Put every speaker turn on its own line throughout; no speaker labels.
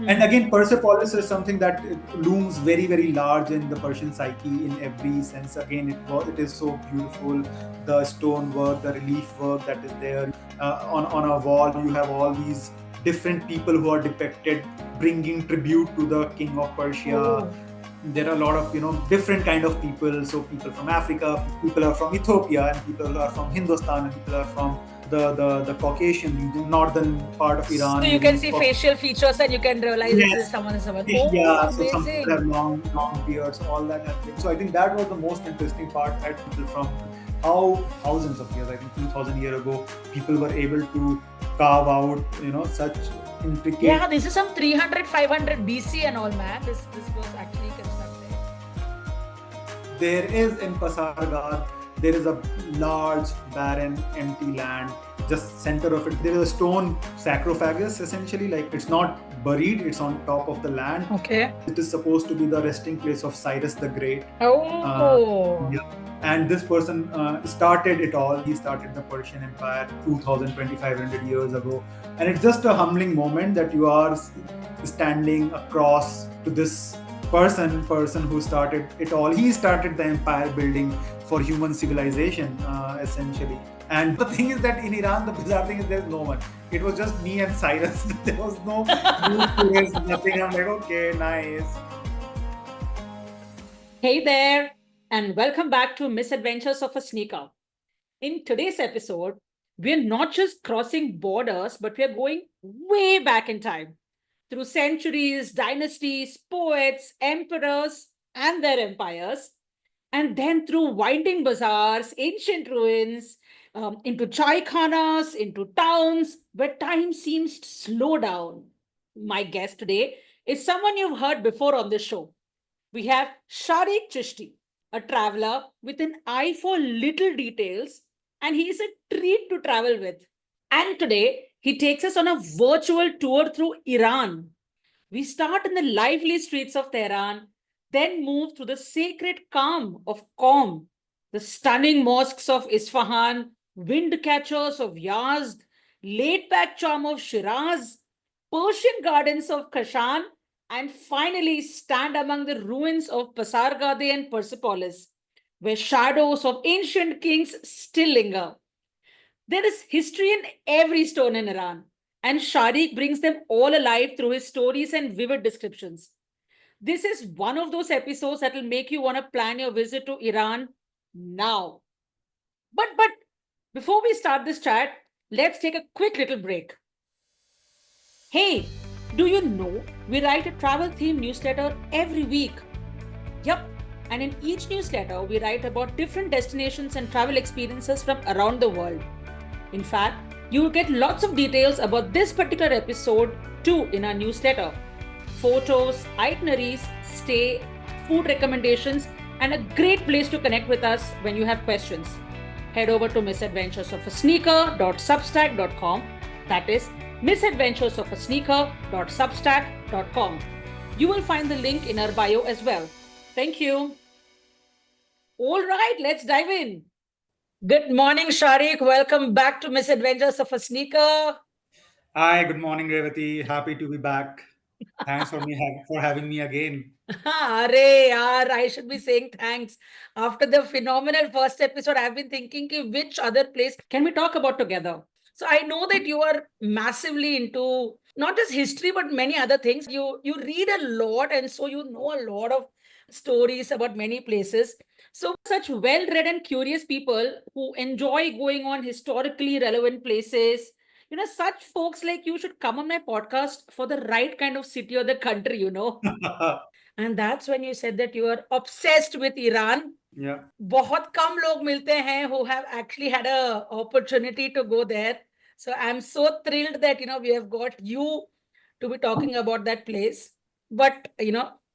And again, Persepolis is something that looms very, very large in the Persian psyche in every sense. Again, it is so beautiful. The stonework, the relief work that is there. On a wall, you have all these different people who are depicted bringing tribute to the king of Persia.
Oh.
There are a lot of different kind of people. So people from Africa, people are from Ethiopia, and people are from Hindustan, and people are from the Caucasian region, northern part of Iran.
So you can see facial features and you can realize this
Yes.
is someone is someone. Oh,
Yeah, so some
amazing.
people have long beards, all that happening. So I think that was the most interesting part, that people from how thousands of years, I think 2000 years ago, people were able to carve out, such intricate.
Yeah, this is some 300, 500 BC and all, man. This was actually constructed.
There is in Pasargade, there is a large, barren, empty land. Just center of it, there is a stone sarcophagus, essentially. Like, it's not buried, it's on top of the land.
Okay.
It is supposed to be the resting place of Cyrus the Great.
Oh.
Yeah. And this person started it all. He started the Persian Empire 2,500 years ago. And it's just a humbling moment that you are standing across to this person who started it all. He started the empire building for human civilization, essentially. And the thing is that in Iran, the bizarre thing is there's no one. It was just me and Cyrus. There was no tourists, nothing. I'm like, okay, nice.
Hey there, and welcome back to Misadventures of a Sneaker. In today's episode, we're not just crossing borders, but we're going way back in time through centuries, dynasties, poets, emperors, and their empires, and then through winding bazaars, ancient ruins, into chaikhanas, into towns where time seems to slow down. My guest today is someone you've heard before on this show. We have Sharique Chishti, a traveler with an eye for little details, and he's a treat to travel with. And today, he takes us on a virtual tour through Iran. We start in the lively streets of Tehran, then move through the sacred calm of Qom, the stunning mosques of Isfahan, windcatchers of Yazd, laid back charm of Shiraz, Persian gardens of Kashan, and finally stand among the ruins of Pasargade and Persepolis, where shadows of ancient kings still linger. There is history in every stone in Iran, and Shariq brings them all alive through his stories and vivid descriptions. This is one of those episodes that will make you want to plan your visit to Iran now. But before we start this chat, let's take a quick little break. Hey, do you know we write a travel themed newsletter every week? Yep. And in each newsletter, we write about different destinations and travel experiences from around the world. In fact, you will get lots of details about this particular episode too in our newsletter. Photos, itineraries, stay, food recommendations, and a great place to connect with us when you have questions. Head over to misadventuresofasneaker.substack.com. That is misadventuresofasneaker.substack.com. You will find the link in our bio as well. Thank you. All right, let's dive in. Good morning, Shariq. Welcome back to Misadventures of a Sneaker.
Hi, good morning, Revati. Happy to be back. Thanks for having me again.
Arey, yaar, I should be saying thanks. After the phenomenal first episode, I've been thinking which other place can we talk about together? So I know that you are massively into not just history, but many other things. You read a lot, and so you know a lot of stories about many places. So such well-read and curious people who enjoy going on historically relevant places, such folks like you should come on my podcast for the right kind of city or the country. And that's when you said that you are obsessed with Iran.
Yeah.
बहुत कम लोग मिलते हैं who have actually had a opportunity to go there. So I'm so thrilled that we have got you to be talking about that place. But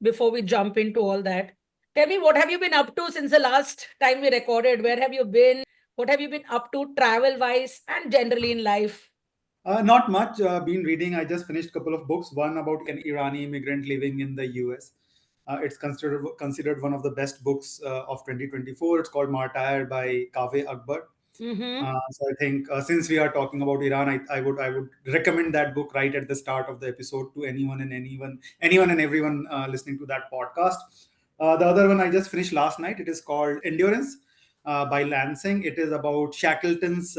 before we jump into all that, tell me, what have you been up to since the last time we recorded? Where have you been? What have you been up to travel wise and generally in life?
Not much. Been reading. I just finished a couple of books. One about an Irani immigrant living in the US. It's considered one of the best books of 2024. It's called Martyr by Kaveh Akbar.
Mm-hmm.
So I think since we are talking about Iran, I would recommend that book right at the start of the episode to anyone and everyone listening to that podcast. The other one I just finished last night. It is called Endurance by Lansing. It is about Shackleton's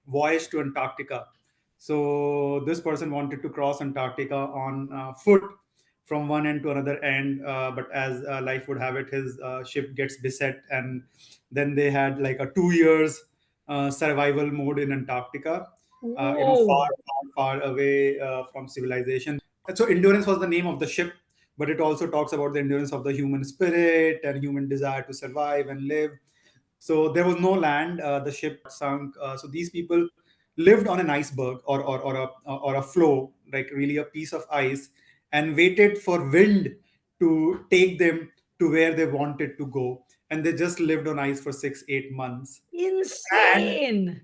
voyage to Antarctica. So this person wanted to cross Antarctica on foot from one end to another end, but as life would have it, his ship gets beset, and then they had like a 2 years survival mode in Antarctica, far,
Whoa.
far, far away from civilization. So Endurance was the name of the ship, but it also talks about the endurance of the human spirit and human desire to survive and live. So there was no land. The ship sunk. So these people lived on an iceberg or a floe, like really a piece of ice, and waited for wind to take them to where they wanted to go. And they just lived on ice for 6-8 months. And
Insane.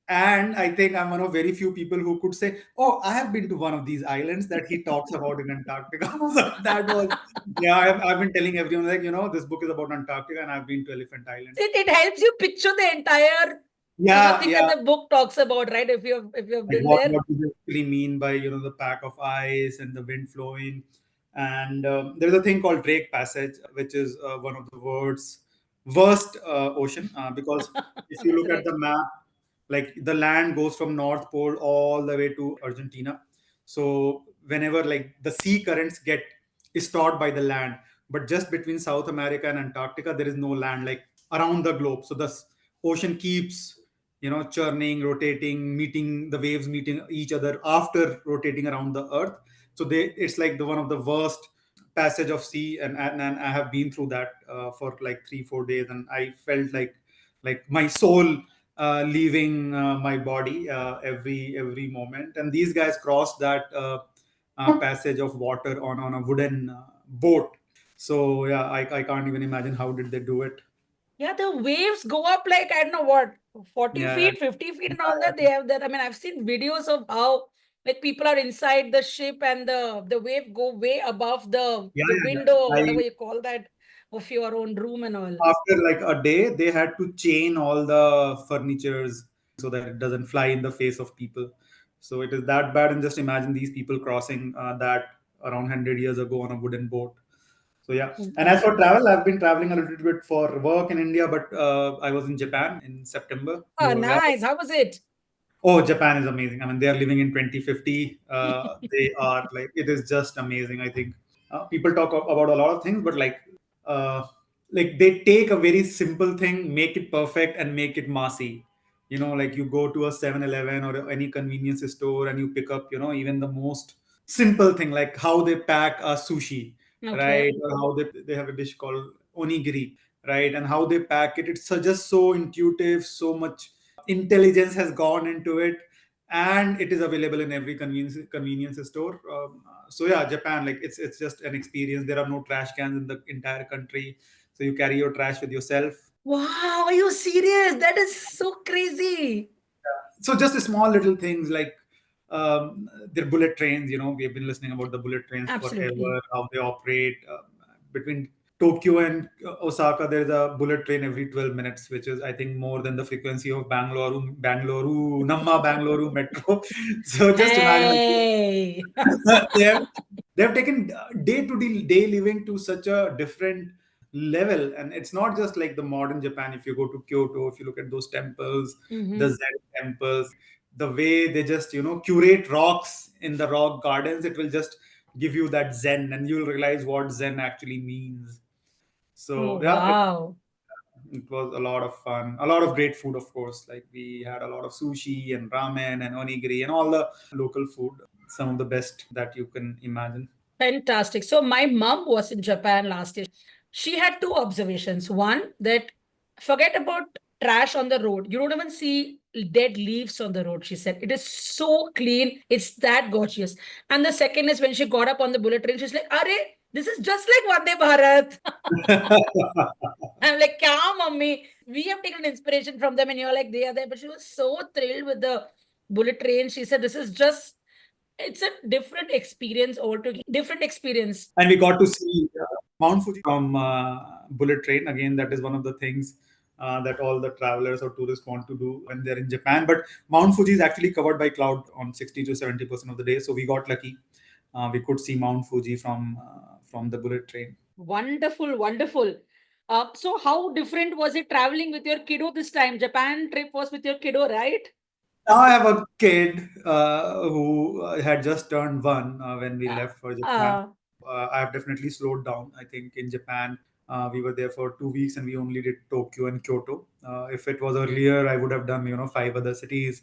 and I think I'm one of very few people who could say, "Oh, I have been to one of these islands that he talks about in Antarctica." So that was, yeah. I've been telling everyone, like, this book is about Antarctica, and I've been to Elephant Island.
It helps you picture the entire
Yeah,
thing
yeah.
that the book talks about, right? If you've
Like
been
what
there.
what do they actually mean by the pack of ice and the wind flowing? And there's a thing called Drake Passage, which is one of the world's worst ocean, because if you
That's
look at
right.
the map, like the land goes from North Pole all the way to Argentina. So whenever like the sea currents get stored by the land, but just between South America and Antarctica there is no land, like around the globe. So the ocean keeps churning, rotating, meeting the waves, meeting each other after rotating around the earth. So it's like the one of the worst passage of sea, and I have been through that for like 3-4 days, and I felt like my soul leaving my body every moment. And these guys crossed that passage of water on a wooden boat. So yeah, I can't even imagine how did they do it.
Yeah, the waves go up like, I don't know what, 40
Yeah,
feet, 50 feet, and all that. They
yeah,
have that. I mean, I've seen videos of how like people are inside the ship and the wave go way above
yeah,
the
yeah,
window, or
yeah.
whatever you call that, of your own room and all.
After like a day, they had to chain all the furnitures so that it doesn't fly in the face of people. So it is that bad. And just imagine these people crossing that around 100 years ago on a wooden boat. So yeah. And as for
Wow.
travel, I've been traveling a little bit for work in India, but I was in Japan in September.
Ah,
So yeah.
nice. How was it?
Oh, Japan is amazing. I mean, they are living in 2050. They are like, it is just amazing. I think people talk about a lot of things, but uh, like they take a very simple thing, make it perfect, and make it massy. Like you go to a 7-Eleven or any convenience store and you pick up, even the most simple thing, like how they pack a sushi,
Okay.
right? Or how they have a dish called onigiri, right? And how they pack it. It's just so intuitive, so much intelligence has gone into it, and it is available in every convenience store. So yeah, Japan, like it's just an experience. There are no trash cans in the entire country, so you carry your trash with yourself.
Wow, are you serious? That is so crazy.
So just small little things like their bullet trains. We have been listening about the bullet trains
Absolutely.
forever, how they operate between Tokyo and Osaka. There is a bullet train every 12 minutes, which is I think more than the frequency of Bangalore metro. So just imagine,
Hey.
like, they have taken day to day living to such a different level. And it's not just like the modern Japan. If you go to Kyoto, if you look at those temples, the
Mm-hmm.
Zen temples, the way they just curate rocks in the rock gardens, it will just give you that zen, and you'll realize what zen actually means.
Oh,
So yeah,
wow.
it was a lot of fun, a lot of great food, of course. Like we had a lot of sushi and ramen and onigiri and all the local food, some of the best that you can imagine.
Fantastic. So my mom was in Japan last year. She had two observations. One, that forget about trash on the road. You don't even see dead leaves on the road, she said. It is so clean. It's that gorgeous. And the second is when she got up on the bullet train, she's like, Are, this is just like Vande Bharat. I'm like, Kya, mommy? We have taken inspiration from them, and you're like, they are there. But she was so thrilled with the bullet train. She said, This is just, it's a different experience altogether. Different experience.
And we got to see Mount Fuji from bullet train. Again, that is one of the things that all the travelers or tourists want to do when they're in Japan. But Mount Fuji is actually covered by cloud on 60 to 70% of the day, so we got lucky. We could see Mount Fuji from the bullet train.
Wonderful, wonderful. So how different was it traveling with your kiddo this time? Japan trip was with your kiddo, right?
Now I have a kid who had just turned one when we
Uh,
left for Japan.
uh,
I have definitely slowed down. I think in Japan, we were there for 2 weeks and we only did Tokyo and Kyoto. If it was earlier, I would have done, five other cities.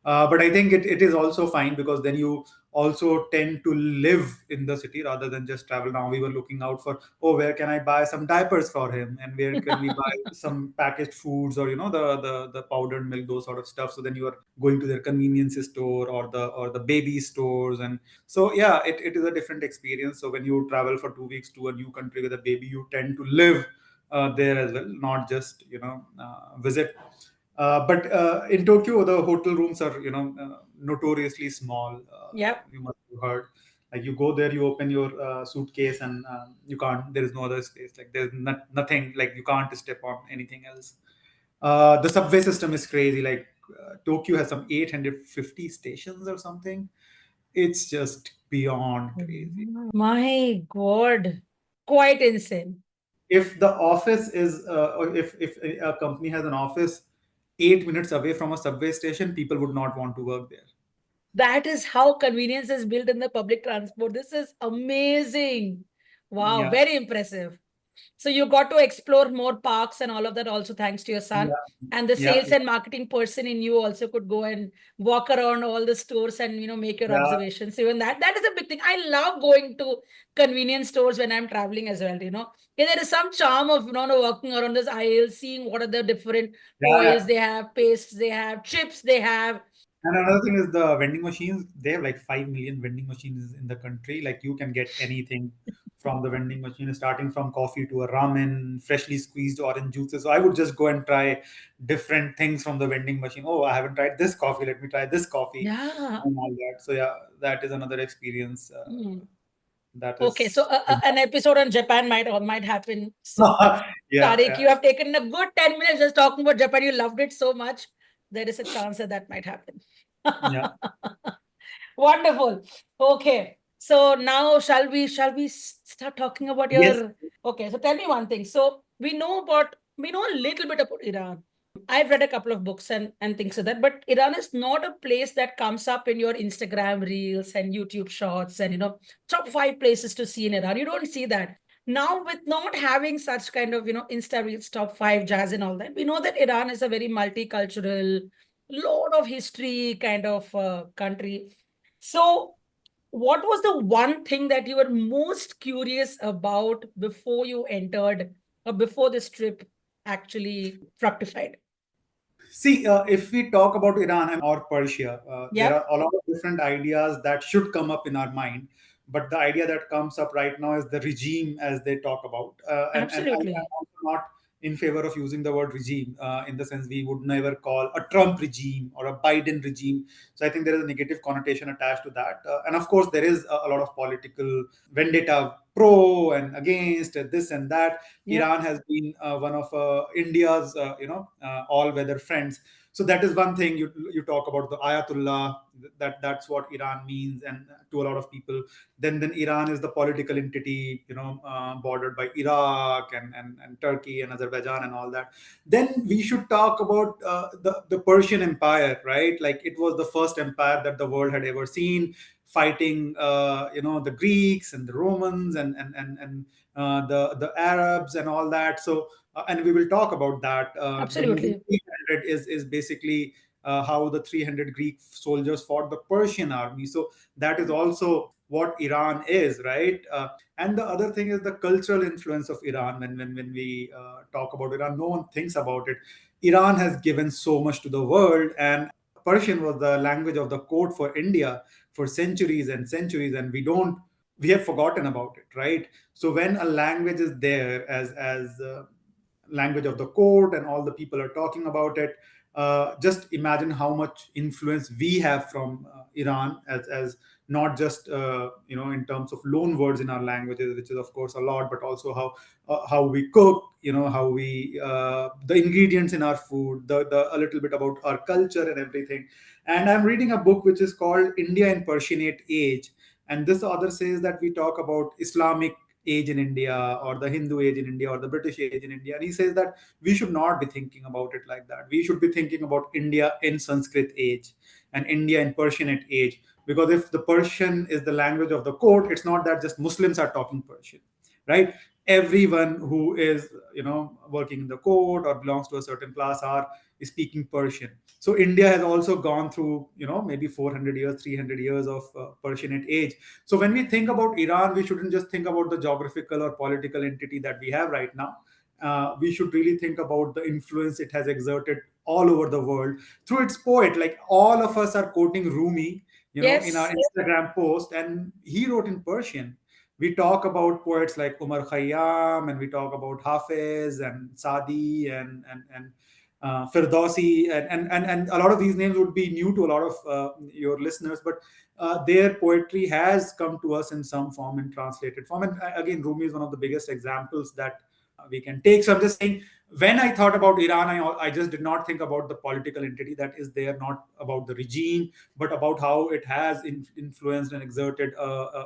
But I think it is also fine because then you also tend to live in the city rather than just travel. Now we were looking out for, oh, where can I buy some diapers for him, and where can we buy some packaged foods, or the powdered milk, those sort of stuff. So then you are going to their convenience store or the baby stores. And so yeah, it is a different experience. So when you travel for 2 weeks to a new country with a baby, you tend to live there as well, not just visit. But in Tokyo, the hotel rooms are notoriously small.
yep.
You must have heard. Like you go there, you open your suitcase, and you can't. There is no other space. Like there's nothing. Like you can't step on anything else. The subway system is crazy. Like Tokyo has some 850 stations or something. It's just beyond crazy.
My God. Quite insane.
If the office is, or if a company has an office 8 minutes away from a subway station, people would not want to work there.
That is how convenience is built in the public transport. This is amazing. Wow,
Yeah,
very impressive. So you got to explore more parks and all of that also thanks to your son.
yeah,
And the
yeah,
sales and marketing person in you also could go and walk around all the stores and make your
yeah,
observations. Even that is a big thing. I love going to convenience stores when I'm traveling as well. Yeah, there is some charm of walking around this aisle, seeing what are the different
yeah,
oils
yeah.
they have, pastes they have, chips they have.
And another thing is the vending machines. They have like 5 million vending machines in the country. Like you can get anything from the vending machine, starting from coffee to a ramen, freshly squeezed orange juices. So I would just go and try different things from the vending machine. Oh, I haven't tried this coffee. Let me try this coffee
Yeah.
and all that. So yeah, that is another experience.
Hmm.
That
Okay, so
is,
an episode on Japan might happen soon.
yeah,
Tariq,
yeah,
you have taken a good 10 minutes just talking about Japan. You loved it so much. There is a chance that that might happen.
yeah.
Wonderful. Okay. So now shall we start talking about
Yes.
your okay, so tell me one thing. So we know a little bit about Iran. I've read a couple of books and things like that, but Iran is not a place that comes up in your Instagram reels and YouTube shorts and top 5 places to see in Iran. You don't see that. Now, with not having such kind of Insta reels, top 5 jazz and all that, we know that Iran is a very multicultural, lot of history kind of country. So, what was the one thing that you were most curious about before you entered or before this trip actually fructified?
See, if we talk about Iran or Persia, there
Yep,
are a lot of different ideas that should come up in our mind. But the idea that comes up right now is the regime, as they talk about. And I'm
absolutely.
also not in favor of using the word regime, in the sense we would never call a Trump regime or a Biden regime. So I think there is a negative connotation attached to that. And of course, there is a lot of political vendetta, pro and against, this and that.
Yep,
Iran has been one of India's, all-weather friends. So that is one thing you talk about the Ayatollah. That's what Iran means, and to a lot of people, then Iran is the political entity, bordered by Iraq and Turkey and Azerbaijan and all that. Then we should talk about the Persian Empire, right? Like it was the first empire that the world had ever seen, fighting the Greeks and the Romans and the Arabs and all that. So and we will talk about that. The movie
absolutely.
300 is basically how the 300 Greek soldiers fought the Persian army. So that is also what Iran is, right? And the other thing is the cultural influence of Iran. When we talk about Iran, no one thinks about it. Iran has given so much to the world, and Persian was the language of the court for India for centuries and centuries, and we have forgotten about it, right? So when a language is there as language of the court and all the people are talking about it, just imagine how much influence we have from Iran as not just in terms of loan words in our languages, which is of course a lot, but also how we cook, how we the ingredients in our food, the a little bit about our culture and everything. And I'm reading a book which is called India in Persianate Age, and this author says that we talk about Islamic age in India, or the Hindu age in India, or the British age in India. And he says that we should not be thinking about it like that. We should be thinking about India in Sanskrit age and India in Persianate age. Because if the Persian is the language of the court, it's not that just Muslims are talking Persian, right? Everyone who is working in the court or belongs to a certain class are speaking Persian. So India has also gone through maybe 400 years, 300 years of Persianate age. So when we think about Iran, we shouldn't just think about the geographical or political entity that we have right now. We should really think about the influence it has exerted all over the world through its poet. Like, all of us are quoting Rumi, in our
Yes.
Instagram post, and he wrote in Persian. We talk about poets like Umar Khayyam, and we talk about Hafiz and Sadi and Firdausi, and a lot of these names would be new to a lot of your listeners, but their poetry has come to us in some form, in translated form. And again, Rumi is one of the biggest examples that we can take. So I'm just saying, when I thought about Iran, I just did not think about the political entity that is there, not about the regime, but about how it has influenced and exerted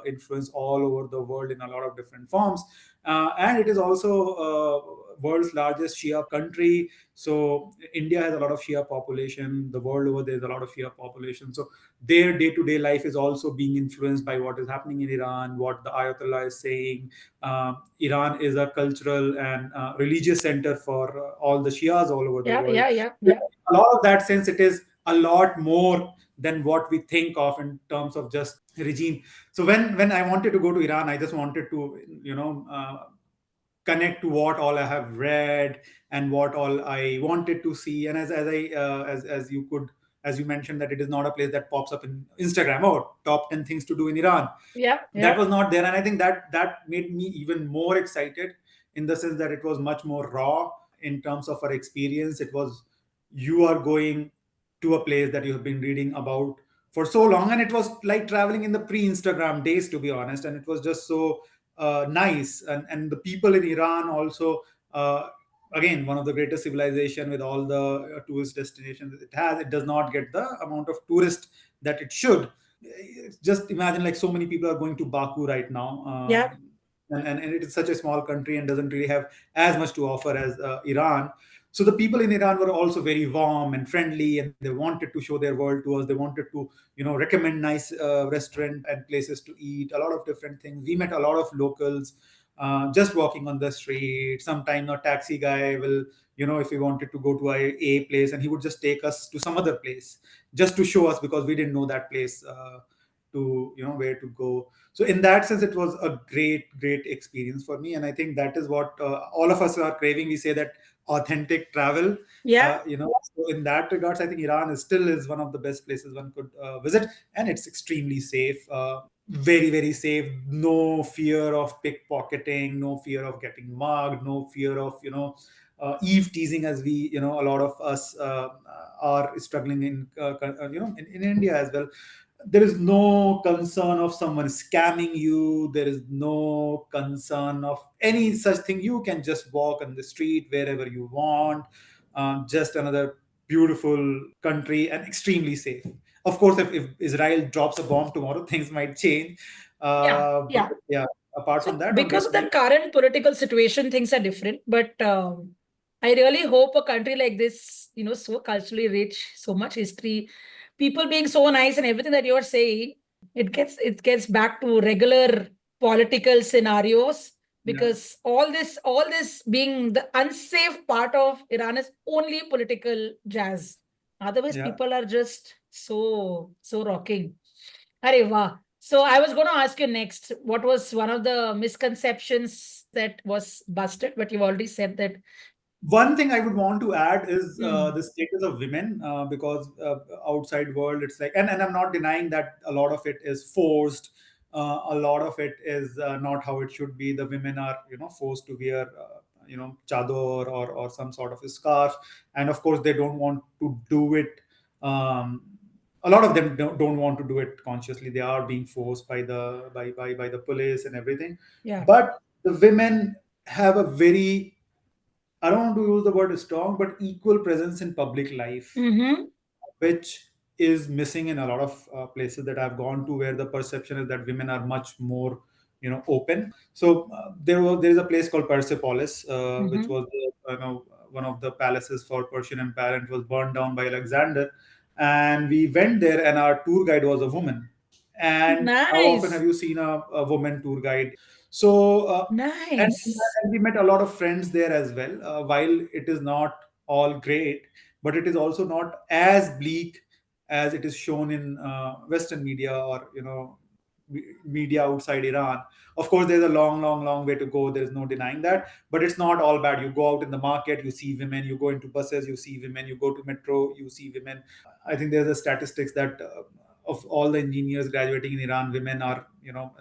influence all over the world in a lot of different forms. And it is also world's largest Shia country. So India has a lot of Shia population. The world over there is a lot of Shia population. So their day-to-day life is also being influenced by what is happening in Iran, what the Ayatollah is saying. Iran is a cultural and religious center for all the Shias all over the
Yeah,
world.
yeah, yeah.
A lot of that sense, it is a lot more than what we think of in terms of just regime. So when I wanted to go to Iran, I just wanted to connect to what all I have read and what all I wanted to see. And as you could, as you mentioned, that it is not a place that pops up in Instagram or top 10 things to do in Iran.
Yeah,
That
yeah.
was not there, and I think that made me even more excited, in the sense that it was much more raw in terms of our experience. It was, you are going to a place that you have been reading about for so long, and it was like traveling in the pre-Instagram days, to be honest. And it was just so nice. And the people in Iran also, uh, again, one of the greatest civilization, with all the tourist destinations it has, it does not get the amount of tourists that it should. Just imagine, like, so many people are going to Baku right now,
Yeah.
and it is such a small country and doesn't really have as much to offer as Iran. So the people in Iran were also very warm and friendly, and they wanted to show their world to us. They wanted to, recommend nice restaurant and places to eat, a lot of different things. We met a lot of locals just walking on the street. Sometime a taxi guy will, if we wanted to go to a place, and he would just take us to some other place just to show us, because we didn't know that place to where to go. So in that sense, it was a great experience for me, and I think that is what all of us are craving. We say that authentic travel.
Yeah.
So in that regards, I think Iran is still is one of the best places one could visit, and it's extremely safe. Very safe. No fear of pickpocketing, no fear of getting mugged, no fear of eve teasing, as we, a lot of us are struggling in in India as well. There is no concern of someone scamming you. There is no concern of any such thing. You can just walk on the street wherever you want. Just another beautiful country, and extremely safe. Of course, if Israel drops a bomb tomorrow, things might change.
Yeah,
But
yeah.
yeah, apart
So
from that, on
because of the current political situation, things are different. But I really hope a country like this, so culturally rich, so much history, people being so nice and everything that you're saying, it gets back to regular political scenarios,
yeah,
because all this being the unsafe part of Iran is only political jazz. Otherwise,
yeah.
people are just so rocking. Arey wow. So I was going to ask you next, what was one of the misconceptions that was busted? But you've already said that.
One thing I would want to add is
Hmm.
the status of women, because outside world, it's like, and I'm not denying that a lot of it is forced. A lot of it is not how it should be. The women are, forced to wear, chador, or some sort of a scarf, and of course they don't want to do it. Um, a lot of them don't want to do it consciously. They are being forced by the police and everything.
Yeah.
But the women have a very, I don't want to use the word strong, but equal presence in public life,
Mm-hmm.
which is missing in a lot of places that I've gone to, where the perception is that women are much more, open. So there is a place called Persepolis, which
Mm-hmm.
was one of the palaces for Persian Empire, and it was burned down by Alexander. And we went there, and our tour guide was a woman. And how often have
Nice.
you seen a woman tour guide? So
Nice.
and we met a lot of friends there as well. While it is not all great, but it is also not as bleak as it is shown in Western media, or media outside Iran. Of course, there's a long, long, long way to go. There's no denying that. But it's not all bad. You go out in the market, you see women. You go into buses, you see women. You go to metro, you see women. I think there's a statistics that of all the engineers graduating in Iran, women are,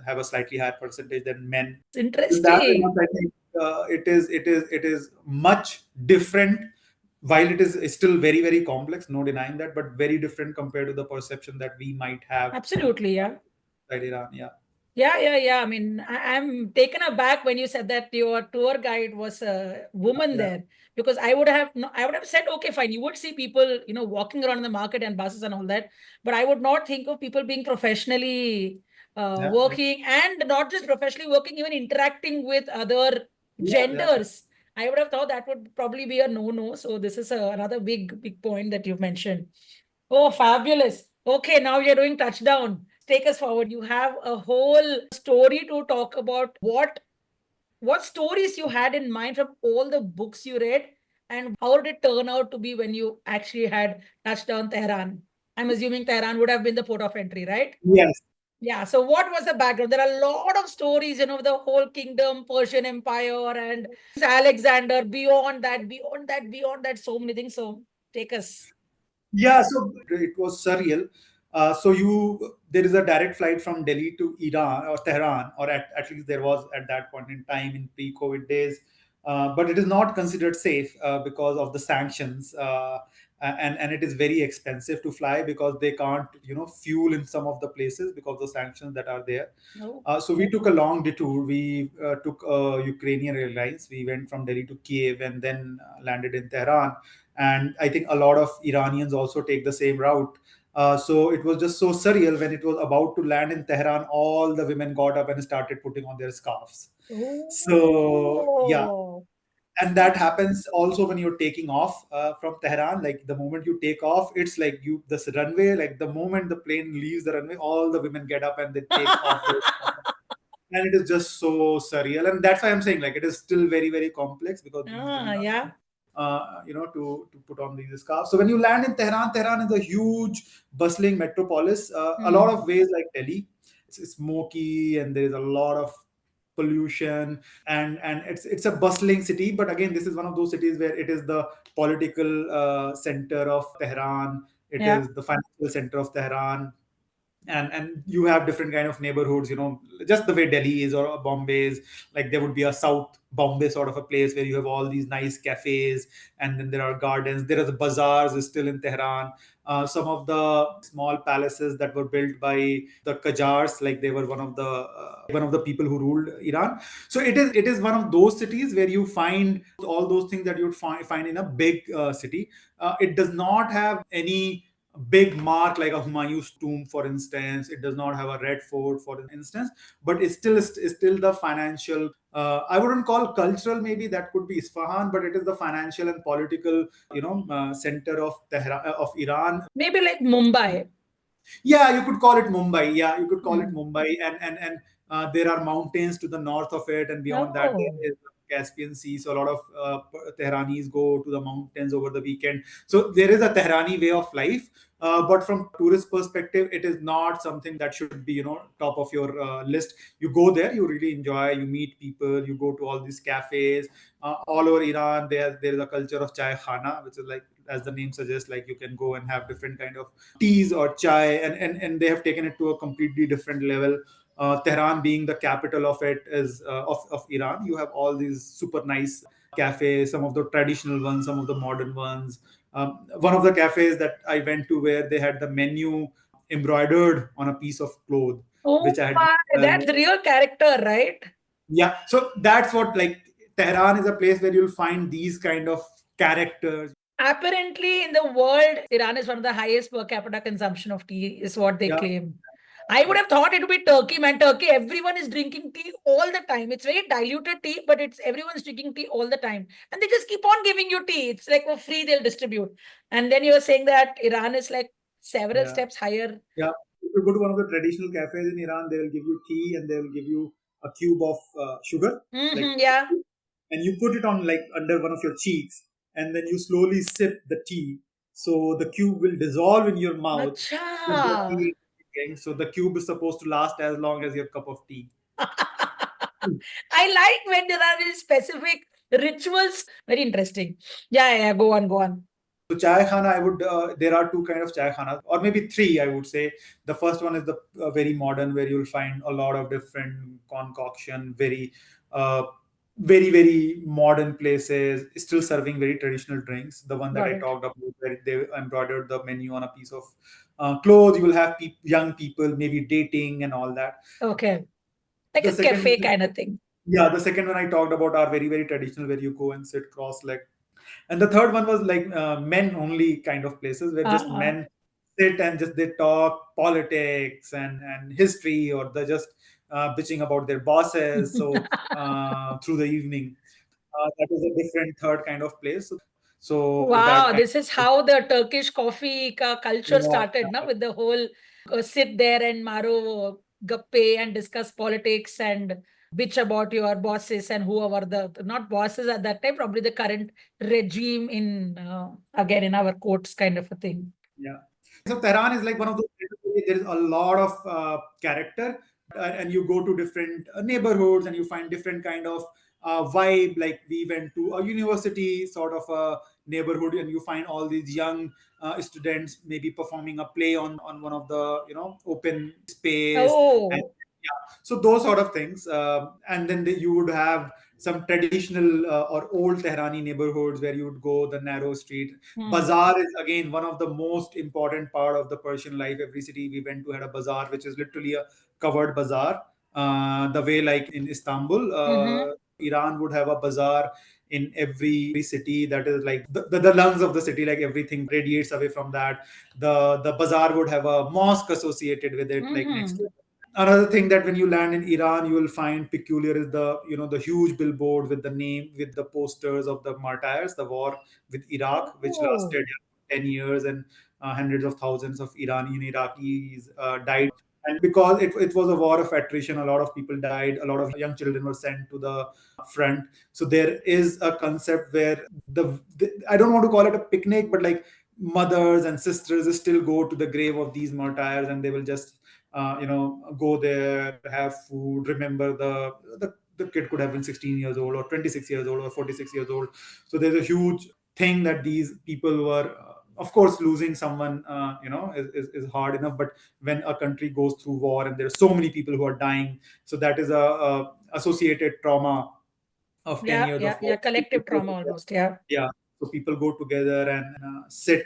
have a slightly higher percentage than men. In that
Interesting.
sense, I think it is much different. While it is still very, very complex, no denying that, but very different compared to the perception that we might have
Absolutely. Yeah.
inside Iran. Yeah.
Yeah, yeah, yeah. I mean, I'm taken aback when you said that your tour guide was a woman
Yeah.
there, because I would have no, I would have said, okay, fine. You would see people, walking around in the market and buses and all that, but I would not think of people being professionally
Yeah. Yeah.
working, and not just professionally working, even interacting with other
Yeah. Yeah.
genders. I would have thought that would probably be a no-no. So this is another big, big point that you've mentioned. Oh, fabulous. Okay, now you're doing touchdown. Take us forward. You have a whole story to talk about. What stories you had in mind from all the books you read, and how did it turn out to be when you actually had touchdown Tehran? I'm assuming Tehran would have been the port of entry, right?
Yes.
Yeah. So what was the background? There are a lot of stories, the whole kingdom, Persian Empire, and Alexander, beyond that, beyond that, beyond that, so many things. So take us.
Yeah, so it was surreal. So there is a direct flight from Delhi to Iran or Tehran, or at least there was at that point in time in pre-COVID days. But it is not considered safe because of the sanctions, and it is very expensive to fly because they can't, fuel in some of the places because of the sanctions that are there.
No.
So we took a long detour. We took Ukrainian airlines. We went from Delhi to Kiev and then landed in Tehran. And I think a lot of Iranians also take the same route. So it was just so surreal when it was about to land in Tehran. All the women got up and started putting on their scarves. So yeah,
Oh.
and that happens also when you're taking off from Tehran. Like the moment you take off, it's like this runway. Like the moment the plane leaves the runway, all the women get up and they take off their, and it is just so surreal. And that's why I'm saying like it is still very, very complex because these women are,
Yeah.
to put on these scarves. So when you land in Tehran, Tehran is a huge, bustling metropolis. A lot
Hmm.
of ways like Delhi. It's smoky and there is a lot of pollution, and it's a bustling city. But again, this is one of those cities where it is the political center of Tehran. It
Yeah.
is the financial center of Tehran, and you have different kind of neighborhoods, just the way Delhi is or Bombay is. Like there would be a South Bombay sort of a place where you have all these nice cafes, and then there are gardens. There are the bazaars is still in Tehran. Some of the small palaces that were built by the Qajars, like they were one of the people who ruled Iran. So it is one of those cities where you find all those things that you'd find in a big city. It does not have any big mark like a Humayun's tomb, for instance. It does not have a red fort, for instance, but it's still the financial. I wouldn't call cultural. Maybe that could be Isfahan, but it is the financial and political, center of Tehran, of Iran.
Maybe like Mumbai.
Yeah, you could call it Mumbai. Yeah, you could call it
Mm.
Mumbai, and there are mountains to the north of it, and beyond that
Oh.
there is the Caspian Sea. So a lot of Tehranis go to the mountains over the weekend. So there is a Tehrani way of life, but from tourist perspective, it is not something that should be, top of your list. You go there, you really enjoy, you meet people, you go to all these cafes. All over Iran, there is a culture of chaikhana, which is like, as the name suggests, like you can go and have different kind of teas or chai, and they have taken it to a completely different level. Tehran being the capital of it is of Iran. You have all these super nice cafes, some of the traditional ones, some of the modern ones. One of the cafes that I went to where they had the menu embroidered on a piece of cloth,
Oh
which I had.
my, that's real character, right?
Yeah, so that's what, like, Tehran is a place where you'll find these kind of characters.
Apparently, in the world, Iran is one of the highest per capita consumption of tea, is what they
Yeah,
claim. I would have thought it would be Turkey, man. Turkey, everyone is drinking tea all the time. It's very diluted tea, but it's everyone's drinking tea all the time. And they just keep on giving you tea. It's like for free, they'll distribute. And then you're saying that Iran is like several
yeah,
steps higher.
yeah. If you go to one of the traditional cafes in Iran, they will give you tea and they will give you a cube of sugar, like,
Yeah.
and you put it on like under one of your cheeks, and then you slowly sip the tea. So the cube will dissolve in your mouth
Acha.
with the tea. Okay? So the cube is supposed to last as long as your cup of tea.
I like when there are these specific rituals. Very interesting. Yeah. Go on, go on.
So chaikhana, there are two kind of chaikhanas, or maybe three, I would say. The first one is the very modern, where you'll find a lot of different concoction, uh, very modern places, still serving very traditional drinks. The one that
Got
I
it.
talked about, where they embroidered the menu on a piece of clothes. You will have young people maybe dating and all that.
Okay. Like
The
a
second,
cafe kind of thing.
yeah, the second one I talked about are very traditional, where you go and sit cross-legged, and the third one was like men only kind of places, where just
Uh-uh.
men sit and just they talk politics and history, or they're just bitching about their bosses. So through the evening, that is a different third kind of place. So that
Wow,
kind
this is how the Turkish coffee culture started,
of,
now with the whole sit there and maro gappe and discuss politics and bitch about your bosses and whoever not bosses at that time, probably the current regime in again in our courts kind of a thing.
yeah. So Tehran is like one of those places where there is a lot of character, and you go to different neighborhoods and you find different kind of vibe. Like we went to a university sort of a neighborhood, and you find all these young students maybe performing a play on one of the open space, and
Oh.
yeah, so those sort of things. And then you would have some traditional or old Tehrani neighborhoods where you would go the narrow street.
Hmm.
Bazaar is again one of the most important part of the Persian life. Every city we went to had a bazaar, which is literally a covered bazaar. The way like in Istanbul,
Mm-hmm.
Iran would have a bazaar in every city. That is like the lungs of the city. Like everything radiates away from that. The bazaar would have a mosque associated with it, like next
Mm-hmm.
to it. Another thing that when you land in Iran, you will find peculiar is the huge billboard with the name, with the posters of the martyrs, the war with Iraq, which
Oh.
lasted 10 years, and hundreds of thousands of Iranian Iraqis died. And because it was a war of attrition, a lot of people died, a lot of young children were sent to the front. So there is a concept where I don't want to call it a picnic, but like mothers and sisters still go to the grave of these martyrs, and they will just go there, have food, remember the kid could have been 16 years old or 26 years old or 46 years old. So there's a huge thing that these people were, of course, losing someone, is hard enough. But when a country goes through war and there are so many people who are dying, so that is a associated trauma of 10
Yeah,
years
yeah,
of war.
yeah.
People
Collective
go
trauma
together.
almost. Yeah.
Yeah, so people go together and sit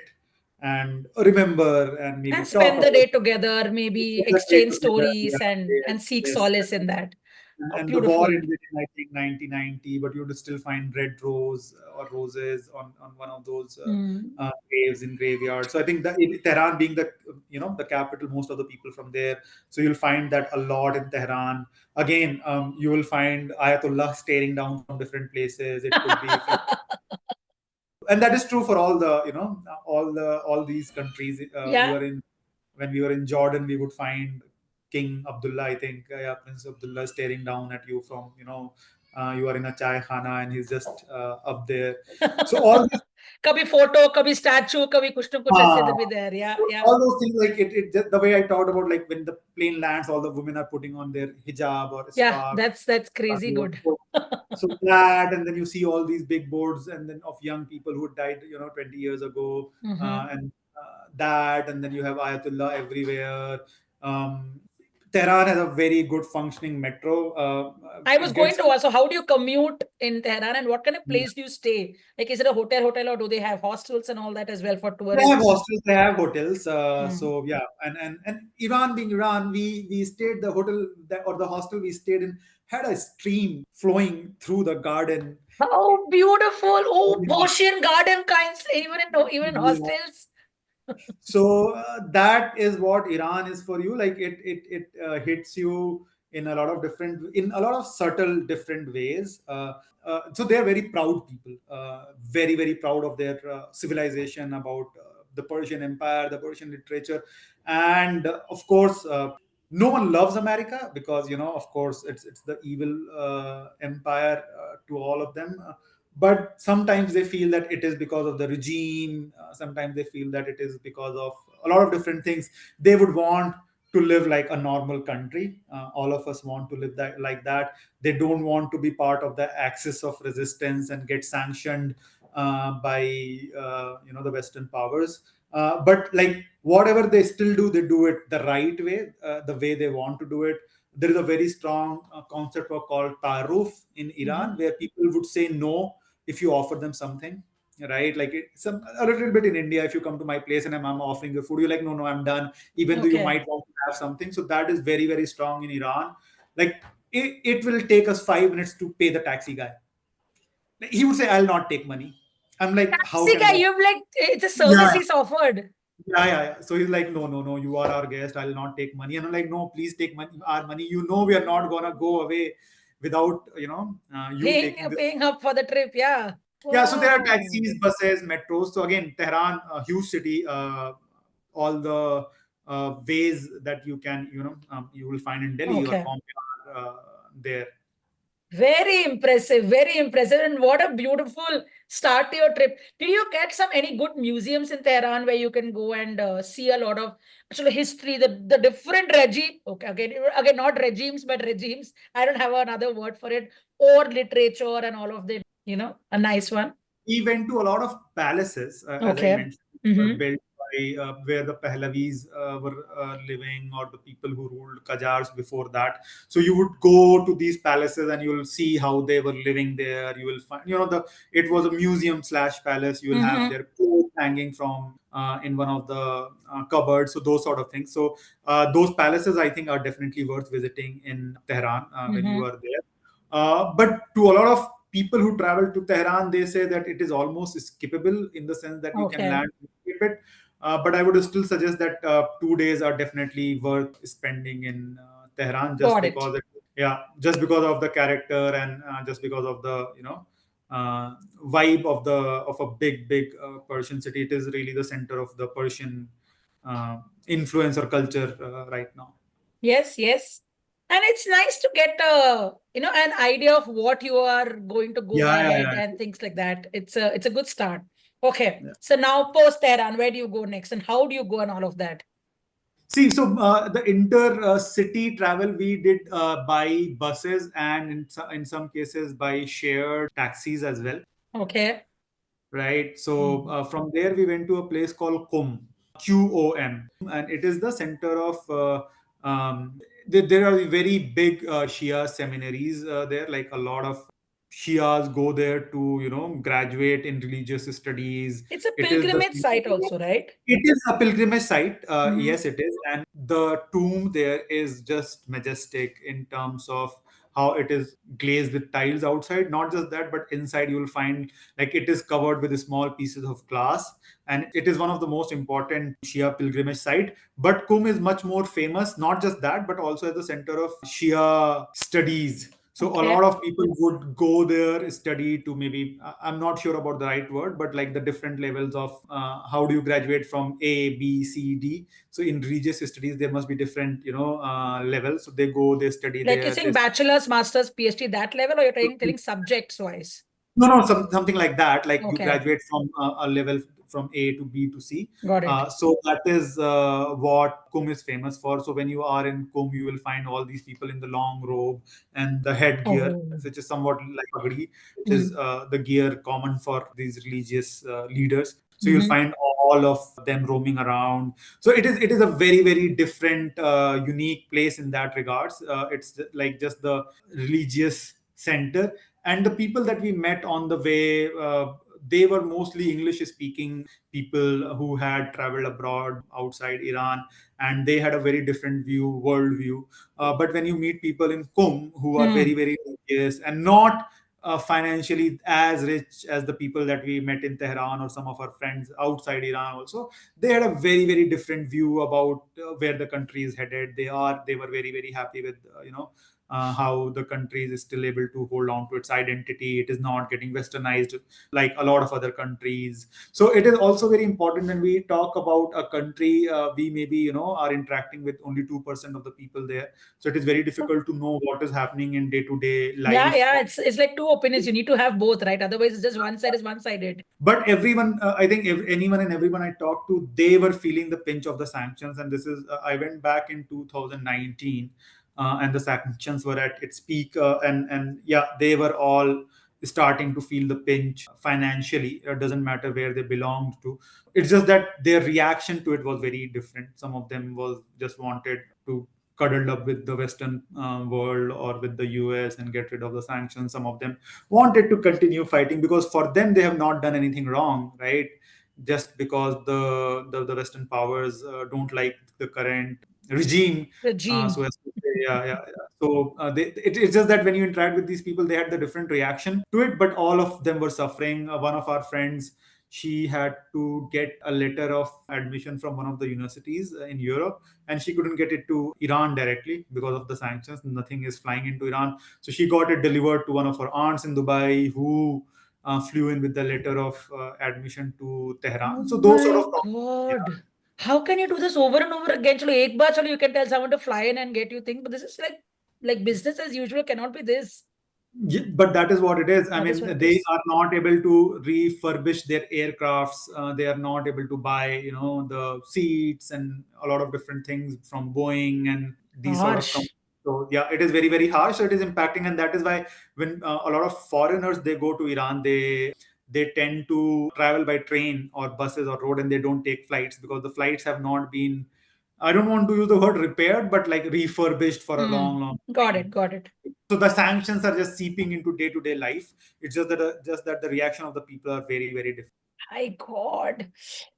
and remember and maybe
And
talk
spend the
about
day together, maybe
the day
exchange
together.
stories
Yeah,
and
yes,
seek
yes.
solace in that. Oh,
And the war
beautiful.
ended in, I think, 1990, but you would still find red rose or roses on one of those
Mm.
graves in graveyards. So I think that Tehran being the capital, most of the people from there. So you'll find that a lot in Tehran. Again, you will find Ayatollah staring down from different places. It could be and that is true for all these countries. We
Yeah.
were in When we were in Jordan, we would find King Abdullah, I think, yeah, Prince Abdullah staring down at you from, you are in a chai khana and he's just up there. So all these,
Kabhi photo, kabhi statue, kabhi kuch na kuch aise
uh,
to be there. Yeah, yeah.
all those things, like the way I talked about, like when the plane lands, all the women are putting on their hijab or
Yeah,
scarf.
that's crazy good.
So that, and then you see all these big boards, and then of young people who died, 20 years ago,
Mm-hmm.
and that, and then you have Ayatollah everywhere. Tehran has a very good functioning metro.
I was
It
going
gets
to also, how do you commute in Tehran and what kind of place do you stay? Like, is it a hotel, or do they have hostels and all that as well for
They have
tourists?
hostels, they have hotels.
Mm.
So yeah, and Iran being Iran, we stayed the hotel that, or the hostel we stayed in had a stream flowing through the garden.
Oh, beautiful. Oh,
Yeah,
Persian garden kinds, even in
yeah.
hostels.
So that is what Iran is for you. Like it hits you in a lot of different, in a lot of subtle different ways. So they are very proud people, very very proud of their civilization, about the Persian Empire, the Persian literature, and of course. No one loves America because, of course, it's the evil empire to all of them. But sometimes they feel that it is because of the regime. Sometimes they feel that it is because of a lot of different things. They would want to live like a normal country. All of us want to live like that. They don't want to be part of the axis of resistance and get sanctioned by the Western powers. But like whatever they still do, they do it the right way, the way they want to do it. There is a very strong concept called taruf in Iran, where people would say no if you offer them something, right? Like a little bit in India, if you come to my place and I'm offering you food, you're like, no, no, I'm done, even though you
Okay.
might want to have something. So that is very, very strong in Iran. Like it will take us 5 minutes to pay the taxi guy. Like, he would say, I'll not take money. I'm like, how
Taxi
can
guy,
that?
you've like, it's a service
Yeah,
he's offered.
yeah. So he's like, no, no, no, you are our guest. I'll not take money. And I'm like, no, please take our money. We are not gonna go away without you
Paying,
taking this.
paying up for the trip. Yeah.
Yeah, so there are
Oh,
taxis, buses, metros. So again, Tehran, a huge city. All the ways that you can, you will find in Delhi or
okay.
Bombay are there.
Very impressive, very impressive. And what a beautiful start to your trip. Did you get any good museums in Tehran where you can go and see a lot of actually history, the different regime? Okay, again, not regimes, but regimes. I don't have another word for it, or literature and all of that, a nice one.
We went to a lot of palaces, as I
Okay.
mentioned, were
Mm-hmm.
built by where the Pahlavis were living, or the people who ruled Qajars before that. So you would go to these palaces and you will see how they were living there. You will find, it was a museum slash palace. You will have
Mm-hmm.
their clothes hanging from in one of the cupboards. So those sort of things. So those palaces, I think, are definitely worth visiting in Tehran when you
Mm-hmm.
are there. But to a lot of people who travel to Tehran, they say that it is almost skippable in the sense that you can
Okay.
land and skip it. But I would still suggest that 2 days are definitely worth spending in Tehran, just
Got it.
because, just because of the character, and just because of the vibe of a big Persian city. It is really the center of the Persian influence or culture right now.
Yes, yes. And it's nice to get an idea of what you are going to go
Yeah, yeah,
ahead
yeah.
and things like that. It's a good start. Okay.
Yeah.
So now post Tehran, where do you go next and how do you go and all of that?
See, so the inter-city travel we did by buses, and in some cases by shared taxis as well,
Okay.
right? So
Mhm.
from there we went to a place called QOM, and it is the center of. There are very big Shia seminaries there. Like a lot of Shias go there to graduate in religious studies.
It's a
It is the
pilgrimage site also, right?
it is a pilgrimage site.
Mm-hmm.
Yes, it is. And the tomb there is just majestic in terms of how it is glazed with tiles outside. Not just that, but inside you will find like it is covered with small pieces of glass. And it is one of the most important Shia pilgrimage site. But Qum is much more famous, not just that, but also as the center of Shia studies. So a
Okay.
lot of people would go there, study to maybe, I'm not sure about the right word, but like the different levels of how do you graduate from A, B, C, D. So in religious studies, there must be different, levels. So they go, they study
Like you're
there.
saying bachelor's, master's, PhD, that level, or you're telling subjects wise?
No, something like that. Like you
Okay.
graduate from a level from A to B to C.
Got it.
So that is what Kum is famous for. So when you are in Kum, you will find all these people in the long robe and the headgear,
Oh.
which is somewhat like pagdi, which is
Mm.
the gear common for these religious leaders. So you'll
Mhm.
find all of them roaming around. So it is a very very different, unique place in that regards. It's like just the religious center, and the people that we met on the way, they were mostly English speaking people who had traveled abroad outside Iran, and they had a very different world view. But when you meet people in Qum who are very
Mm.
very religious and not financially as rich as the people that we met in Tehran or some of our friends outside Iran also, they had a very very different view about where the country is headed. They were very very happy with how the country is still able to hold on to its identity. It is not getting westernized like a lot of other countries. So it is also very important when we talk about a country, we maybe are interacting with only 2% of the people there. So it is very difficult to know what is happening in day to day
Yeah,
life.
yeah. It's like two opinions. You need to have both, right? Otherwise, it's just one side is one-sided.
But everyone, I think anyone and everyone I talked to, they were feeling the pinch of the sanctions. And this is, I went back in 2019, and the sanctions were at its peak, and yeah, they were all starting to feel the pinch financially. It doesn't matter where they belonged to. It's just that their reaction to it was very different. Some of them was just wanted to cuddle up with the Western world or with the US and get rid of the sanctions. Some of them wanted to continue fighting because for them they have not done anything wrong, right? Just because the Western powers don't like the current regime, so
Regime.
as to say, yeah. So it's just that when you interact with these people, they had the different reaction to it, but all of them were suffering. One of our friends, she had to get a letter of admission from one of the universities in Europe, and she couldn't get it to Iran directly because of the sanctions. Nothing is flying into Iran, so she got it delivered to one of her aunts in Dubai, who flew in with the letter of admission to
Oh
Tehran. So those sort
my
of, yeah.
God. How can you do this over and over again? Chalo, ek baar, chalo, you can tell someone to fly in and get you things, but this is like business as usual, cannot be this.
Yeah, but that is what it is. I
That is
mean,
what it
they
is.
are not able to refurbish their aircrafts. They are not able to buy, the seats and a lot of different things from Boeing and these sort of
Harsh.
companies. So yeah, it is very very harsh. So it is impacting, and that is why when a lot of foreigners they go to Iran, they tend to travel by train or buses or road, and they don't take flights because the flights have not been. I don't want to use the word repaired, but like refurbished for a
Hmm.
long, long
Got
time.
it, got it.
So the sanctions are just seeping into day to day life. It's just that the reaction of the people are very very different.
My God.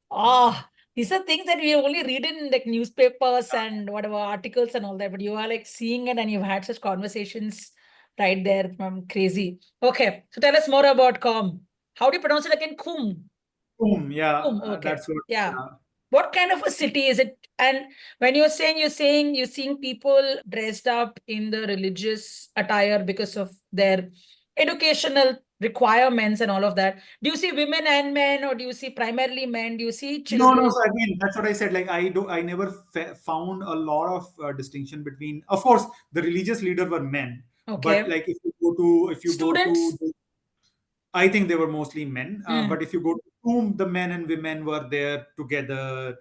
Ah, these are things that we only read in like newspapers and whatever articles and all that, but you are like seeing it and you've had such conversations right there. Crazy. Okay, so tell us more about Com. How do you pronounce it again? Kum.
Boom, yeah,
Okay.
that's what.
Yeah.
Uh,
What kind of a city is it? And when you're seeing people dressed up in the religious attire because of their educational requirements and all of that. Do you see women and men, or do you see primarily men? Do you see
no, no.
children?
So again, that's what I said. Like I never found a lot of distinction between. Of course, the religious leaders were men, but
Okay.
like if you go to
Students?
I think they were mostly men.
Mm.
But if you go to whom the men and women were there together,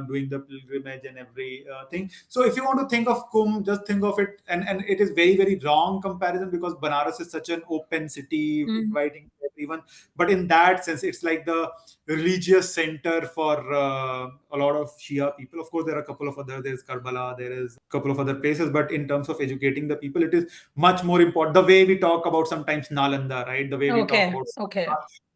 doing the pilgrimage and every thing. So if you want to think of Kumbh, just think of it, and it is very very wrong comparison because Banaras is such an open city,
Mm.
inviting everyone. But in that sense, it's like the religious center for a lot of Shia people. Of course, there are a couple of other. There's Karbala. There is a couple of other places. But in terms of educating the people, it is much more important. The way we talk about sometimes Nalanda, right? The way we talk
Okay.
about
Okay.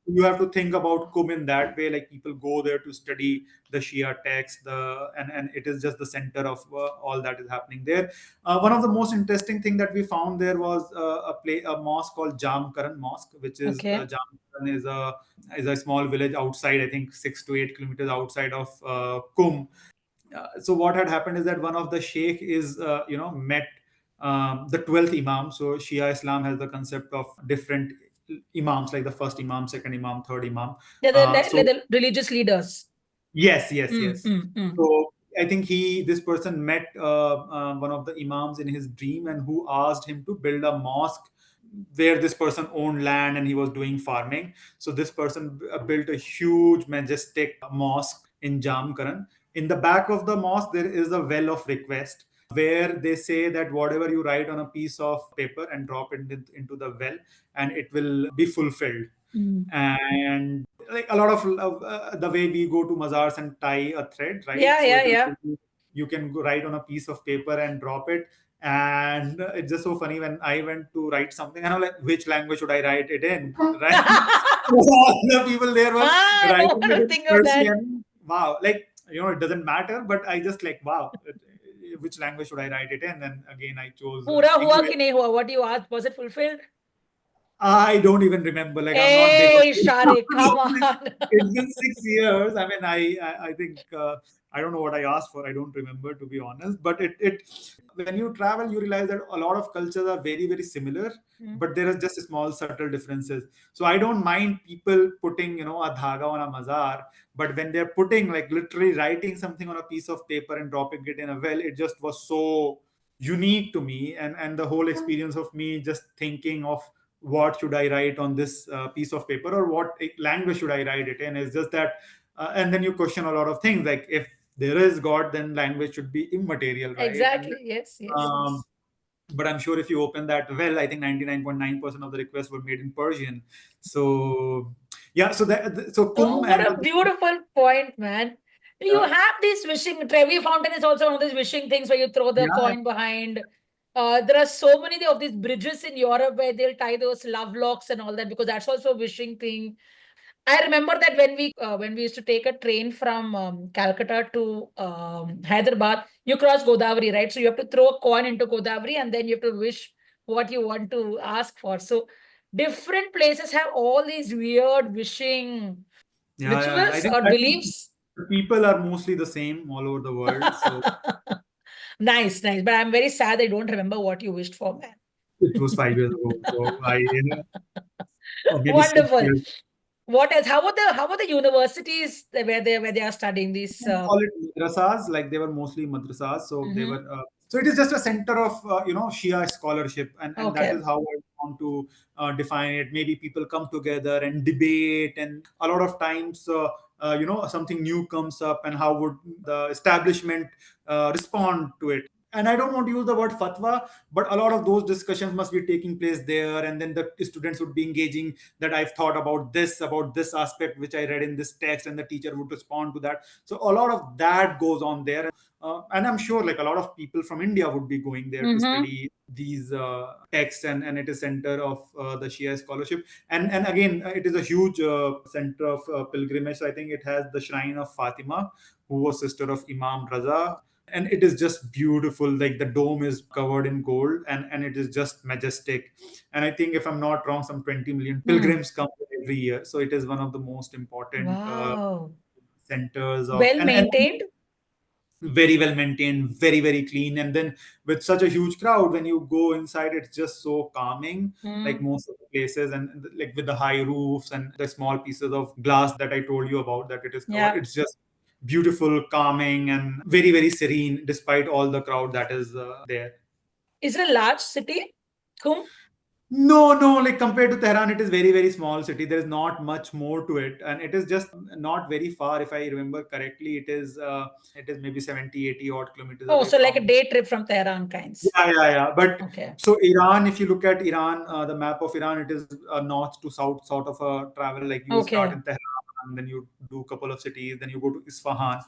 you have to think about Kum in that way. Like people go there to study the Shia text, and it is just the center of all that is happening there. One of the most interesting thing that we found there was a mosque called Jamkaran Mosque, which is
Okay.
Jamkaran is a small village outside, I think 6 to 8 kilometers outside of Kum. So what had happened is that one of the sheikh is met the 12th imam. So Shia Islam has the concept of different imams, like the first imam, second imam, third imam.
They're
So
the religious leaders.
yes, yes,
Mm,
yes.
mm, mm.
So I think this person met one of the imams in his dream, and who asked him to build a mosque where this person owned land and he was doing farming. So this person built a huge, majestic mosque in Jamkaran. In the back of the mosque, there is a well of request where they say that whatever you write on a piece of paper and drop it into the well, and it will be fulfilled.
Mm.
And like a lot of the way we go to bazaars and tie a thread, right?
Yeah,
So
yeah,
it will
yeah.
give you can go write on a piece of paper and drop it. And it's just so funny when I went to write something, and I'm like, which language should I write it in? Right? All the people there were
I don't
writing
want
it
to
in
think of that.
Persian. Wow, like it doesn't matter, but I just like wow, which language should I write it in? And again, I chose
Pura hua
English.
ki nahi hua? What you asked, was it fulfilled?
I don't even remember. Like I'm not big
Hey,
on.
Sharique, come on.
It's been 6 years. I mean, I think I don't know what I asked for. I don't remember, to be honest. But it when you travel, you realize that a lot of cultures are very similar,
Mm.
but there are just small subtle differences. So I don't mind people putting a dhaga on a mazar, but when they're putting like literally writing something on a piece of paper and dropping it in a well, it just was so unique to me, and the whole experience of me just thinking of what should I write on this piece of paper, or what language should I write it in, is just that. And then you question a lot of things, like if there is God, then language should be immaterial, right? And
Exactly. Yes, yes,
um,
yes.
but I'm sure if you open that well, I think 99.9% of the requests were made in Persian. So yeah, so so
Oh,
kum
what
and
a beautiful point, man. You
uh,
have this wishing, Trevi Fountain is also one of these wishing things where you throw the
yeah,
coin behind. There are so many of these bridges in Europe where they'll tie those love locks and all that, because that's also a wishing thing. I remember that when we used to take a train from Calcutta to Hyderabad, you cross Godavari, right? So you have to throw a coin into Godavari, and then you have to wish what you want to ask for. So different places have all these weird wishing
yeah.
rituals or
I think
beliefs.
the people are mostly the same all over the world. So
Nice, nice. But I'm very sad I don't remember what you wished for, man.
it was 5 years ago. So or maybe six
Wonderful.
years.
What else? How about the universities where they are studying these?
Can call it madrasas, like they were mostly madrasas. So they
Mhm.
were. So it is just a center of Shia scholarship, and that
Okay.
is how I want to define it. Maybe people come together and debate, and a lot of times. Something new comes up, and how would the establishment respond to it? And I don't want to use the word fatwa, but a lot of those discussions must be taking place there, and then the students would be engaging that I've thought about this aspect which I read in this text, and the teacher would respond to that. So a lot of that goes on there, and I'm sure like a lot of people from India would be going there to
Mm-hmm.
study these texts, and it is center of the Shia scholarship, and again it is a huge center of pilgrimage. So I think it has the shrine of Fatima, who was sister of Imam Raza, and it is just beautiful. Like the dome is covered in gold, and it is just majestic. And I think, if I'm not wrong, some 20 million
Hmm.
pilgrims come every year, so it is one of the most important
Wow.
centers of,
Well
and
maintained.
very well maintained, very clean. And then with such a huge crowd, when you go inside, it's just so calming, like
Mm.
most of the places. And like with the high roofs and the small pieces of glass that I told you about, that it is covered,
Yeah.
it's just beautiful, calming, and very serene, despite all the crowd that is there.
Is it a large city? Kum?
No, like compared to Tehran, it is very small city. There is not much more to it, and it is just not very far. If I remember correctly, it is maybe 70, 80 odd kilometers
Oh,
away
so like a
from.
day trip from Tehran kinds.
Yeah. But
Okay.
so Iran, if you look at Iran, the map of Iran, it is a north to south sort of a travel. Like you start
Okay.
in Tehran, and then you do a couple of cities, then you go to Isfahan,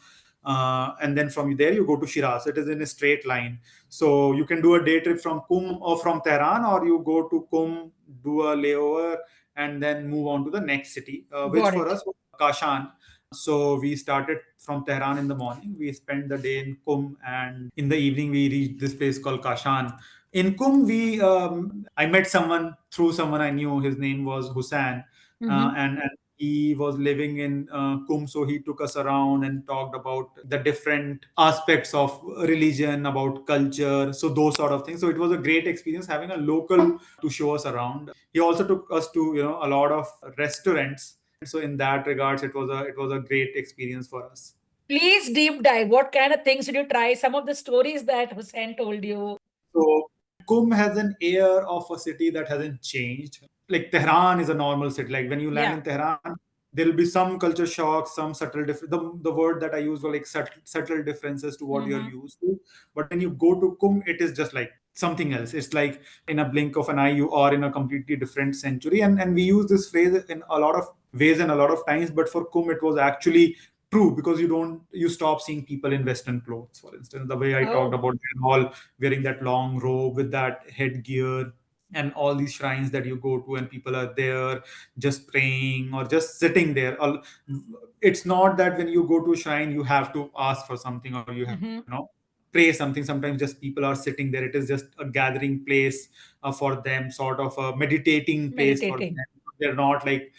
and then from there you go to Shiraz. It is in a straight line. So you can do a day trip from Qum or from Tehran, or you go to Qum, do a layover, and then move on to the next city, which
Got
for
it.
us was Kashan. So we started from Tehran in the morning. We spent the day in Qum, and in the evening we reached this place called Kashan. In Qum, I met someone through someone I knew. His name was Hussein,
Mm-hmm.
and he was living in Qum. So he took us around and talked about the different aspects of religion, about culture, so those sort of things. So it was a great experience having a local to show us around. He also took us to a lot of restaurants. So in that regards, it was a great experience for us.
Please deep dive. What kind of things did you try? Some of the stories that Hussein told you.
So Kum has an air of a city that hasn't changed. Like Tehran is a normal city. Like when you land
Yeah.
in Tehran, there'll be some culture shock, some subtle difference. The word that I use was like subtle differences to what you're
Mm-hmm.
used to. But when you go to Kum, it is just like something else. It's like in a blink of an eye, you are in a completely different century. And we use this phrase in a lot of ways and a lot of times, but for Kum, it was actually true, because you stop seeing people in Western clothes, for instance. The way I talked
Oh.
about, they're all wearing that long robe with that headgear, and all these shrines that you go to, and people are there just praying or just sitting there. It's not that when you go to a shrine you have to ask for something, or you have to
Mm-hmm.
pray something. Sometimes just people are sitting there. It is just a gathering place for them, sort of a meditating place for
Meditating.
them. They're not like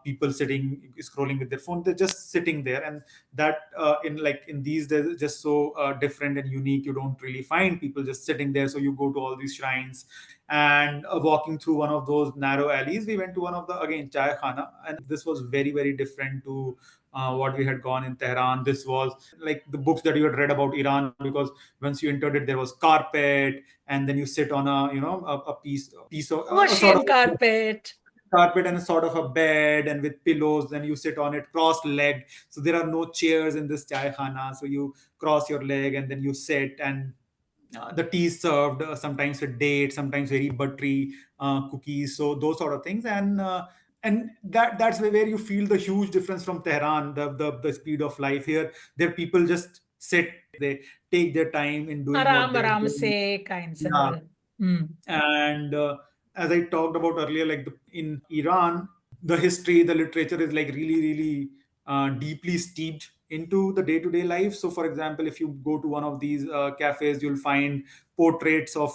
people sitting scrolling with their phone. They're just sitting there. And that in these days is just so different and unique. You don't really find people just sitting there. So you go to all these shrines, and walking through one of those narrow alleys, we went to one of the, again, chaikhana, and this was very, very different to what we had gone in Tehran. This was like the books that you had read about Iran, because once you entered it, there was carpet, and then you sit on a piece of a sort
Ocean
of
carpet.
carpet and a sort of a bed, and with pillows, then you sit on it cross-legged. So there are no chairs in this chai khana, so you cross your leg and then you sit, and the tea is served sometimes with dates, sometimes very buttery cookies, so those sort of things. And that's where you feel the huge difference from Tehran, the speed of life here. There people just sit, they take their time in doing what
Aram
they're
aram
doing.
se kinds and
Yeah.
all. Hmm.
And as I talked about earlier, like in Iran, the history, the literature is like really, really deeply steeped into the day-to-day life. So for example, if you go to one of these cafes, you'll find portraits of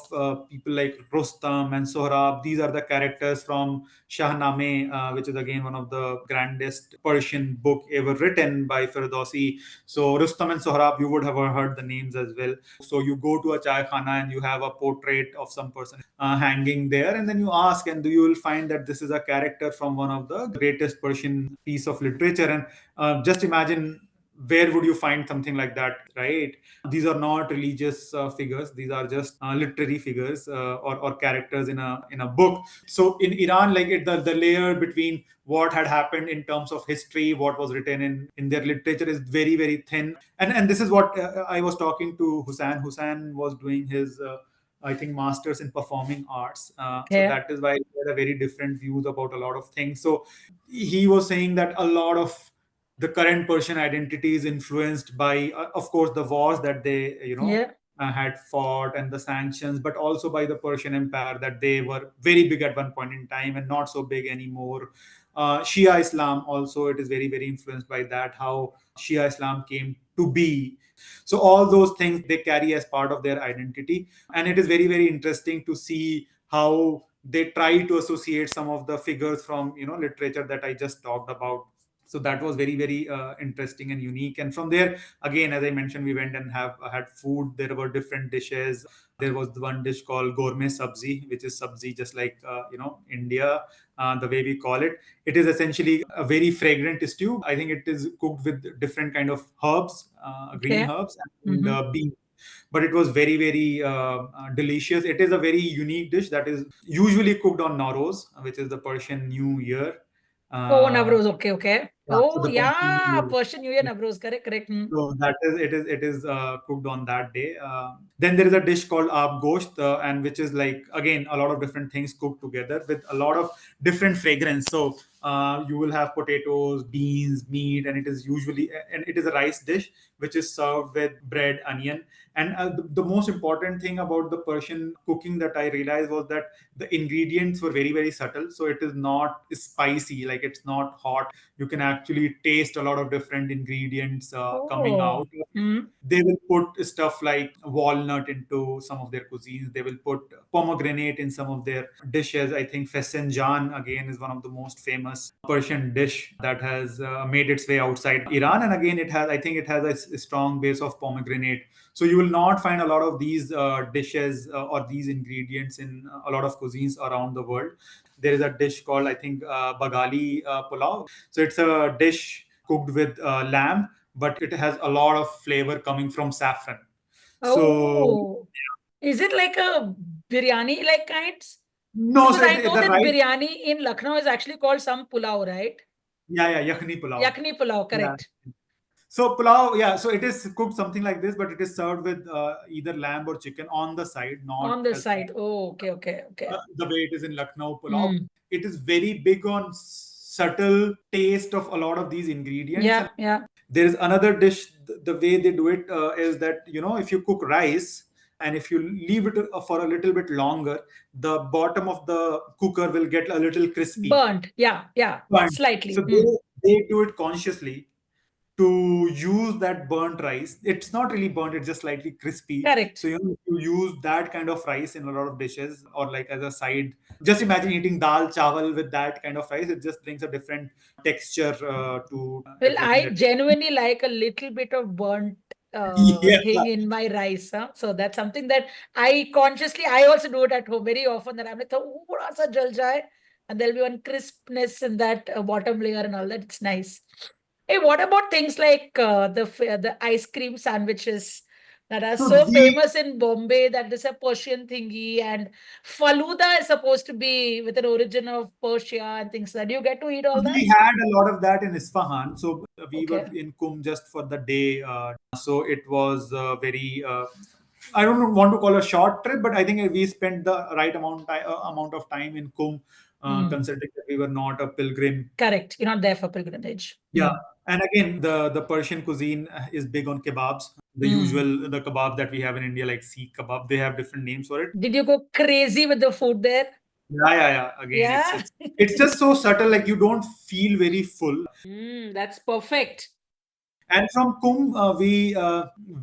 people like Rostam and Sohrab. These are the characters from Shahnameh, which is again one of the grandest Persian book ever written by Ferdowsi. So Rustam and Sohrab, you would have heard the names as well. So you go to a chai khana and you have a portrait of some person hanging there, and then you ask, and you will find that this is a character from one of the greatest Persian piece of literature. And just imagine, where would you find something like that, right? These are not religious figures. These are just literary figures, or characters in a book. So in Iran, like the layer between what had happened in terms of history, what was written in their literature, is very, very thin. And this is what I was talking to Hussain was doing his I think masters in performing arts. So
Yeah.
that is why he had a very different views about a lot of things. So he was saying that a lot of the current Persian identity is influenced by, of course, the wars that they,
Yeah.
had fought, and the sanctions, but also by the Persian Empire, that they were very big at one point in time and not so big anymore. Shia Islam also, it is very, very influenced by that, how Shia Islam came to be. So all those things they carry as part of their identity, and it is very, very interesting to see how they try to associate some of the figures from literature that I just talked about. So that was very, very interesting and unique. And from there, again, as I mentioned, we went and have had food. There were different dishes. There was the one dish called gourmet sabzi, which is sabzi just like India, the way we call it. It is essentially a very fragrant stew. I think it is cooked with different kind of herbs, green
Okay.
herbs, and
Mm-hmm.
beans. But it was very, very delicious. It is a very unique dish that is usually cooked on Nowruz, which is the Persian New Year.
Oh,
Uh,
Navroz. Okay, okay.
yeah, so
Oh,
the Persian
yeah.
New
Persian New Year,
Year.
Navroz. Correct, correct. Hmm.
So that is it is cooked on that day. Then there is a dish called aab gosht, and which is like again a lot of different things cooked together with a lot of different fragrance. So you will have potatoes, beans, meat, and it is a rice dish which is served with bread, onion. And the most important thing about the Persian cooking that I realized was that the ingredients were very, very subtle. So it is not spicy, like it's not hot. You can actually taste a lot of different ingredients coming
Oh.
out.
Hmm.
They will put stuff like walnut into some of their cuisines. They will put pomegranate in some of their dishes. I think fesenjan again is one of the most famous Persian dish that has made its way outside Iran. And again, I think it has a strong base of pomegranate. So you will not find a lot of these dishes or these ingredients in a lot of cuisines around the world. There is a dish called, I think, bagali pulao. So it's a dish cooked with lamb, but it has a lot of flavor coming from saffron. So
Oh. Is it like a biryani like kinds?
no,
Because
so
I know
the
that
right,
biryani in Lucknow is actually called some pulao, right?
yeah, yeah, yakhni pulao.
Yakni pulao,
Yeah.
correct.
So pulao, yeah. So it is cooked something like this, but it is served with either lamb or chicken on the side, not
On the
as
side. Oh, okay, okay, okay.
the way it is in Lucknow pulao.
Mm.
It is very big on subtle taste of a lot of these ingredients.
Yeah,
And
yeah.
there is another dish. The way they do it is that if you cook rice and if you leave it for a little bit longer, the bottom of the cooker will get a little crispy.
Burnt. Yeah, yeah.
Burnt.
Slightly.
So
Mm.
they do it consciously to use that burnt rice. It's not really burnt, it's just slightly crispy. So
Correct.
if you use that kind of rice in a lot of dishes or like as a side, just imagine eating dal chawal with that kind of rice. It just brings a different texture to
Well,
everything
I
that
genuinely like a little bit of burnt
yeah.
thing in my rice. Huh? So that's something that I also do it at home very often, that I'm like, "Oh, thoda sa jal jaye," and there'll be one crispness in that bottom layer and all that. It's nice. Hey, what about things like the ice cream sandwiches that are
So
so
we
famous in Bombay? That is a Persian thingy, and Faluda is supposed to be with an origin of Persia and things like that. Do you get to eat all that?
we had a lot of that in Isfahan. So we were
Okay.
in Kum just for the day. So it was very. I don't want to call a short trip, but I think we spent the right amount of time in Kum,
Mm.
considering that we were not a pilgrim.
Correct. You're not there for pilgrimage.
Yeah,
Mm.
and again, the Persian cuisine is big on kebabs. The
Mm.
usual the kebab that we have in India, like Sikh kebab, they have different names for it.
Did you go crazy with the food there?
Yeah, yeah, yeah. Again,
Yeah.
it's just so subtle, like you don't feel very full.
That's perfect.
And from Kum, we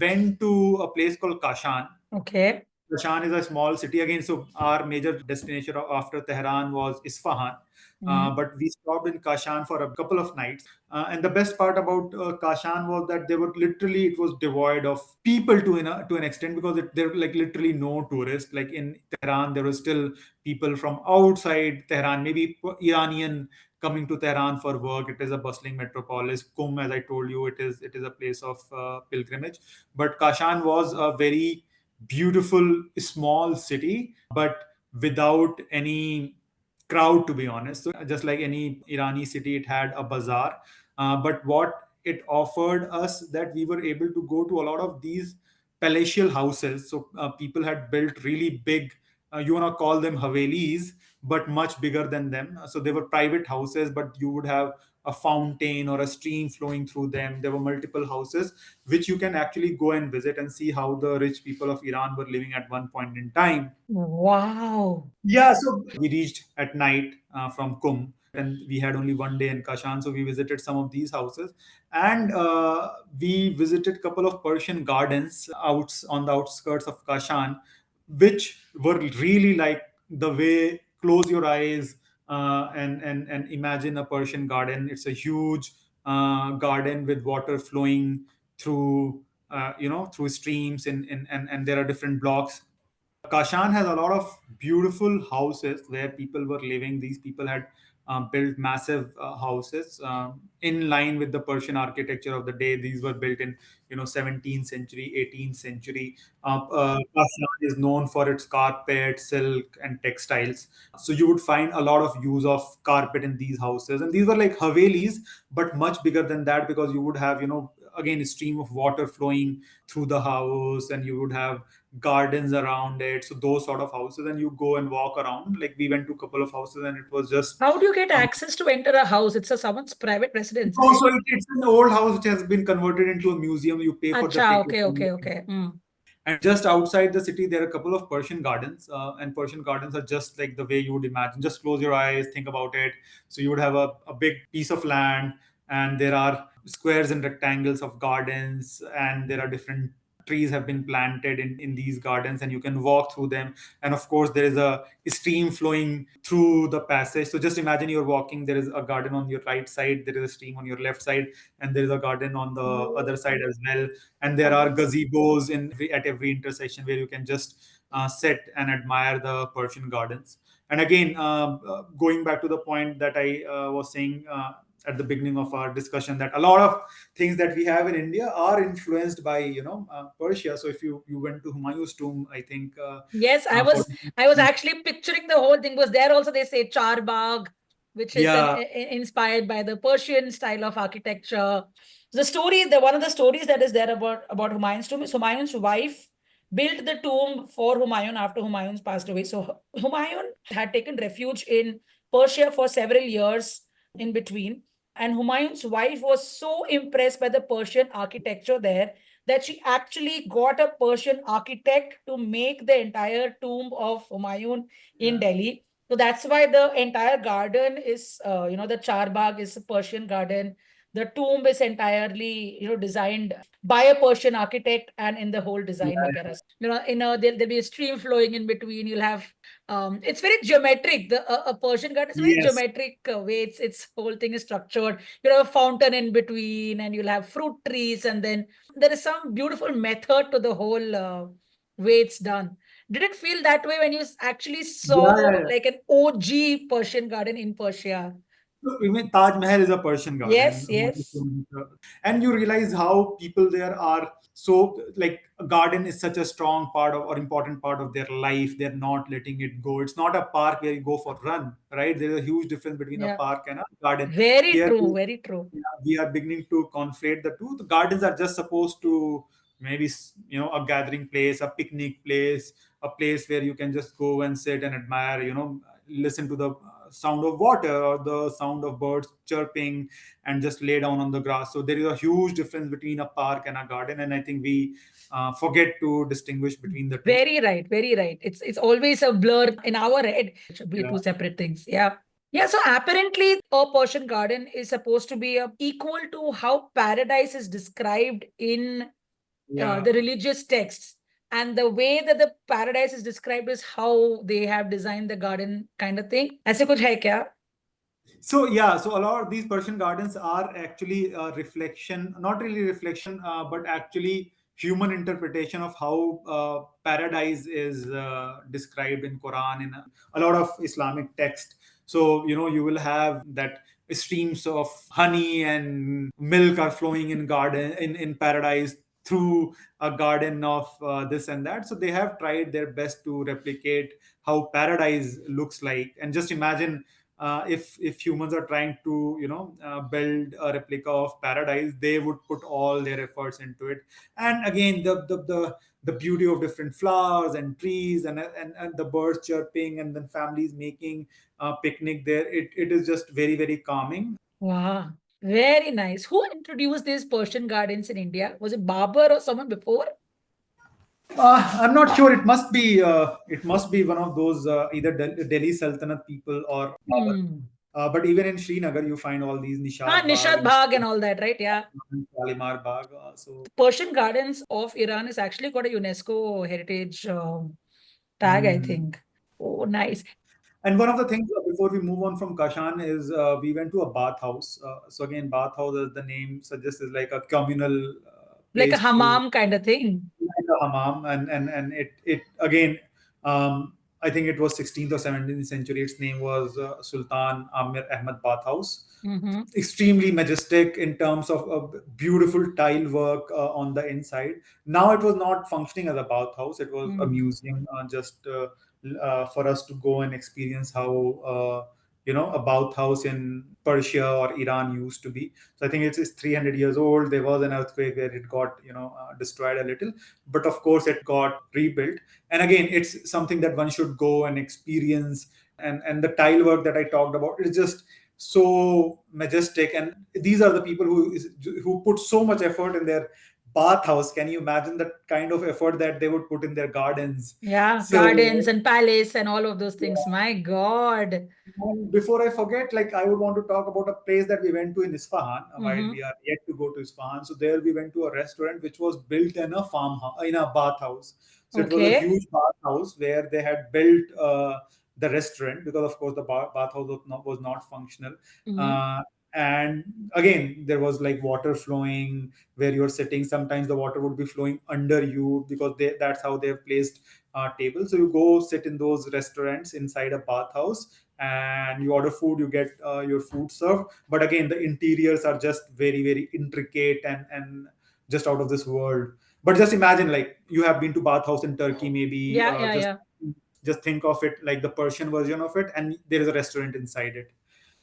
went to a place called Kashan.
Okay.
Kashan is a small city again. So our major destination after Tehran was Isfahan,
Mm.
but we stopped in Kashan for a couple of nights. And the best part about Kashan was that they were literally it was devoid of people to an extent because there were like literally no tourists. Like in Tehran, there were still people from outside Tehran, maybe Iranian coming to Tehran for work. It is a bustling metropolis. Kum, as I told you, it is a place of pilgrimage. But Kashan was a very beautiful small city, but without any crowd, to be honest. So just like any Irani city, it had a bazaar. But what it offered us that we were able to go to a lot of these palatial houses. So people had built really big, you want to call them havelis, but much bigger than them. So they were private houses, but you would have a fountain or a stream flowing through them. There were multiple houses which you can actually go and visit and see how the rich people of Iran were living at one point in time.
Wow.
Yeah, so we reached at night from Kum, and we had only one day in Kashan, so we visited some of these houses, and we visited a couple of Persian gardens out on the outskirts of Kashan, which were really like the way close your eyes and imagine a Persian garden. It's a huge garden with water flowing through through streams and there are different blocks. Kashan has a lot of beautiful houses where people were living. These people had built massive houses in line with the Persian architecture of the day. These were built in 17th century, 18th century. Kashan is known for its carpet, silk, and textiles. So you would find a lot of use of carpet in these houses, and these were like havelis, but much bigger than that because you would have again a stream of water flowing through the house, and you would have gardens around it. So those sort of houses, and you go and walk around. Like we went to a couple of houses, and it was just
How do you get access to enter a house? It's someone's private residence, right?
also it's an old house which has been converted into a museum. You pay for the
Acha,
ticket.
okay, okay, okay. Mm.
And just outside the city, there are a couple of Persian gardens, and Persian gardens are just like the way you would imagine. Just close your eyes, think about it. So you would have a big piece of land, and there are squares and rectangles of gardens, and there are different trees have been planted in these gardens, and you can walk through them. And of course, there is a stream flowing through the passage. So just imagine you're walking. There is a garden on your right side, there is a stream on your left side, and there is a garden on the other side as well, and there are gazebos at every intersection where you can just sit and admire the Persian gardens. And again, going back to the point that I was saying at the beginning of our discussion, that a lot of things that we have in India are influenced by Persia. So if you went to Humayun's tomb, I think
Yes, I
for
was I was actually picturing the whole thing. Was there also they say Charbagh, which is
yeah.
inspired by the Persian style of architecture. The story, the one of the stories that is there about Humayun's tomb is Humayun's wife built the tomb for Humayun after Humayun passed away. So Humayun had taken refuge in Persia for several years in between. And Humayun's wife was so impressed by the Persian architecture there that she actually got a Persian architect to make the entire tomb of Humayun in Delhi. So that's why the entire garden is, the Charbagh is a Persian garden. The tomb is entirely, designed by a Persian architect, and in the whole design
Yeah,
वगैरह. There'll be a stream flowing in between. You'll have, it's very geometric. A Persian garden is a very
yes.
geometric way. Its whole thing is structured. You'll have a fountain in between, and you'll have fruit trees, and then there is some beautiful method to the whole way it's done. Did it feel that way when you actually
Yeah,
saw
yeah, yeah.
like an OG Persian garden in Persia?
So even Taj Mahal is a Persian garden.
Yes, yes.
And you realize how people there are so like a garden is such a strong part of or important part of their life. They're not letting it go. It's not a park where you go for run, right? There's a huge difference between a
Yeah.
park and a garden.
Very
Here
true, very true.
yeah, we are beginning to conflate the two. The gardens are just supposed to maybe a gathering place, a picnic place, a place where you can just go and sit and admire, listen to the sound of water or the sound of birds chirping and just lay down on the grass. So there is a huge difference between a park and a garden, and I think we forget to distinguish between the two.
Very right, very right. It's always a blur in our head. It should be
Yeah.
two separate things. Yeah. Yeah, so apparently a Persian garden is supposed to be equal to how paradise is described in
Yeah.
the religious texts. And the way that the paradise is described is how they have designed the garden kind of thing. ऐसे कुछ है क्या?
So yeah, so a lot of these Persian gardens are actually a reflection, not really reflection, but actually human interpretation of how paradise is described in Quran in a lot of Islamic text. So you will have that streams of honey and milk are flowing in garden in paradise through a garden of this and that. So they have tried their best to replicate how paradise looks like, and just imagine if humans are trying to build a replica of paradise, they would put all their efforts into it. And again, the beauty of different flowers and trees and the birds chirping and then families making a picnic there, it is just very, very calming.
Wow. Very nice. Who introduced these Persian gardens in India? Was it Babur or someone before?
I'm not sure. It must be one of those either Delhi Sultanate people or Babur.
Hmm.
But even in Srinagar, you find all these
Ah,
Nishad Bagh
Nishad
and
Bagh and all that, right? Yeah.
Shalimar Bagh. So
Persian Gardens of Iran is actually got a UNESCO heritage tag, I
mm.
think. Oh, nice.
And one of the things before we move on from Kashan is we went to a bathhouse. So again, bathhouse, as the name suggests, is like a communal
Like a
place to
hammam kind of thing.
like a hammam, and it again. I think it was 16th or 17th century. Its name was Sultan Amir Ahmad Bathhouse.
Mm-hmm.
Extremely majestic in terms of beautiful tile work on the inside. Now it was not functioning as a bathhouse; it was a
Mm.
museum, just for us to go and experience how a bathhouse in Persia or Iran used to be. So I think it's 300 years old. There was an earthquake where it got destroyed a little, but of course it got rebuilt. And again, it's something that one should go and experience. And the tile work that I talked about is just so majestic, and these are the people who put so much effort in their bathhouse. Can you imagine the kind of effort that they would put in their gardens?
Yeah,
So
gardens and palace and all of those things. My God.
and before I forget, like I would want to talk about a place that we went to in Isfahan while
Mm-hmm.
we are yet to go to Isfahan. So there we went to a restaurant which was built in a farmhouse, in a bathhouse. So it was a
Okay.
huge bathhouse where they had built the restaurant, because of course the bathhouse was not functional.
Mm-hmm.
Uh, and again, there was like water flowing where you're sitting. Sometimes the water would be flowing under you because that's how they've placed tables. So you go sit in those restaurants inside a bathhouse and you order food, you get your food served, but again the interiors are just very, very intricate and just out of this world. But just imagine, like, you have been to bathhouse in Turkey maybe,
Yeah, yeah, yeah.
just think of it like the Persian version of it, and there is a restaurant inside it.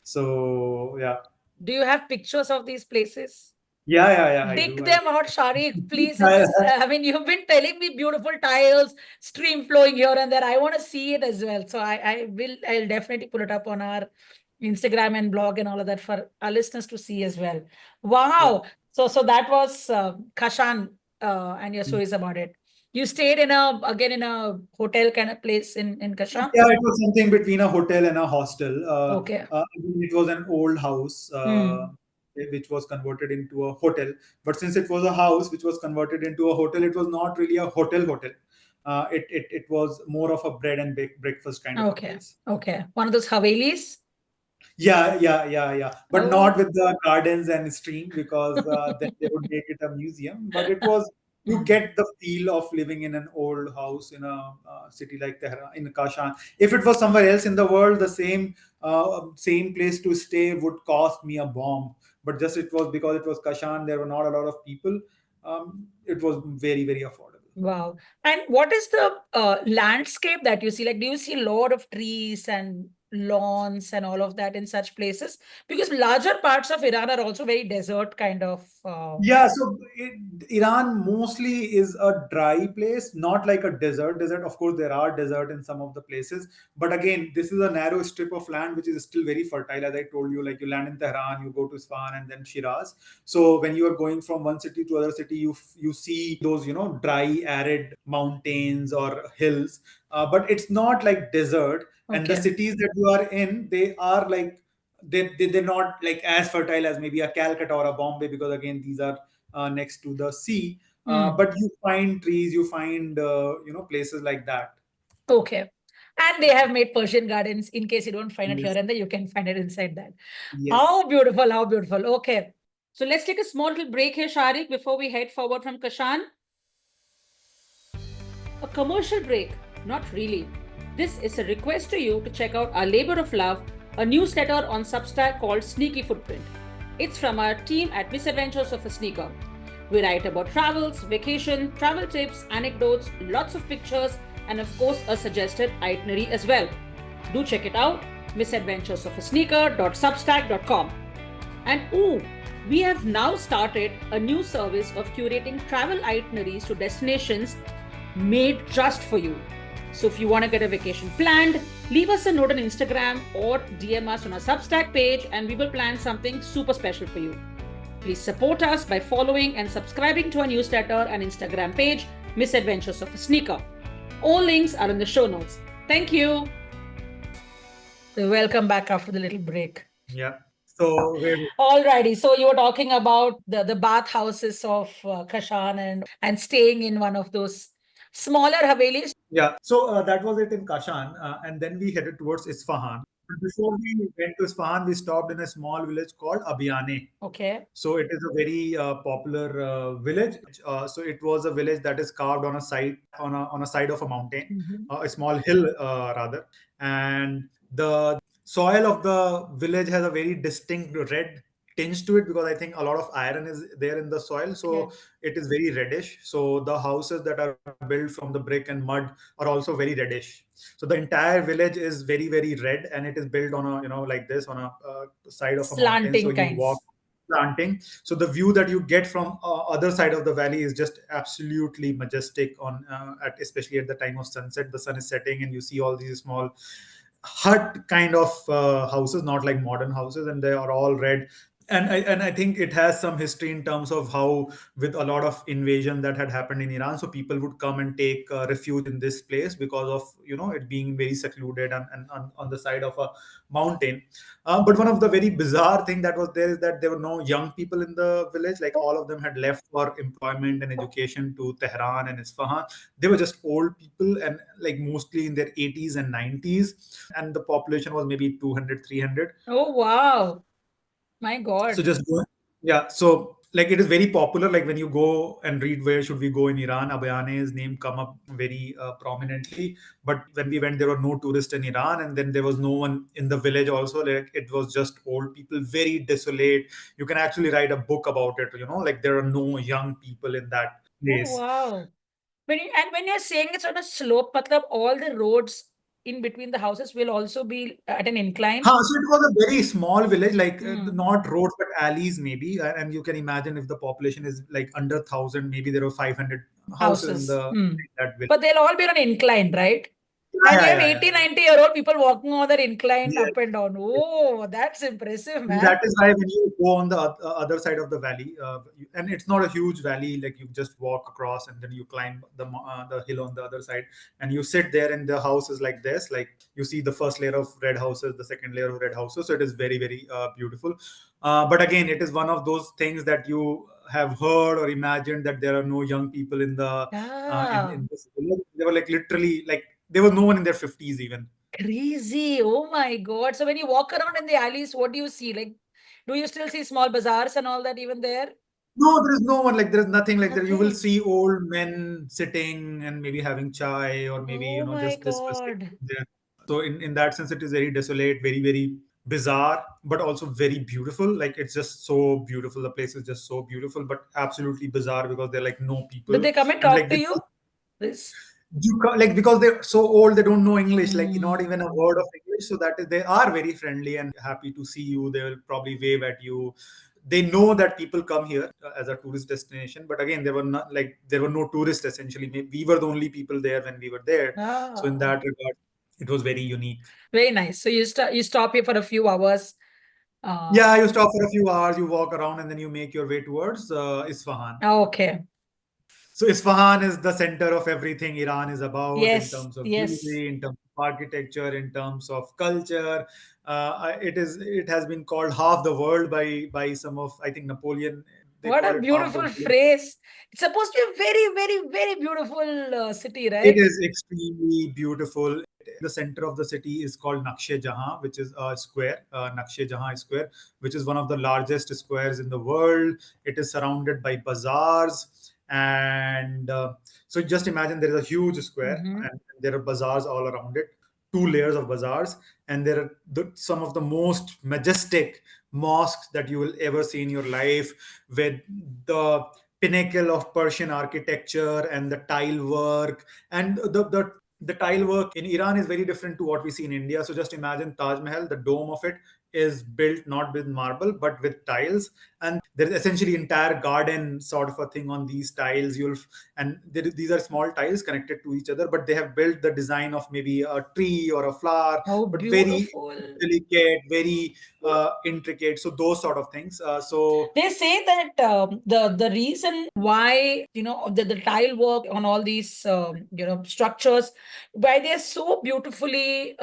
So yeah.
Do you have pictures of these places?
I
Dig
do. I
them out, Sharique, please. In
do.
this, I mean, you've been telling me beautiful tiles, stream flowing here and there. I want to see it as well. So I'll definitely put it up on our Instagram and blog and all of that for our listeners to see as well.
Yeah.
Wow. So that was Kashan and your stories about it. You stayed in a hotel kind of place in Kashan.
Yeah, it was something between a hotel and a hostel.
Okay.
I mean, it was an old house which was converted into a hotel. But since it was a house which was converted into a hotel, it was not really a hotel. It was more of a bread and breakfast kind of a
Okay.
place.
Okay. One of those Havelis.
Yeah. But
Oh.
not with the gardens and stream because then they would make it a museum. But it was, you get the feel of living in an old house in a city like Tehran, in Kashan. If it was somewhere else in the world, the same place to stay would cost me a bomb. But just it was because it was Kashan, there were not a lot of people. It was very affordable.
Wow. And what is the landscape that you see? Like, do you see a lot of trees and lawns and all of that in such places? Because larger parts of Iran are also very desert kind of.
Yeah, so Iran mostly is a dry place, not like a desert. Desert, of course, there are desert in some of the places, but again, this is a narrow strip of land which is still very fertile. As I told you, like you land in Tehran, you go to Isfahan and then Shiraz. So when you are going from one city to other city, you see those dry, arid mountains or hills, but it's not like desert. And the
Okay.
cities that you are in, they are like they're not like as fertile as maybe a Calcutta or a Bombay because again these are next to the sea. But you find trees, you find places like that.
Okay. And they have made Persian gardens in case you don't find it here
Yes,
and there, you can find it inside that.
yes.
How beautiful, how beautiful. Okay. So let's take a small little break here, Sharik, before we head forward from Kashan. A commercial break? Not really. This is a request to you to check out our labor of love, a newsletter on Substack called Sneaky Footprint. It's from our team at Misadventures of a Sneaker. We write about travels, vacation, travel tips, anecdotes, lots of pictures, and of course a suggested itinerary as well. Do check it out, misadventuresofasneaker.substack.com. And we have now started a new service of curating travel itineraries to destinations made just for you. So if you want to get a vacation planned, leave us a note on Instagram or DM us on our Substack page and we will plan something super special for you. Please support us by following and subscribing to our newsletter and Instagram page, Misadventures of a Sneaker. All links are in the show notes. Thank you. Welcome back after the little break.
Yeah. So
Alrighty. So you were talking about the bathhouses of Kashan and staying in one of those smaller havelis.
yeah, so that was it in Kashan, and then we headed towards Isfahan. But before we went to Isfahan, we stopped in a small village called Abyaneh.
Okay.
So it is a very popular village. So it was a village that is carved on a side on a side of a mountain, a small hill rather, and the soil of the village has a very distinct red tinge to it because I think a lot of iron is there in the soil, so it is very reddish. So the houses that are built from the brick and mud are also very reddish. So the entire village is very red, and it is built on a like this on a side of a mountain. So
Slanting
you
kinds.
walk planting. So the view that you get from other side of the valley is just absolutely majestic on especially at the time of sunset. The sun is setting and you see all these small hut kind of houses, not like modern houses, and they are all red. And I think it has some history in terms of how, with a lot of invasion that had happened in Iran, so people would come and take refuge in this place because of it being very secluded and on the side of a mountain. But one of the very bizarre thing that was there is that there were no young people in the village. Like all of them had left for employment and education to Tehran and Isfahan. They were just old people and like mostly in their 80s and 90s, and the population was maybe 200, 300.
Oh, wow. My
So
God.
just go, yeah. So like it is very popular. Like when you go and read where should we go in Iran, Abyaneh's name come up very prominently. But when we went, there were no tourists in Iran, and then there was no one in the village. Also, like it was just old people, very desolate. You can actually write a book about it. Like there are no young people in that
Oh,
place.
wow. When you're saying it's on a slope, matlab all the roads in between the houses will also be at an incline.
So it was a very small village, like
Hmm.
not roads but alleys maybe, and you can imagine if the population is like under 1,000, maybe there were 500 houses in
Houses.
the
Hmm.
in that village.
But they'll all be on an incline, right?
Yeah,
And you
yeah,
have
yeah, yeah,
80, 90-year-old people walking on that incline
yeah.
up and down. Oh, that's impressive,
And
man.
that is why when you go on the other side of the valley, and it's not a huge valley, like you just walk across and then you climb the hill on the other side, and you sit there, and the house is like this. Like you see the first layer of red houses, the second layer of red houses. So it is very, very beautiful. But again, it is one of those things that you have heard or imagined that there are no young people in the
Yeah.
in this village. They were like literally like there was no one in their 50s even.
Crazy. Oh my God. So when you walk around in the alleys, what do you see? Like, do you still see small bazaars and all that even there?
No, there is no one like there is nothing like there. You will
Nothing.
see old men sitting and maybe having chai or maybe
Oh my
just discussing
God.
there. So in that sense, it is very desolate, very very bizarre, but also very beautiful. Like it's just so beautiful. The place is just so beautiful, but absolutely bizarre because there are like no
Did
people
they come and
and
talk
like
to
they
you? This.
like because they're so old they don't know English, like not even a
Mm.
word of English, so that is, they are very friendly and happy to see you. They will probably wave at you. They know that people come here as a tourist destination, but again there were no tourists essentially. We were the only people there when we were there, so in
Ah,
that regard it was very unique.
very nice. So you stop here for a few hours. Uh,
Yeah, you stop for a few hours, you walk around, and then you make your way towards Isfahan.
okay.
So Isfahan is the center of everything Iran is about in
Yes.
terms of
Yes.
beauty, in terms of architecture, in terms of culture. It has been called half the world by some of, I think, Napoleon. They
What
call
a
it half the
beautiful
world.
phrase. It's supposed to be a very, very, very beautiful city,
It
right?
is extremely beautiful. The center of the city is called Nakshe Jahan, which is a square, Nakshe Jahan Square, which is one of the largest squares in the world. It is surrounded by bazaars. And so just imagine there is a huge square
Mm-hmm.
and there are bazaars all around it, two layers of bazaars. And there are some of the most majestic mosques that you will ever see in your life, with the pinnacle of Persian architecture and the tile work. And the tile work in Iran is very different to what we see in India. So just imagine Taj Mahal, the dome of it is built not with marble but with tiles, and there's essentially entire garden sort of a thing on these tiles. These are small tiles connected to each other, but they have built the design of maybe a tree or a flower,
How
but very
beautiful.
delicate, very intricate. So those sort of things.
They say that the reason why the tile work on all these structures, why they're so beautifully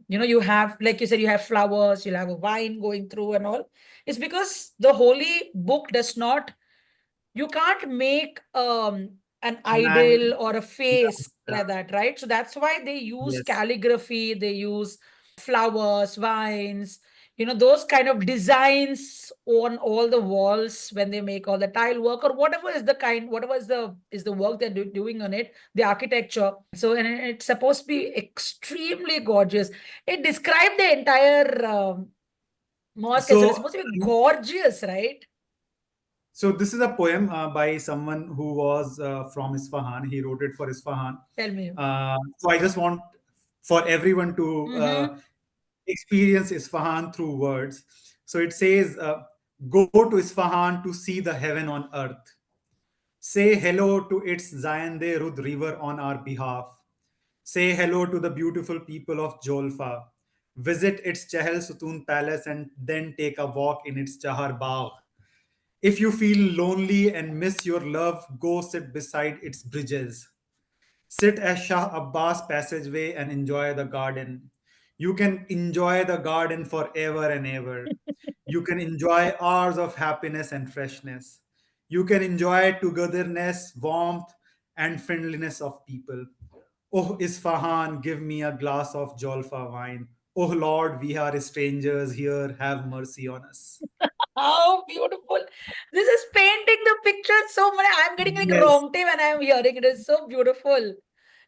you have, like you said, you have flowers, you'll have a vine going through and all, is because the holy book does not, you can't make an
Man,
idol or a
yeah,
face
yeah,
like that, right? So that's why they use
yes.
calligraphy, they use flowers, vines, those kind of designs on all the walls when they make all the tile work or whatever is the kind, whatever is the work they're doing on it, the architecture. So, and it's supposed to be extremely gorgeous. It described the entire mosque as well. It's
So
supposed to be gorgeous, right?
So this is a poem by someone who was from Isfahan. He wrote it for Isfahan.
Tell me.
So I just want for everyone to
Mm-hmm.
experience Isfahan through words. So it says, "Go to Isfahan to see the heaven on earth. Say hello to its Zayande Rud river on our behalf. Say hello to the beautiful people of Jolfa. Visit its Chahal Sutun Palace and then take a walk in its Chahar Bagh. If you feel lonely and miss your love, go sit beside its bridges. Sit at Shah Abbas passageway and enjoy the garden. You can enjoy the garden forever and ever. You can enjoy hours of happiness and freshness. You can enjoy togetherness, warmth, and friendliness of people. Oh, Isfahan, give me a glass of Jolfa wine. Oh Lord, we are strangers here. Have mercy on us.
How beautiful. This is painting the picture so much. I'm getting like
Yes.
romte when I'm hearing it. It's so beautiful.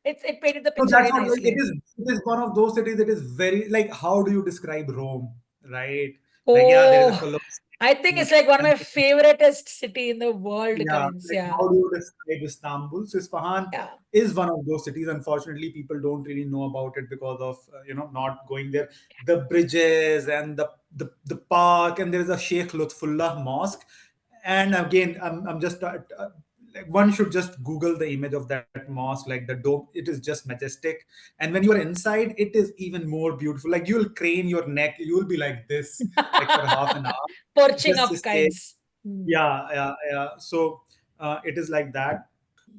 It painted the
So
picture
that's
very
what it
nicely.
is. It is one of those cities that is very like, how do you describe Rome, right? Like, yeah, there is a
Oh, I think
Colosseum.
it's like one of
And
my favoriteest city in the world
yeah,
kinds.
like
Yeah.
how do you describe Istanbul? So Isfahan
Yeah.
is one of those cities. Unfortunately, people don't really know about it because of not going there. The bridges and the park, and there is a Sheikh Lutfullah Mosque. And again, I'm just like one should just Google the image of that mosque, like the dome. It is just majestic, and when you are inside, it is even more beautiful. Like you'll crane your neck, you'll be like this, like for half an hour,
Perching
just to
up
stay.
kinds. Hmm.
Yeah. So it is like that.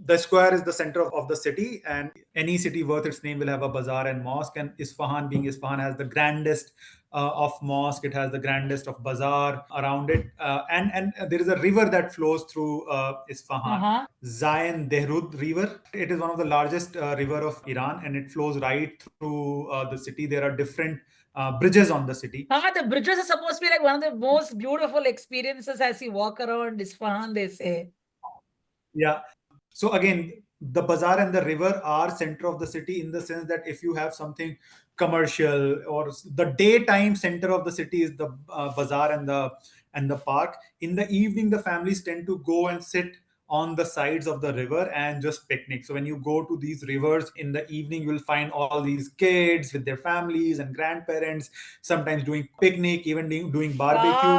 The square is the center of the city, and any city worth its name will have a bazaar and mosque. And Isfahan, being Isfahan, has the grandest of mosque. It has the grandest of bazaar around it, and there is a river that flows through Isfahan.
Uh-huh.
Zayan Dehrud River. It is one of the largest river of Iran, and it flows right through the city. There are different bridges on the city.
The bridges are supposed to be like one of the most beautiful experiences as you walk around Isfahan, they say.
Yeah. So again, the bazaar and the river are center of the city in the sense that if you have something commercial or the daytime center of the city is the bazaar and the park. In the evening, the families tend to go and sit on the sides of the river and just picnic. So when you go to these rivers in the evening, you'll find all these kids with their families and grandparents, sometimes doing picnic, even doing barbecue.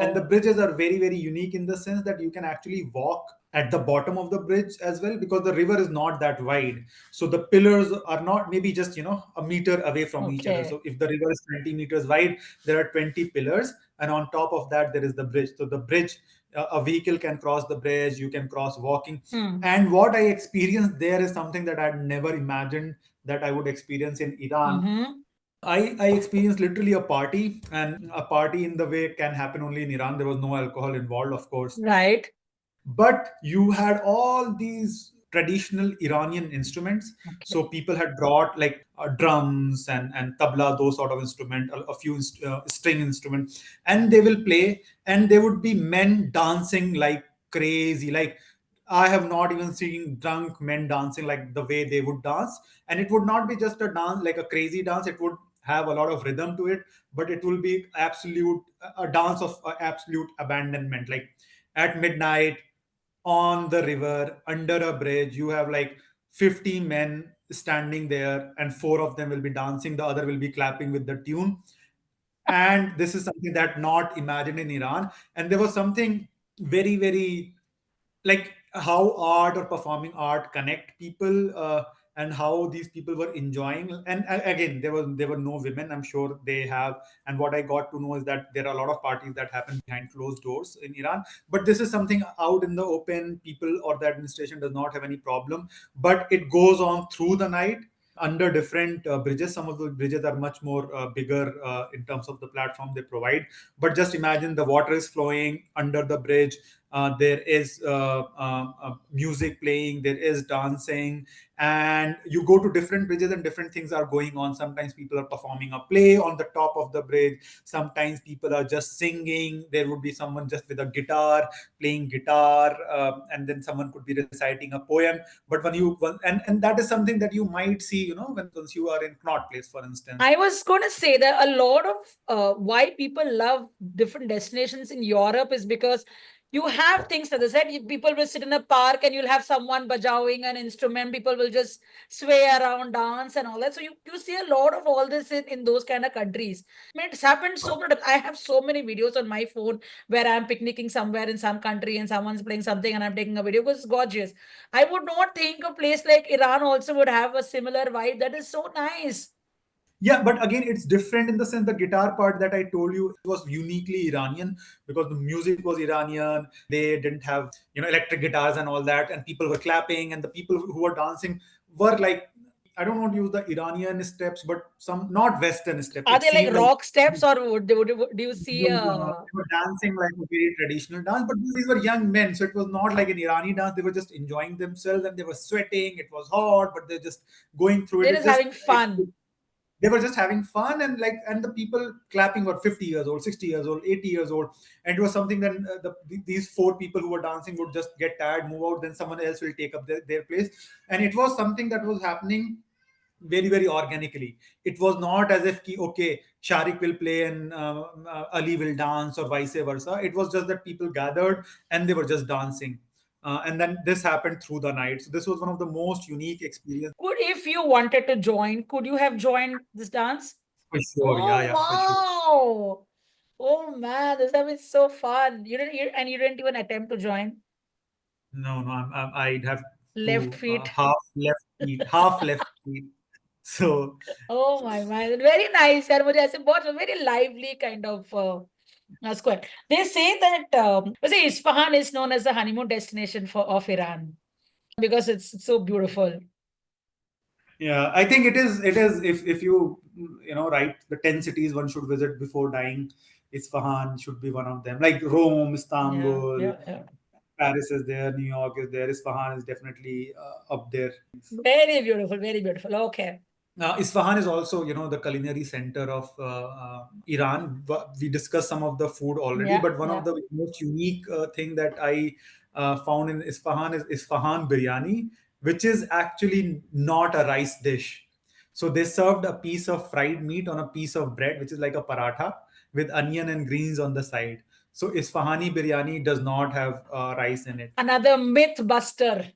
And the
Wow.
bridges are very, very unique in the sense that you can actually walk at the bottom of the bridge as well, because the river is not that wide. So the pillars are not maybe just a meter away from each other.
Okay.
So if the river is 20 meters wide, there are 20 pillars, and on top of that there is the bridge. So the bridge, a vehicle can cross the bridge, you can cross walking.
Hmm.
And what I experienced there is something that I'd never imagined that I would experience in Iran.
Mm-hmm.
I experienced literally a party, and a party in the way can happen only in Iran. There was no alcohol involved, of course,
Right.
but you had all these traditional Iranian instruments.
Okay.
So people had brought like drums and tabla, those sort of instrument, a few string instruments, and they will play. And there would be men dancing like crazy. Like I have not even seen drunk men dancing like the way they would dance. And it would not be just a dance like a crazy dance. It would have a lot of rhythm to it, but it will be absolute a dance of absolute abandonment. Like at midnight on the river under a bridge, you have like 50 men standing there, and four of them will be dancing, the other will be clapping with the tune. And this is something that not imagined in Iran. And there was something very, very like how art or performing art connect people, and how these people were enjoying. And again, there were no women, I'm sure they have. And what I got to know is that there are a lot of parties that happen behind closed doors in Iran, but this is something out in the open. People or the administration does not have any problem, but it goes on through the night under different bridges. Some of the bridges are much more bigger in terms of the platform they provide. But just imagine the water is flowing under the bridge. There is music playing, there is dancing, and you go to different bridges and different things are going on. Sometimes people are performing a play on the top of the bridge, sometimes people are just singing. There would be someone just with a guitar playing guitar, and then someone could be reciting a poem. But and that is something that you might see, when once you are in Knot Place, for instance.
I was going to say that a lot of why people love different destinations in Europe is because you have things that they said people will sit in a park and you'll have someone bajawing an instrument. People will just sway around, dance, and all that. So you see a lot of all this in those kind of countries. I mean, it's happened so much. I have so many videos on my phone where I'm picnicking somewhere in some country and someone's playing something and I'm taking a video because it's gorgeous. I would not think a place like Iran also would have a similar vibe. That is so nice.
Yeah, but again, it's different in the sense the guitar part that I told you was uniquely Iranian, because the music was Iranian. They didn't have, electric guitars and all that, and people were clapping, and the people who were dancing were like, I don't want to use the Iranian steps, but some not Western steps.
Are
It
they like
seemed like
rock steps or do you see
they were dancing like a very traditional dance, but these were young men, so it was not like an Irani dance. They were just enjoying themselves, and they were sweating. It was hot, but they're just going through it.
they're
It
just
just
having fun?
they were just having fun, and the people clapping were 50 years old, 60 years old, 80 years old. And it was something that these four people who were dancing would just get tired, move out, then someone else will take up their place. And it was something that was happening very very organically. It was not as if ki, okay, Sharik will play and Ali will dance or vice versa. It was just that people gathered and they were just dancing, and then this happened through the night. So this was one of the most unique experiences.
Could, if you wanted to join, could you have joined this dance?
For sure, yeah,
Oh
yeah, for sure.
wow! Oh man, this has been so fun. And you didn't even attempt to join.
No, no, I'd have
Left
to
feet.
half left feet. So
Oh my, very nice यार मुझे ऐसे बहुत very lively kind of square. They say that वैसे Isfahan is known as the honeymoon destination for of Iran because it's so beautiful.
yeah, I think it is. It is. If you write the 10 cities one should visit before dying, Isfahan should be one of them. Like Rome,
Yeah,
Istanbul,
yeah.
Paris is there, New York is there. Isfahan is definitely up there.
Very beautiful, very beautiful. Okay.
Isfahan is also, the culinary center of Iran. We discussed some of the food already,
Yeah,
but one of
yeah.
the most unique thing that I found in Isfahan is Isfahan biryani, which is actually not a rice dish. So they served a piece of fried meat on a piece of bread, which is like a paratha, with onion and greens on the side. So Isfahani biryani does not have rice in it.
Another myth buster.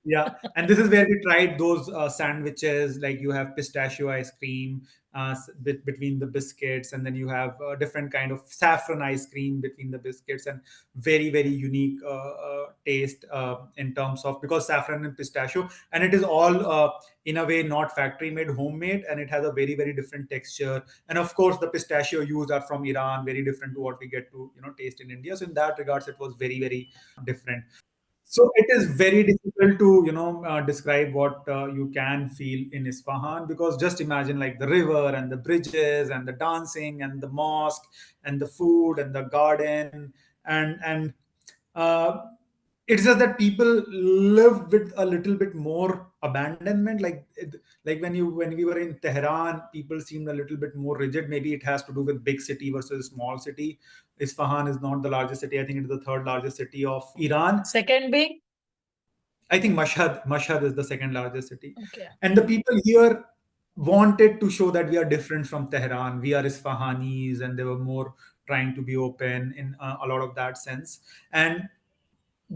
Yeah, and this is where we tried those sandwiches. Like you have pistachio ice cream between the biscuits, and then you have a different kind of saffron ice cream between the biscuits, and very very unique taste in terms of, because saffron and pistachio, and it is all in a way not factory made, homemade, and it has a very very different texture. And of course, the pistachio used are from Iran, very different to what we get to taste in India. So in that regards, it was very very different. So it is very difficult to describe what you can feel in Isfahan, because just imagine like the river and the bridges and the dancing and the mosque and the food and the garden, and uh, it's just that people live with a little bit more abandonment. Like when we were in Tehran, people seemed a little bit more rigid. Maybe it has to do with big city versus small city. Isfahan is not the largest city. I think it is the third largest city of Iran.
Second being?
I think Mashhad is the second largest city.
Okay.
And the people here wanted to show that we are different from Tehran. We are Isfahanis, and they were more trying to be open in a lot of that sense. And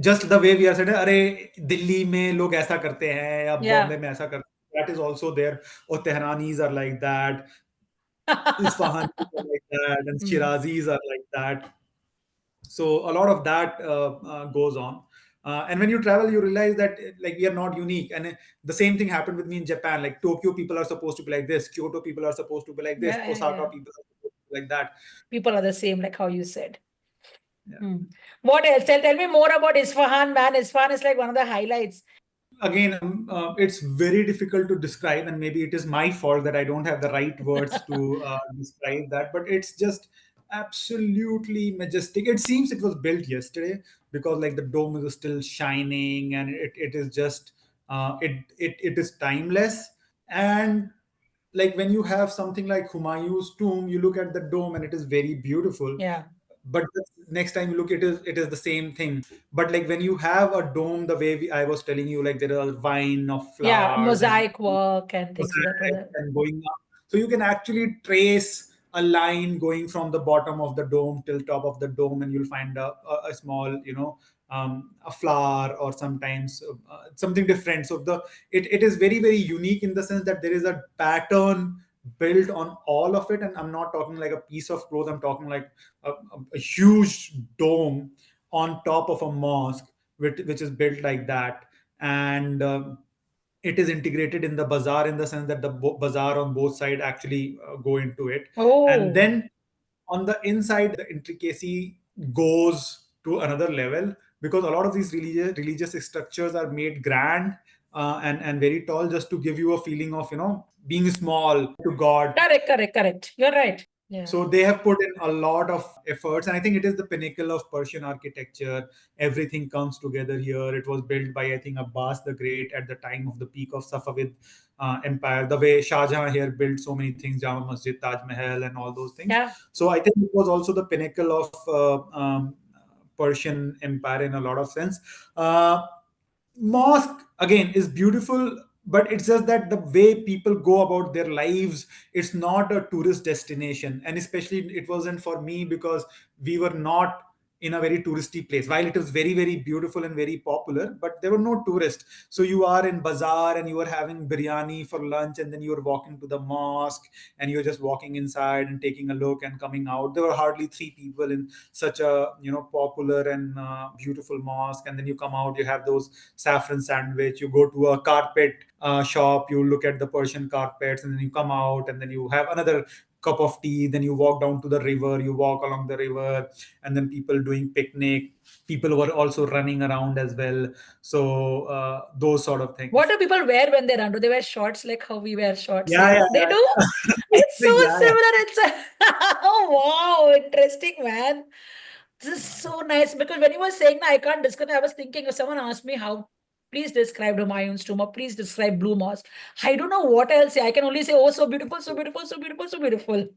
just the way we are said, अरे दिल्ली में लोग ऐसा करते हैं या
Yeah.
Bombay में ऐसा करते हैं, that is also there. Or Tehranis are like that, Isfahanis are like that, and Shirazis are like that. So a lot of that goes on. And when you travel, you realize that like we are not unique. And the same thing happened with me in Japan. Like Tokyo people are supposed to be like this, Kyoto people are supposed to be like this,
Yeah,
Osaka
yeah.
people are supposed to be like that.
People are the same, like how you said.
Yeah.
What else? Tell me more about Isfahan, man. Isfahan is like one of the highlights.
Again, it's very difficult to describe, and maybe it is my fault that I don't have the right words to describe that, but it's just absolutely majestic. It seems it was built yesterday, because like the dome is still shining, and it is just it is timeless. And like when you have something like Humayun's tomb, you look at the dome and it is very beautiful.
Yeah.
But the next time you look, it is the same thing. But like when you have a dome, the way I was telling you, like there are vine of
Yeah,
flowers and
mosaic work and things like
mosaic
that.
and going up, so you can actually trace a line going from the bottom of the dome till top of the dome, and you'll find a small a flower, or sometimes something different. So it is very very unique in the sense that there is a pattern built on all of it. And I'm not talking like a piece of cloth, I'm talking like a huge dome on top of a mosque, which is built like that. And it is integrated in the bazaar, in the sense that the bazaar on both sides actually go into it. And
Oh,
then on the inside, the intricacy goes to another level, because a lot of these religious structures are made grand and very tall, just to give you a feeling of being small to God.
correct. You're right. Yeah.
So they have put in a lot of efforts, and I think it is the pinnacle of Persian architecture. Everything comes together here. It was built by, I think, Abbas the Great at the time of the peak of Safavid Empire. The way Shah Jahan here built so many things, Jama Masjid, Taj Mahal, and all those things.
Yeah.
So I think it was also the pinnacle of Persian Empire in a lot of sense. Mosque again is beautiful but it's just that the way people go about their lives, it's not a tourist destination. And especially it wasn't for me, because we were not in a very touristy place. While it was very, very beautiful and very popular, but there were no tourists. So you are in bazaar and you are having biryani for lunch, and then you are walking to the mosque, and you're just walking inside and taking a look and coming out. There were hardly three people in such a, popular and beautiful mosque. And then you come out, you have those saffron sandwich, you go to a carpet shop, you look at the Persian carpets, and then you come out, and then you have another cup of tea, then you walk down to the river, you walk along the river, and then people doing picnic, people were also running around as well. So those sort of
What
things.
do people wear when they run? Do they wear shorts like how we wear shorts
Yeah,
here?
yeah,
They do?
yeah.
It's so
Yeah, yeah.
similar. It's oh wow, interesting, man. This is so nice because when you were saying I can't describe, I was thinking if someone asked me how, please describe Humayun's tomb or please describe Blue Mosque. I don't know what else say. I can only say, oh, so beautiful, so beautiful, so beautiful, so beautiful.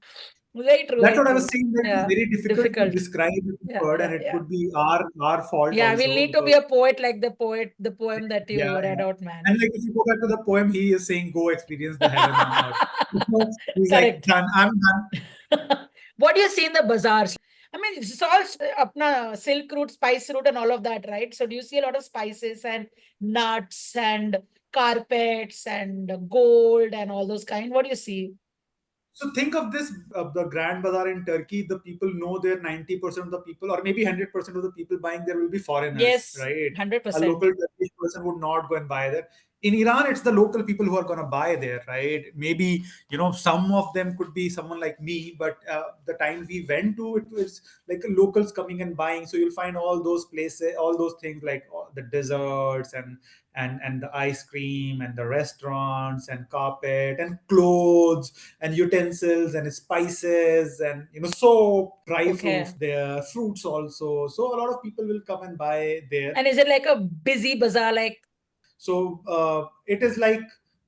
Very true,
That's
very
what I was
true.
saying, that it's
Yeah,
very difficult to
difficult.
describe in
Yeah,
word,
yeah,
and it
yeah.
could be our fault
Yeah, we'll
also,
need to be
because
a poet like the poem that
yeah,
you read
yeah.
out, man.
And like if you go back to the poem, he is saying, "Go experience the heaven on earth." He's like,
Correct.
"Done. I'm done."
What do you see in the bazaars? I mean, it's all apna silk route, spice route, and all of that, right? So, do you see a lot of spices and nuts and carpets and gold and all those kind? What do you see?
So think of this: the Grand Bazaar in Turkey. The people know there. 90% of the people, or maybe 100% of the people buying there will be foreigners,
Yes,
right? A
100%.
local Turkish person would not go and buy there. In Iran, it's the local people who are going to buy there, right? Maybe some of them could be someone like me, but the time we went to, it was like locals coming and buying. So you'll find all those places, all those things, like all the desserts and the ice cream and the restaurants and carpet and clothes and utensils and spices and soap, dry fruits
Okay.
there, fruits also. So a lot of people will come and buy there.
And is it like a busy bazaar? Like,
So it is like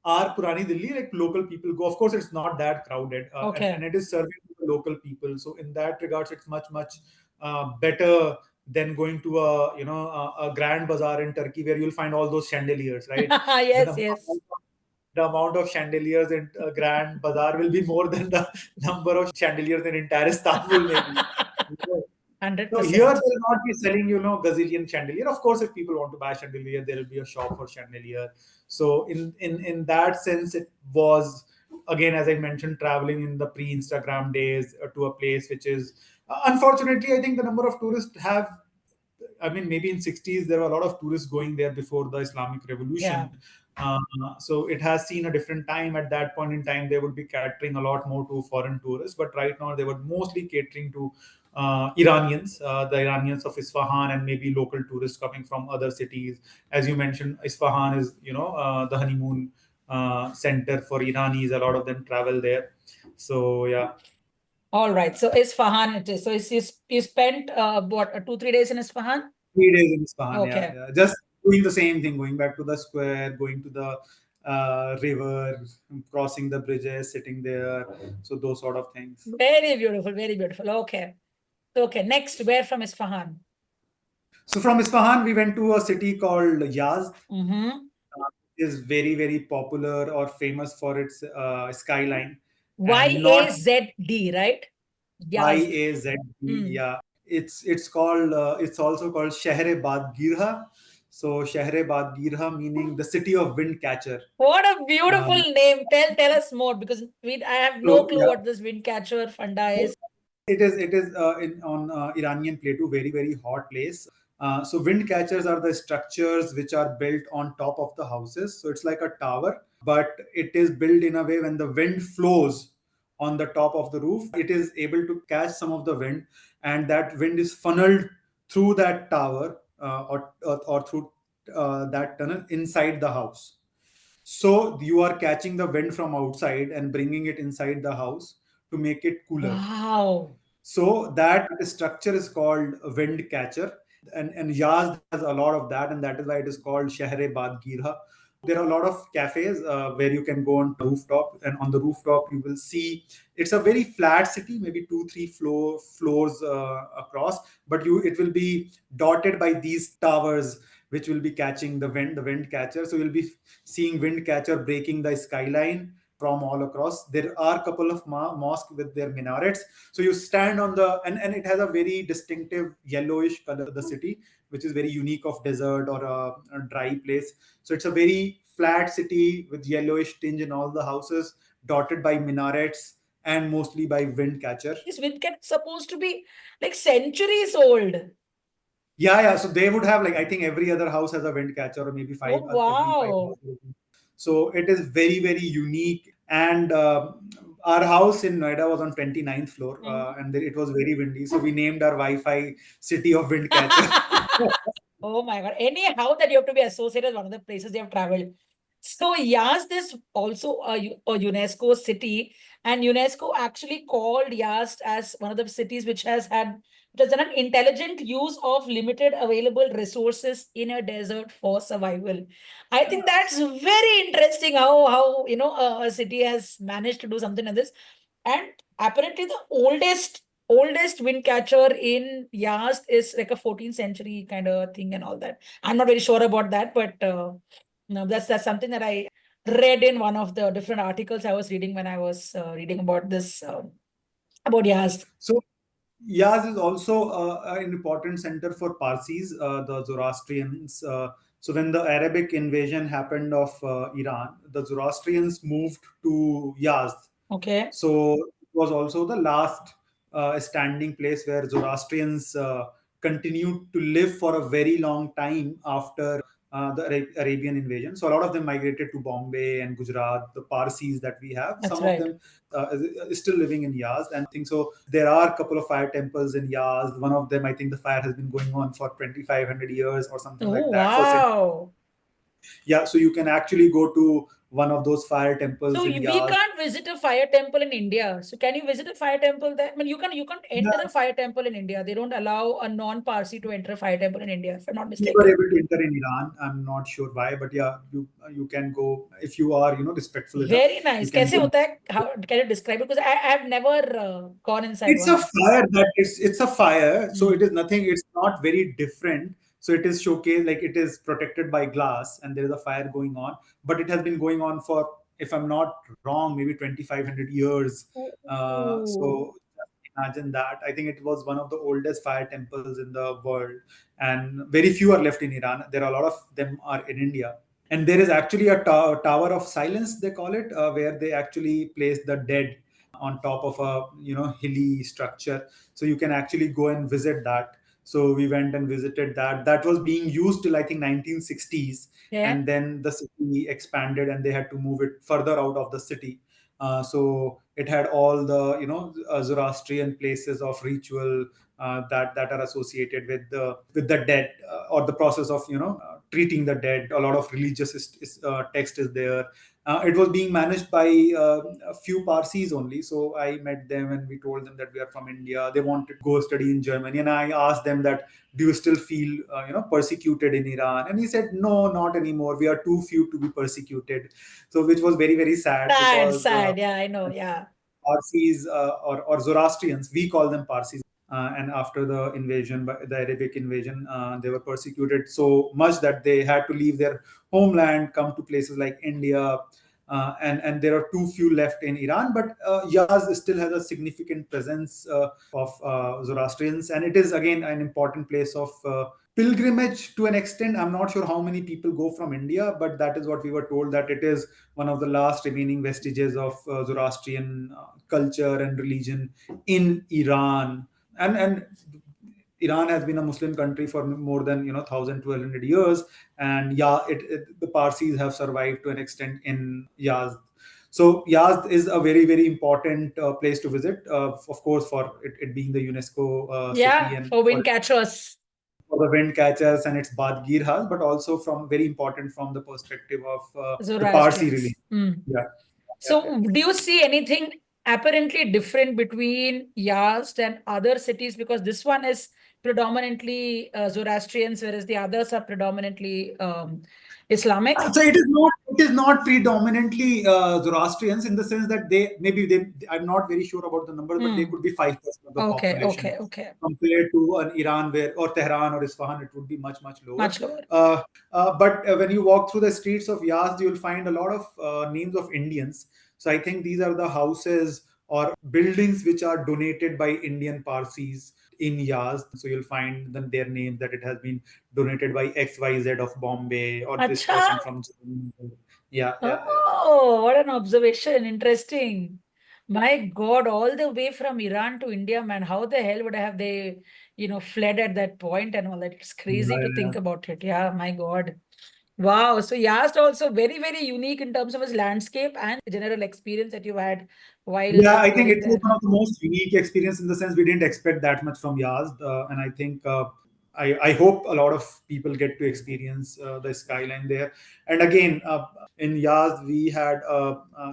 our Purani Delhi, like local people go. Of course, it's not that crowded, and
okay.
it is serving to the local people. So in that regards, it's much better than going to a grand bazaar in Turkey, where you'll find all those chandeliers, right? The
Yes,
number
yes.
the amount of chandeliers in a grand bazaar will be more than the number of chandeliers in entire Istanbul, maybe. So here
100%.
they'll not be selling, gazillion chandelier. Of course, if people want to buy chandelier, there will be a shop for chandelier. So in that sense, it was, again, as I mentioned, traveling in the pre-Instagram days to a place which is, unfortunately, I think the number of tourists have, I mean, maybe in 60s there were a lot of tourists going there before the Islamic
Yeah.
Revolution. Uh, so it has seen a different time. At that point in time, they would be catering a lot more to foreign tourists, but right now they were mostly catering to Iranians, the Iranians of Isfahan, and maybe local tourists coming from other cities. As you mentioned, Isfahan is the honeymoon center for Iranis. A lot of them travel there. So yeah.
All right. So Isfahan it is. So you spent what 2 3 days in Isfahan?
3 days in Isfahan, yeah,
Okay.
yeah. Just doing the same thing, going back to the square, going to the river, crossing the bridges, sitting there. So those sort of things.
Very beautiful, very beautiful. Okay. Okay. Next, where from Isfahan?
So from Isfahan, we went to a city called Yazd.
Mm-hmm.
Is very, very popular or famous for its skyline, and not
Yazd, right? Yazd.
Yazd.
Hmm.
Yeah, it's called. It's also called Shehre Badgirha. So Shehre Badgirha meaning the city of windcatcher.
What a beautiful
Um,
name. Tell us more because I have no
so
clue
yeah,
what this windcatcher funda is.
it is on Iranian plateau, very, very hot place. So wind catchers are the structures which are built on top of the houses. So it's like a tower, but it is built in a way when the wind flows on the top of the roof, it is able to catch some of the wind, and that wind is funneled through that tower or through that tunnel inside the house. So you are catching the wind from outside and bringing it inside the house to make it cooler.
Wow.
So that structure is called a wind catcher, and Yazd has a lot of that, and that is why it is called Shehre Badgirha. There are a lot of cafes where you can go on rooftop, and on the rooftop you will see it's a very flat city, maybe 2 3 floors across, but you it will be dotted by these towers which will be catching the wind catcher. So you'll be seeing wind catcher breaking the skyline from all across. There are a couple of mosques with their minarets. So you stand on and it has a very distinctive yellowish color, the city, which is very unique of desert or a dry place. So it's a very flat city with yellowish tinge in all the houses, dotted by minarets and mostly by wind catcher.
This windcatcher is supposed to be like centuries old.
Yeah. So they would have, like, I think every other house has a wind catcher, or maybe
Oh,
every five
wow.
houses. So it is very, very unique. And our house in Noida was on 29th floor, and it was very windy. So we named our Wi-Fi city of wind catcher.
Oh my God. Anyhow, that you have to be associated with one of the places you have traveled. So Yazd is also a UNESCO city, and UNESCO actually called Yazd as one of the cities which has done an intelligent use of limited available resources in a desert for survival. I think that's very interesting how a city has managed to do something like this. And apparently the oldest wind catcher in Yazd is like a 14th century kind of thing and all that. I'm not very sure about that, but no, that's something that I read in one of the different articles I was reading when I was reading about this about Yazd.
So Yaz is also an important center for Parsis, the Zoroastrians. So when the Arabic invasion happened of Iran, the Zoroastrians moved to Yazd.
Okay.
So it was also the last standing place where Zoroastrians continued to live for a very long time after the Arabian invasion. So a lot of them migrated to Bombay and Gujarat, the Parsis that we have.
That's
Some of
right.
them is still living in Yazd. And I think so. There are a couple of fire temples in Yazd. One of them, I think the fire has been going on for 2,500 years or something like that.
Wow.
Yeah, so you can actually go to one of those fire temples
So
in
we
Yazd.
can't visit a fire temple in India. So can you visit a fire temple there? I mean, you can't enter a fire temple in India. They don't allow a non-Parsi to enter a fire temple in India, if I'm not
We were
mistaken.
able to enter in Iran. I'm not sure why, but yeah, you can go if you are respectful enough.
Very nice.
You can
कैसे
go.
होता है? How can you describe it? Because I have never gone inside
It's a
one.
fire that it's a fire, so it
Hmm.
is nothing. It's not very different. So it is showcased, like it is protected by glass, and there is a fire going on. But it has been going on for, if I'm not wrong, maybe 2,500 years.
Oh.
So imagine that. I think it was one of the oldest fire temples in the world, and very few are left in Iran. There are a lot of them are in India. And there is actually a tower of silence, they call it, where they actually place the dead on top of a hilly structure. So you can actually go and visit that. So we went and visited that. That was being used till I think 1960s,
Yeah.
and then the city expanded and they had to move it further out of the city. So it had all the Zoroastrian places of ritual that are associated with the dead, or the process of treating the dead. A lot of religious text is there. It was being managed by a few Parsis only. So I met them and we told them that we are from India. They wanted to go study in Germany, and I asked them that, do you still feel persecuted in Iran? And he said, no, not anymore. We are too few to be persecuted. So which was very, very sad,
Sad,
because
sad. Yeah, I know. Yeah.
Parsis, or Zoroastrians, we call them Parsis. And after the invasion, the Arabic invasion, they were persecuted so much that they had to leave their homeland, come to places like India. And there are too few left in Iran, but Yazd still has a significant presence of Zoroastrians, and it is again an important place of pilgrimage to an extent. I'm not sure how many people go from India, but that is what we were told, that it is one of the last remaining vestiges of Zoroastrian culture and religion in Iran. And Iran has been a Muslim country for more than 1,200 years, and yeah, the Parsis have survived to an extent in Yazd. So Yazd is a very, very important place to visit, of course, for it being the UNESCO city,
Yeah,
and
for wind catchers.
for the wind catchers and its bathhouse, but also from very important from the perspective of the Parsi religion.
Zoroastrians. Mm.
Yeah.
So, do you see anything apparently different between Yazd and other cities? Because this one is predominantly Zoroastrians, whereas the others are predominantly Islamic?
So it is not predominantly Zoroastrians, in the sense that they, I'm not very sure about the numbers, but they could be 5% of the
Okay,
population,
okay.
compared to an Iran where, or Tehran or Isfahan, it would be much lower.
Much lower.
But when you walk through the streets of Yazd, you'll find a lot of names of Indians. So I think these are the houses or buildings which are donated by Indian Parsis in Yazd. So you'll find their names, that it has been donated by XYZ of Bombay, or this
Acha.
person from Germany. Yeah.
Oh, what an observation. Interesting. My God, all the way from Iran to India, man, how the hell would have they, fled at that point and all that? It's crazy to think about it. Yeah, my God. Wow. So Yazd also very, very unique in terms of its landscape and general experience that you had while
Yeah, I think
exploring
it was
there.
one of the most unique experience, in the sense we didn't expect that much from Yazd, and I think I hope a lot of people get to experience the skyline there. And again, in Yazd we had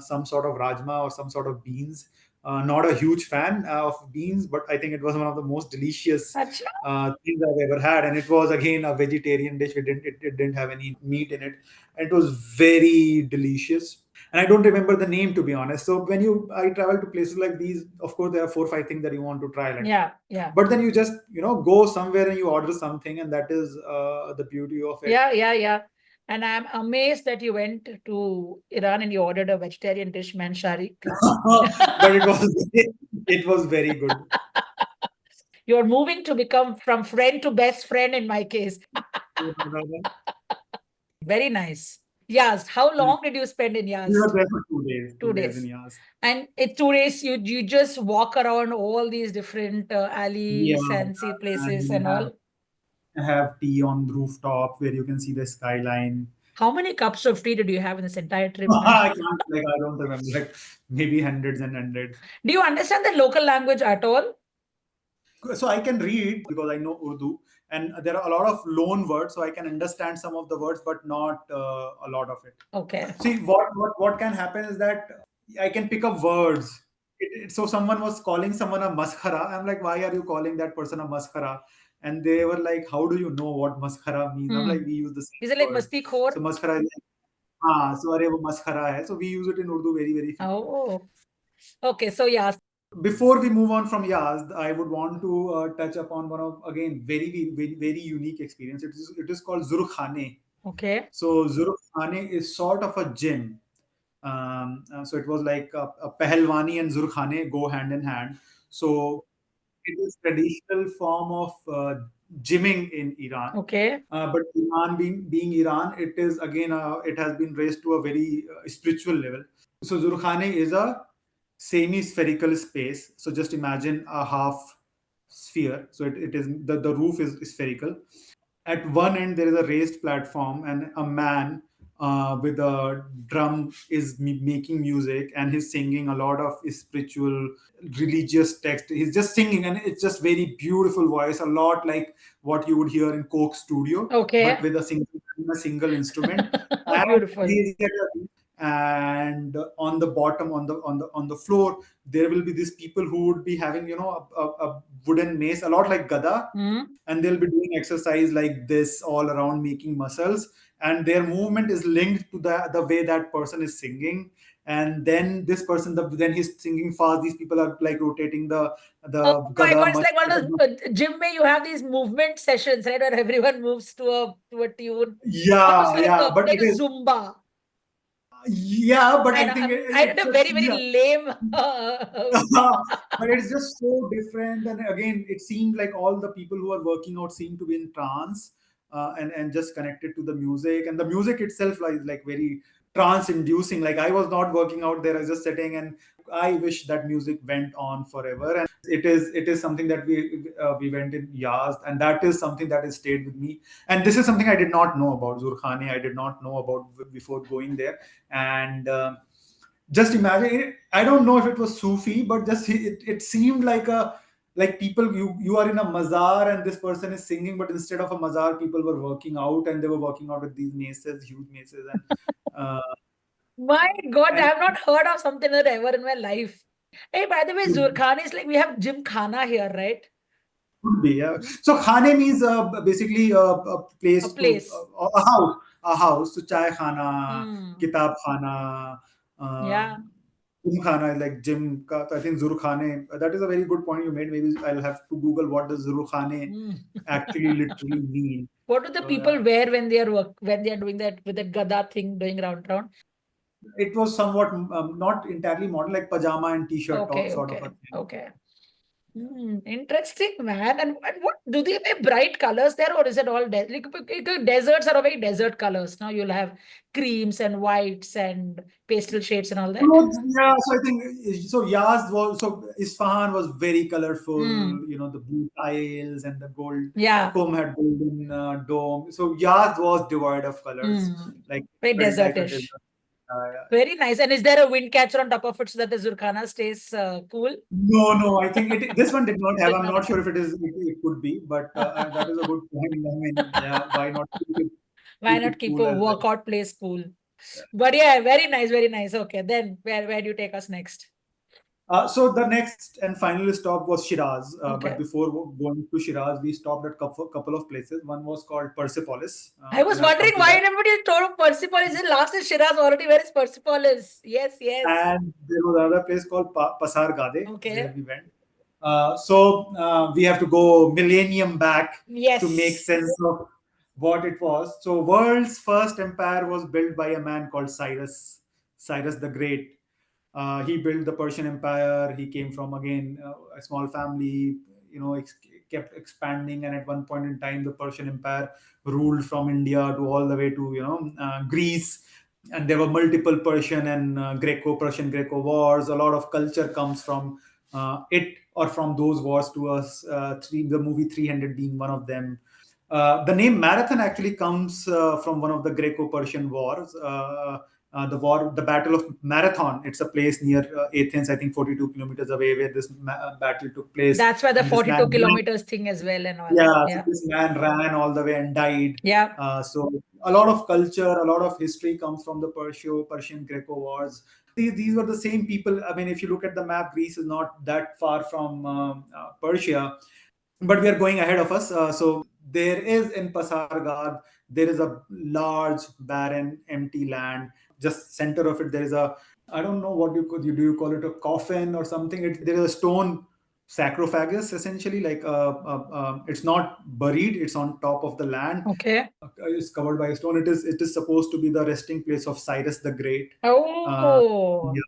some sort of rajma or some sort of beans. Not a huge fan of beans, but I think it was one of the most delicious
Acha.
things I've ever had. And it was again a vegetarian dish. It didn't have any meat in it, and it was very delicious. And I don't remember the name, to be honest. So when I travel to places like these, of course there are 4 or 5 things that you want to try, like,
Yeah.
but then you just go somewhere and you order something, and that is the beauty of it.
Yeah. And I'm amazed that you went to Iran and you ordered a vegetarian dish, man, Sharique.
But it was very good.
You're moving to become from friend to best friend in my case. Very nice. Yazd, how long did you spend in
We
Yazd?
were there for 2 days.
2 days.
In Yazd.
And in 2 days, you just walk around all these different alleys
Yeah,
and see places
and
and all.
have tea on the rooftop where you can see the skyline.
How many cups of tea did you have in this entire trip?
I can't, I don't remember, maybe hundreds and hundreds.
Do you understand the local language at all?
So I can read because I know Urdu, and there are a lot of loan words, so I can understand some of the words, but not a lot of it.
Okay.
See, what can happen is that I can pick up words. So someone was calling someone a maskhara. I'm like, why are you calling that person a maskhara? And they were like, how do you know what maskhara means? I'm like, we use the same
Is it like
word.
masti khor?
So maskhara is like, so arey wo maskhara hai. So we use it in Urdu very, very frequently.
Oh, okay. So yeah.
Before we move on from Yazd, I would want to touch upon one of, again, very unique experience. It is called Zurkhane.
Okay.
So Zurkhane is sort of a gym. So it was like a Pahalwani and Zurkhane go hand in hand. So it is traditional form of gymming in Iran.
Okay.
But Iran being Iran, it is again it has been raised to a very spiritual level. So Zurkhane is a semi-spherical space. So just imagine a half sphere. So it is the roof is spherical. At one end there is a raised platform, and a man with a drum is making music, and he's singing a lot of spiritual religious text. He's just singing, and it's just very beautiful voice, a lot like what you would hear in Coke studio,
Okay.
but with a single instrument.
Beautiful.
And on the bottom, on the floor, there will be these people who would be having a wooden mace, a lot like gada, and they'll be doing exercise like this all around, making muscles, and their movement is linked to the way that person is singing. And then this person, then he's singing fast, these people are like rotating the
Oh my
gada
God, it's like one of those gym where you have these movement sessions, right? Where everyone moves to a tune.
Yeah,
Almost
yeah, but
like
it
a
is.
Zumba.
Yeah, but I
And
think
I did a very, very lame.
but it's just so different. And again, it seemed like all the people who are working out seem to be in trance, and just connected to the music, and the music itself is like very trance inducing. Like, I was not working out there, I was just sitting, and I wish that music went on forever. And it is something that we went in Yazd, and that is something that has stayed with me. And this is something I did not know about Zurkhane. I did not know about before going there. And just imagine it, I don't know if it was Sufi, but just it seemed like people, you are in a mazar and this person is singing, but instead of a mazar, people were working out, and they were working out with these maces, huge maces. And
My God, I
and
have not heard of something like that ever in my life. Hey, by the way, Zurkhane is like we have gymkhana here, right?
could be, yeah. So khane means basically a place
A place.
a house, a house, so chaikhana,
Mm.
kitab khana,
Yeah.
Zurkhane is like gym. I think Zurkhane. That is a very good point you made. Maybe I'll have to Google what does Zurkhane
Mm.
actually literally mean.
What do the
So
people wear when they are when they are doing that with that gada thing doing round round?
it was somewhat not entirely modern, like pajama and t-shirt
Okay,
sort of a
okay,
thing.
okay. Interesting, man. And what do they wear bright colors there, or is it all deserts are very desert colors? Now you'll have creams and whites and pastel shades and all that.
Clothes, yeah. So I think so. Yazd was so Isfahan was very colorful.
Mm.
You know, the blue tiles and the gold.
Yeah.
Qom had golden dome. So Yazd was devoid of colors,
Mm.
like
Very
felt like a
desertish.
desert. Yeah.
Very nice. And is there a wind catcher on top of it so that the Zurkhana stays cool?
No, no. I think this one did not have.
Did
I'm
not
not sure
have.
if it could be, but that is a good point. I mean, yeah. Why not
Why
keep it
not keep
cool
a
as well?
workout place cool? But yeah, very nice, very nice. Okay, then where do you take us next?
So the next and final stop was Shiraz. But
Okay.
before going to Shiraz, we stopped at couple of places. One was called Persepolis,
I was
and I'll
wondering
come to
why
that.
everybody told Persepolis is last is Shiraz already. Where is Persepolis? Yes, yes.
And there was another place called Pasargade where
Okay.
we went. So we have to go millennium back to make
Yes.
sense of what it was. So world's first empire was built by a man called Cyrus, Cyrus the Great. He built the Persian Empire. He came from again a small family. You know, kept expanding, and at one point in time, the Persian Empire ruled from India to all the way to Greece. And there were multiple Persian and Greco-Persian Greco wars. A lot of culture comes from it or from those wars to us. The movie 300 being one of them. The name marathon actually comes from one of the Greco-Persian wars. The Battle of Marathon. It's a place near Athens, I think 42 kilometers away, where this battle took place.
That's why the
And this man,
42 kilometers thing as well and all that.
yeah, so
Yeah.
this man ran all the way and died.
Yeah.
So a lot of culture, a lot of history comes from the Persian Greco wars. These were the same people. I mean, if you look at the map, Greece is not that far from Persia, but we are going ahead of us. So there is in Pasargade, there is a large, barren, empty land. Just center of it, there is a, I don't know what do you call it, a coffin or something. There is a stone sarcophagus, essentially, like it's not buried, it's on top of the land.
Okay.
It's covered by a stone. It is supposed to be the resting place of Cyrus the Great.
Oh.
Yeah.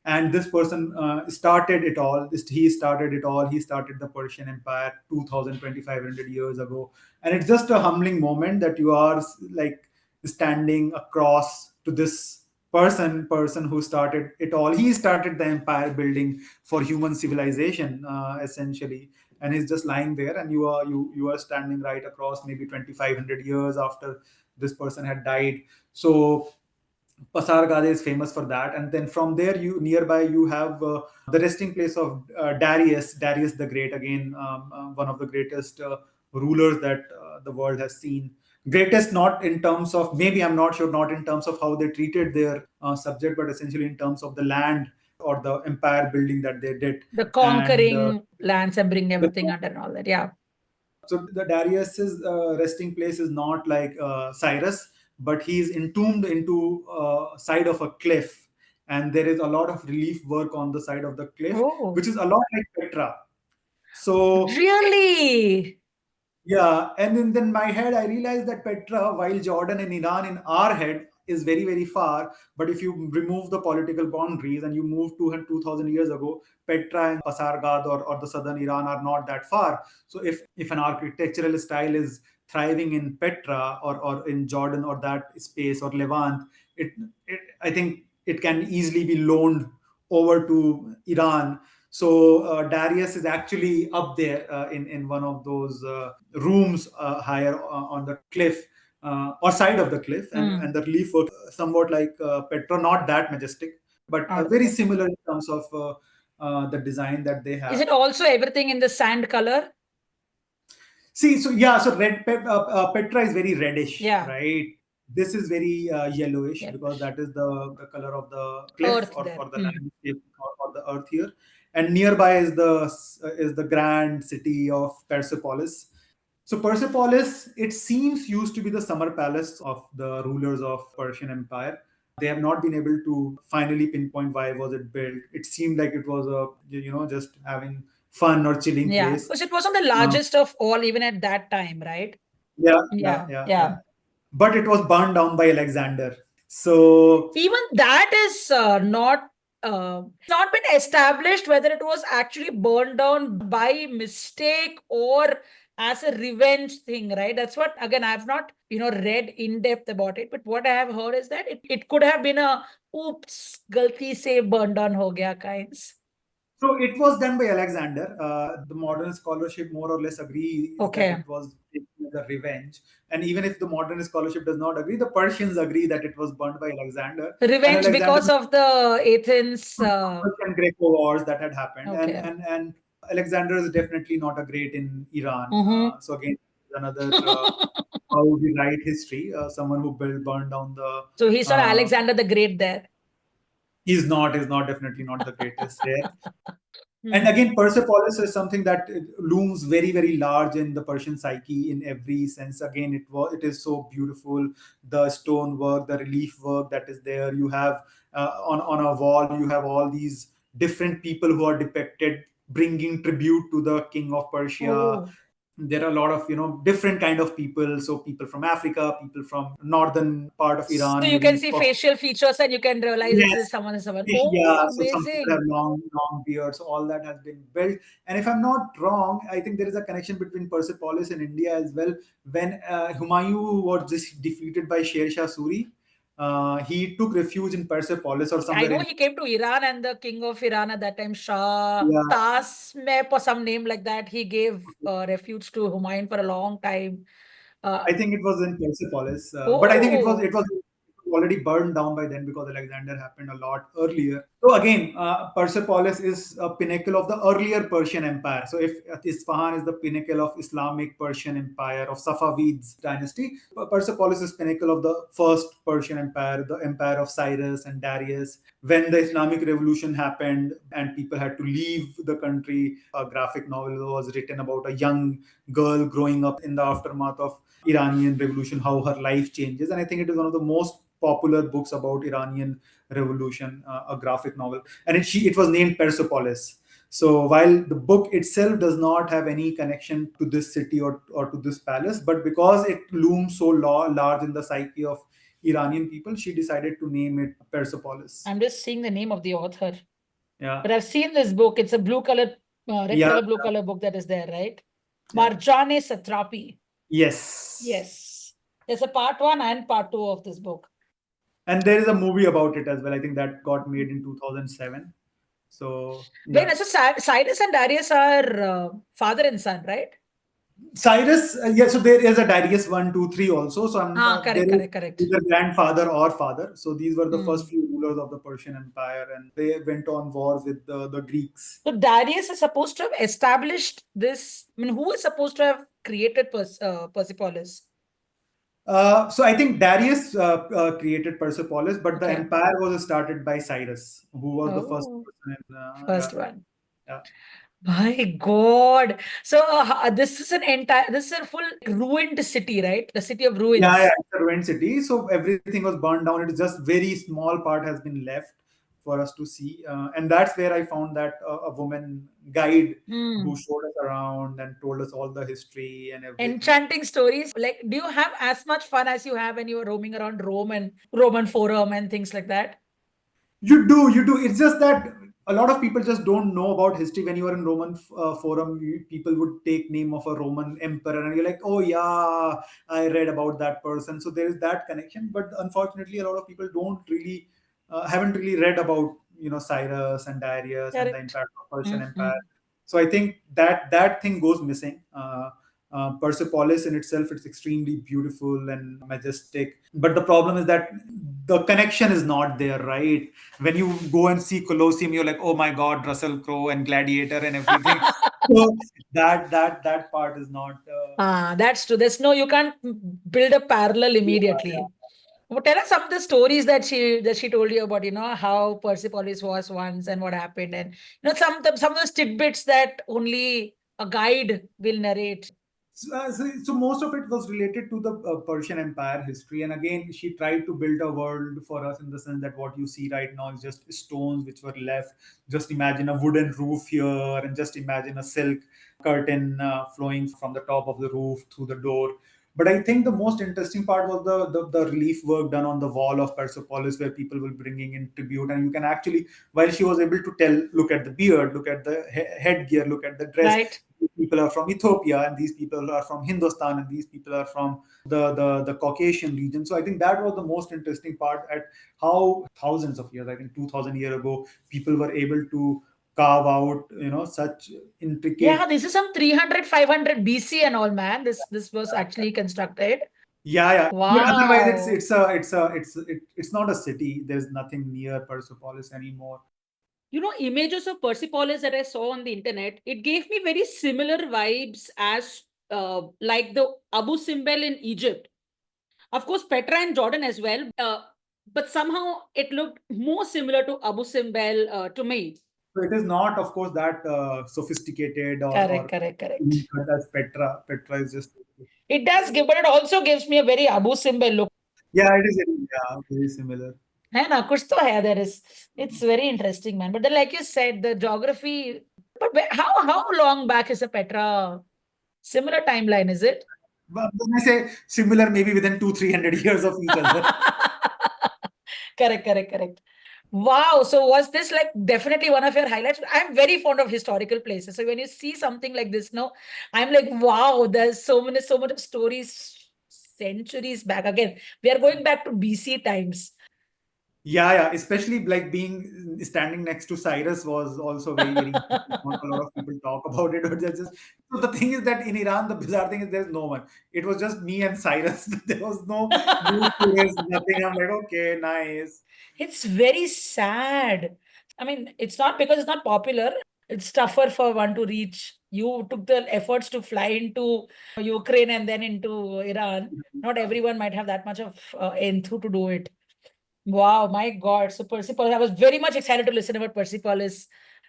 And this person started it all. He started it all. He started the Persian Empire 2,500 years ago. And it's just a humbling moment that you are like standing across to this person who started it all. He started the empire building for human civilization, essentially. And he's just lying there, and you are standing right across, maybe 2,500 years after this person had died. So Pasargade is famous for that, and then from there, you nearby you have the resting place of Darius the Great. Again, one of the greatest rulers that the world has seen. Greatest, not in terms of, maybe I'm not sure, not in terms of how they treated their subject, but essentially in terms of the land or the empire building that they did.
The
And
conquering lands and bring
the
everything under and all that. Yeah.
so the Darius's resting place is not like Cyrus, but he's entombed into side of a cliff, and there is a lot of relief work on the side of the cliff,
Oh.
which is a lot like Petra. So
Really?
yeah, and then my head, I realized that Petra, while Jordan and Iran in our head is very, very far, but if you remove the political boundaries and you move 2,000 years ago, Petra and Pasargad or the southern Iran are not that far. So if an architectural style is thriving in Petra or in Jordan or that space or Levant, I think it can easily be loaned over to Iran. So Darius is actually up there in one of those rooms higher on the cliff or side of the cliff, and the relief work somewhat like Petra, not that majestic, but very
Okay.
similar in terms of the design that they
Is
have.
it also everything in the sand color?
See, so yeah, so Petra is very reddish,
Yeah.
right? This is very yellowish because
Yellowish.
that is the color of the cliff
Earth
or
there.
the landscape or the earth here. And nearby is the grand city of Persepolis. So Persepolis, it seems, used to be the summer palace of the rulers of Persian Empire. They have not been able to finally pinpoint why was it built. It seemed like it was just having fun or chilling
Yeah,
place.
because it wasn't the
Uh,
largest of all, even at that time, right?
yeah, yeah,
Yeah,
yeah,
yeah.
yeah. But it was burned down by Alexander. So
Even that is not been established whether it was actually burned down by mistake or as a revenge thing, right? That's what, again, I've not read in depth about it, but what I have heard is that it could have been a oops galti se burned down ho gaya kinds.
So it was done by Alexander. The modern scholarship more or less agrees that
Okay.
it was taken as a revenge. And even if the modern scholarship does not agree, the Persians agree that it was burnt by Alexander. And
Revenge
Alexander,
because of the Athens.
Persian Greco wars that had happened.
Okay.
And Alexander is definitely not a great in Iran.
Mhm.
So again, another how we write history. Someone who burned down the.
So he's not
Uh,
Alexander the Great there.
he's not definitely not the greatest there. And
Hmm.
again, Persepolis is something that looms very, very large in the Persian psyche in every sense. Again, it is so beautiful. The stonework, the relief work that is there. You have on a wall, you have all these different people who are depicted bringing tribute to the king of Persia.
Oh.
There are a lot of different kind of people. So people from Africa, people from northern part of
So
Iran,
you can
maybe.
see facial features and you can realize this
Yes.
is someone and someone.
Yeah,
Oh,
so some people have
amazing.
long beards. So all that has been built. And if I'm not wrong, I think there is a connection between Persepolis and India as well. When Humayun was just defeated by Sher Shah Suri, he took refuge in Persepolis or
I
somewhere
know
in.
he came to Iran and the king of Iran at that time, Shah
Yeah,
Tasmep or some name like that, he gave refuge to Humayun for a long time.
I think it was in Persepolis, but I think it was already burned down by then because Alexander happened a lot earlier. So again, Persepolis is a pinnacle of the earlier Persian Empire. So if Isfahan is the pinnacle of Islamic Persian Empire of Safavids dynasty, Persepolis is pinnacle of the first Persian Empire, the empire of Cyrus and Darius. When the Islamic Revolution happened and people had to leave the country, a graphic novel was written about a young girl growing up in the aftermath of Iranian Revolution, how her life changes. And I think it is one of the most popular books about Iranian Revolution, a graphic novel. And it was named Persepolis. So while the book itself does not have any connection to this city or to this palace, but because it looms so large in the psyche of Iranian people, she decided to name it Persepolis.
I'm just seeing the name of the author.
Yeah.
But I've seen this book. It's a blue color, red
Yeah.
color, blue color book that is there, right? Yeah. Marjane Satrapi.
Yes.
Yes. There's a part 1 and part 2 of this book.
And there is a movie about it as well. I think that got made in 2007. So
Very
yeah.
nice. So Cyrus and Darius are father and son, right?
Cyrus, yeah. So there is a Darius 1, 2, 3 also. So there
Correct,
is
correct, correct.
either grandfather or father. So these were the first
Hmm.
few rulers of the Persian Empire, and they went on wars with the Greeks.
So Darius is supposed to have established this. I mean, who is supposed to have created Persepolis?
So I think Darius created Persepolis, but the
Okay.
empire was started by Cyrus, who was the first
Oh,
person in.
first one.
Yeah.
My God. So this is this is a full ruined city, right? The city of ruins.
Yeah, it's a ruined city. So everything was burned down. It is just very small part has been left for us to see, and that's where I found that a woman guide who showed us around and told us all the history and everything.
Enchanting stories. Like, do you have as much fun as you have when you were roaming around Rome and Roman Forum and things like that?
You do. It's just that a lot of people just don't know about history. When you are in Roman forum, people would take name of a Roman emperor, and you're like, oh yeah, I read about that person. So there is that connection. But unfortunately, a lot of people don't really haven't really read about Cyrus and Darius and the
Correct.
impact of Persian Empire. So I think that thing goes missing. Persepolis in itself, it's extremely beautiful and majestic. But the problem is that the connection is not there, right? When you go and see Colosseum, you're like, oh my God, Russell Crowe and Gladiator and everything. So that part is not.
That's true. You can't build a parallel immediately. Well, tell us some of the stories that she told you about, how Persepolis was once and what happened, and some of those tidbits that only a guide will narrate.
So most of it was related to the Persian Empire history, and again, she tried to build a world for us in the sense that what you see right now is just stones which were left. Just imagine a wooden roof here, and just imagine a silk curtain flowing from the top of the roof through the door. But I think the most interesting part was the relief work done on the wall of Persepolis, where people were bringing in tribute, and you can actually, while she was able to tell, look at the beard, look at the headgear, look at the dress,
Right.
these people are from Ethiopia, and these people are from Hindustan, and these people are from the Caucasian region. So I think that was the most interesting part, at how thousands of years, I think 2000 years ago, people were able to carve out, such intricate.
Yeah, this is some 300, 500 BC and all, man. This was actually constructed.
Yeah, yeah. Yeah, otherwise,
Wow.
it's not a city. There's nothing near Persepolis anymore.
Images of Persepolis that I saw on the internet, it gave me very similar vibes as like the Abu Simbel in Egypt. Of course, Petra and Jordan as well. But somehow it looked more similar to Abu Simbel to me.
So it is not, of course, that sophisticated
Correct,
or
correct,
clean
correct.
cut as Petra. Petra is just.
It does give, but it also gives me a very Abu Simbel look.
Yeah, it is. Yeah, very similar.
है ना कुछ तो है there is it's very interesting man but then like you said the geography but how long back is a Petra similar timeline is it
But when I say similar, maybe within 200-300 years of each other.
correct correct correct wow so was this like definitely one of your highlights I'm very fond of historical places so when you see something like this no I'm like wow there's so much of stories centuries back again we are going back to BC times.
Yeah, yeah. Especially like being standing next to Cyrus was also very, very interesting. Not a lot of people talk about it, but just so the thing is that in Iran, the bizarre thing is there's no one. It was just me and Cyrus. There was no new tourists, nothing. I'm like, okay, nice.
It's very sad. I mean, it's not because it's not popular. It's tougher for one to reach. You took the efforts to fly into Ukraine and then into Iran. Not everyone might have that much of enthu to do it. Wow, my God. So Persepolis, I was very much excited to listen about Persepolis.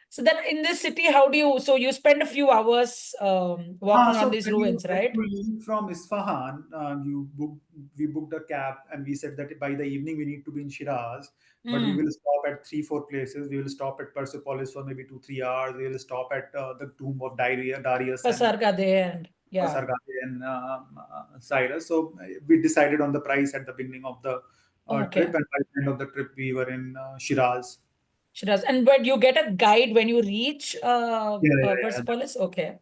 So then in this city, how do you, so you spend a few hours walking on
So
these ruins,
when
right?
you leave from Isfahan, we booked a cab, and we said that by the evening we need to be in Shiraz, but we
Mm.
will stop at 3-4 places. We will stop at Persepolis for maybe 2-3 hours. We will stop at the tomb of Darius and
Pasargade and yeah.
Pasargade and Cyrus. So we decided on the price at the beginning of the trip,
Okay.
and by the end of the trip we were in Shiraz.
Shiraz. And but you get a guide when you reach
Yeah, yeah,
Persepolis? Okay.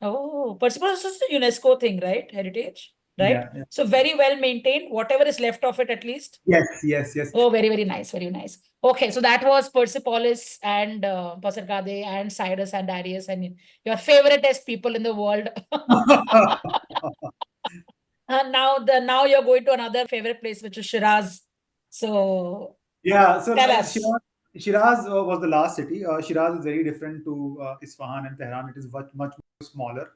Oh, Persepolis is a UNESCO thing, right? Heritage, right?
yeah, yeah.
So very well maintained, whatever is left of it at least.
Yes, yes, yes.
Oh, very, very nice, very nice. Okay, so that was Persepolis and Pasargade and Cyrus and Darius and your favoriteest people in the world. And now you're going to another favorite place, which is Shiraz. So
Yeah, so
tell us.
Shiraz was the last city. Shiraz is very different to Isfahan and Tehran. It is much smaller,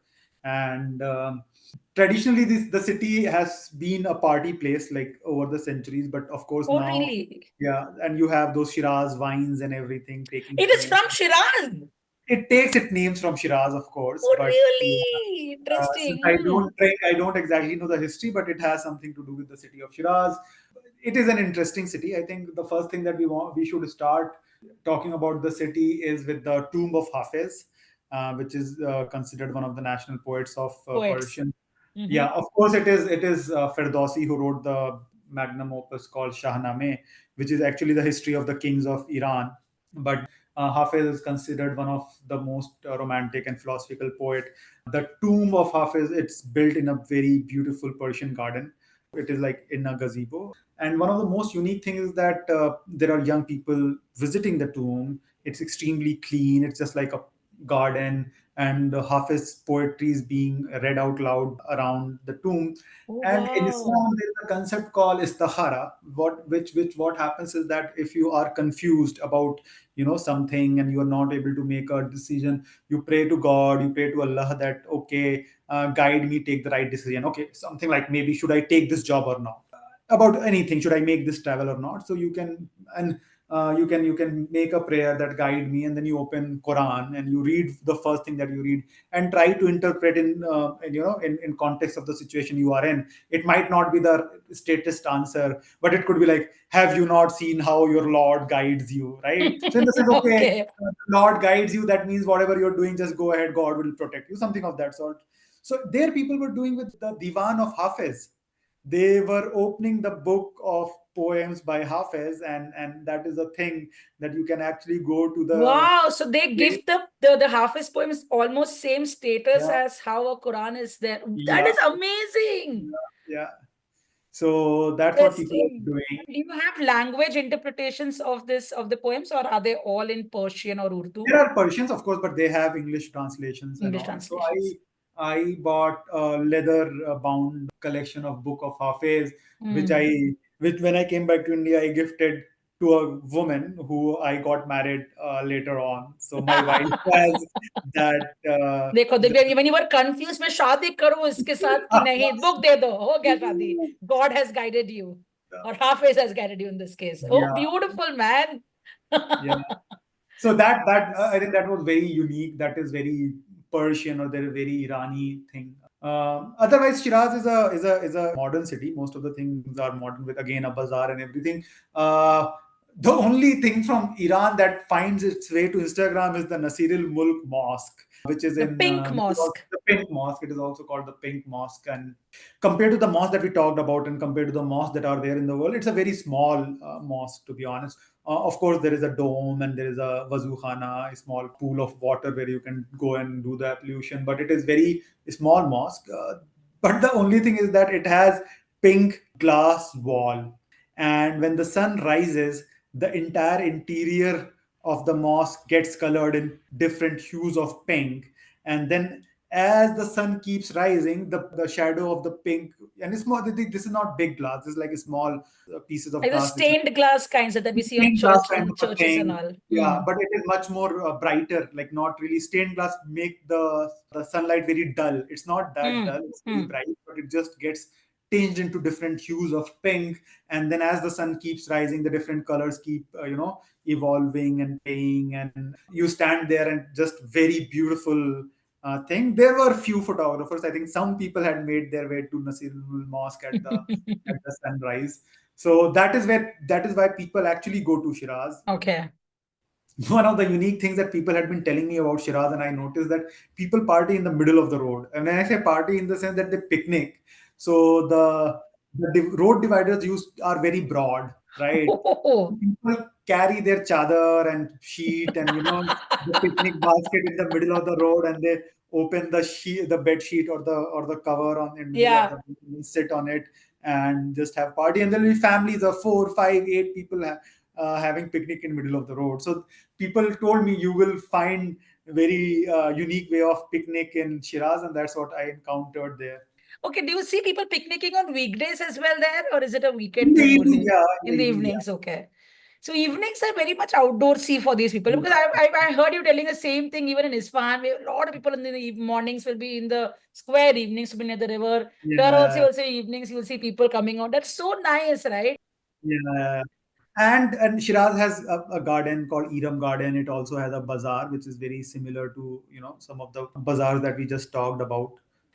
and traditionally, the city has been a party place like over the centuries. But of course,
Oh,
now,
really?
yeah, and you have those Shiraz wines and everything taking
It is
place.
from Shiraz.
It takes its names from Shiraz, of course,
Oh,
but
really?
since
Interesting.
I don't drink, I don't exactly know the history, but it has something to do with the city of Shiraz. It is an interesting city. I think the first thing that we should start talking about the city is with the tomb of Hafiz, which is considered one of the national poets of
Poets.
Persian. Yeah,
Mm-hmm.
of course, it is Ferdowsi who wrote the magnum opus called Shahnameh, which is actually the history of the kings of Iran. But Hafiz is considered one of the most romantic and philosophical poet. The tomb of Hafiz, it's built in a very beautiful Persian garden. It is like in a gazebo. And one of the most unique things is that there are young people visiting the tomb. It's extremely clean. It's just like a garden, and Hafiz poetry is being read out loud around the tomb.
Oh,
And in
wow.
Islam, there is a concept called istihara. What happens is that if you are confused about something, and you are not able to make a decision, you pray to God, you pray to Allah that, okay, guide me, take the right decision. Okay, something like, maybe should I take this job or not, about anything, should I make this travel or not. So you can, and you can make a prayer that guide me, and then you open Quran and you read the first thing that you read and try to interpret in context of the situation you are in. It might not be the statist answer, but it could be like, have you not seen how your Lord guides you, right? So in the sense, okay,
Okay.
Lord guides you, that means whatever you're doing, just go ahead, God will protect you, something of that sort. So there people were doing with the Divan of Hafiz. They were opening the book of poems by Hafiz, and that is a thing that you can actually go to the.
Wow. So they give the Hafiz poems almost same status
Yeah,
as how a Quran is there. That
yeah,
is amazing.
yeah. So that's what people are
Interesting.
doing.
Do you have language interpretations of the poems, or are they all in Persian or Urdu?
There are Persians, of course, but they have English translations and
English
all. So
translations.
I bought a leather bound collection of Book of Hafiz, which
Hmm.
when I came back to India, I gifted to a woman who I got married later on. So my wife has that.
देखो देखो when you were confused मैं शादी करूं इसके साथ कि नहीं book दे दो हो गया शादी. God has guided you, or Hafiz has guided you in this case. Oh,
Yeah,
beautiful, man.
yeah. So that
Nice.
I think that was very unique. That is very Persian, or they're very Irani thing. Otherwise, Shiraz is a modern city. Most of the things are modern, with again a bazaar and everything. Uh, the only thing from Iran that finds its way to Instagram is the Nasirul Mulk Mosque, which is
The
in
pink mosque.
the Pink Mosque. It is also called the Pink Mosque, and compared to the mosques that we talked about, and compared to the mosques that are there in the world, it's a very small mosque, to be honest. Of course, there is a dome and there is a wazukhana, a small pool of water where you can go and do the ablution, but it is very small mosque. But the only thing is that it has pink glass wall, and when the sun rises, the entire interior of the mosque gets colored in different hues of pink, and then as the sun keeps rising, the shadow of the pink, and it's more, this is not big glass, this is like a small pieces of
Like the
glass which is
stained glass kinds that we see on
stained glass kind of a
churches and
thing.
all.
Yeah,
Hmm.
but it is much more brighter. Like, not really stained glass make the sunlight very dull. It's not that
Hmm.
dull. It's very
Hmm.
bright, but it just gets tinged into different hues of pink. And then as the sun keeps rising, the different colors keep evolving and playing, and you stand there and just very beautiful. Thing. There were few photographers. I think some people had made their way to Nasirul Mosque at the sunrise. So that is why people actually go to Shiraz.
Okay.
One of the unique things that people had been telling me about Shiraz, and I noticed that people party in the middle of the road. And when I say party, in the sense that they picnic, so the road dividers used are very broad, right?
Oh.
People carry their chadar and sheet and the picnic basket in the middle of the road, and they open the bed sheet or the cover on in the middle of the
Yeah.
road, and sit on it and just have party. And there'll be families of 4, 5, 8 people having picnic in middle of the road. So people told me you will find very unique way of picnic in Shiraz, and that's what I encountered there.
Okay, do you see people picnicking on weekdays as well there, or is it a
In
weekend
the
thing
evening,
only?
yeah, in
In
the
the
evening, yeah.
evenings, okay. So evenings are very much outdoorsy for these people, because
Yeah,
I heard you telling the same thing even in Isfahan, where a lot of people in the mornings will be in the square, evenings will be near the river. Here also,
yeah,
you'll see evenings, you'll see people coming out. That's so nice, right?
yeah. And Shiraz has a garden called Iram Garden. It also has a bazaar, which is very similar to some of the bazaars that we just talked about.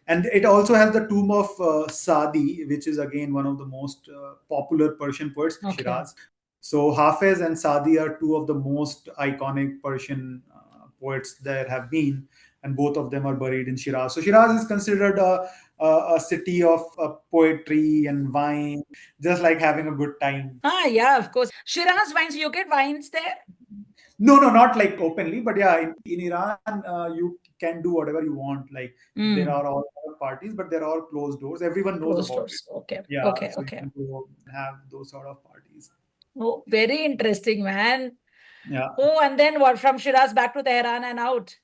And it also has the tomb of Sadi, which is again one of the most popular Persian poets,
Okay.
Shiraz. So Hafez and Sadi are two of the most iconic Persian poets there have been, and both of them are buried in Shiraz. So Shiraz is considered a city of poetry and wine, just like having a good time.
Ah, yeah, of course. Shiraz wines, you get wines there?
No, no, not like openly, but yeah, in Iran, you can do whatever you want. Like, there
Mm,
are all parties, but there are closed doors. Everyone knows
closed
about it.
doors. Okay.
Yeah,
Okay.
so you
Okay.
can go and have those sort of parties.
Oh, very interesting, man.
Yeah.
Oh, and then what, from Shiraz back to Tehran and out?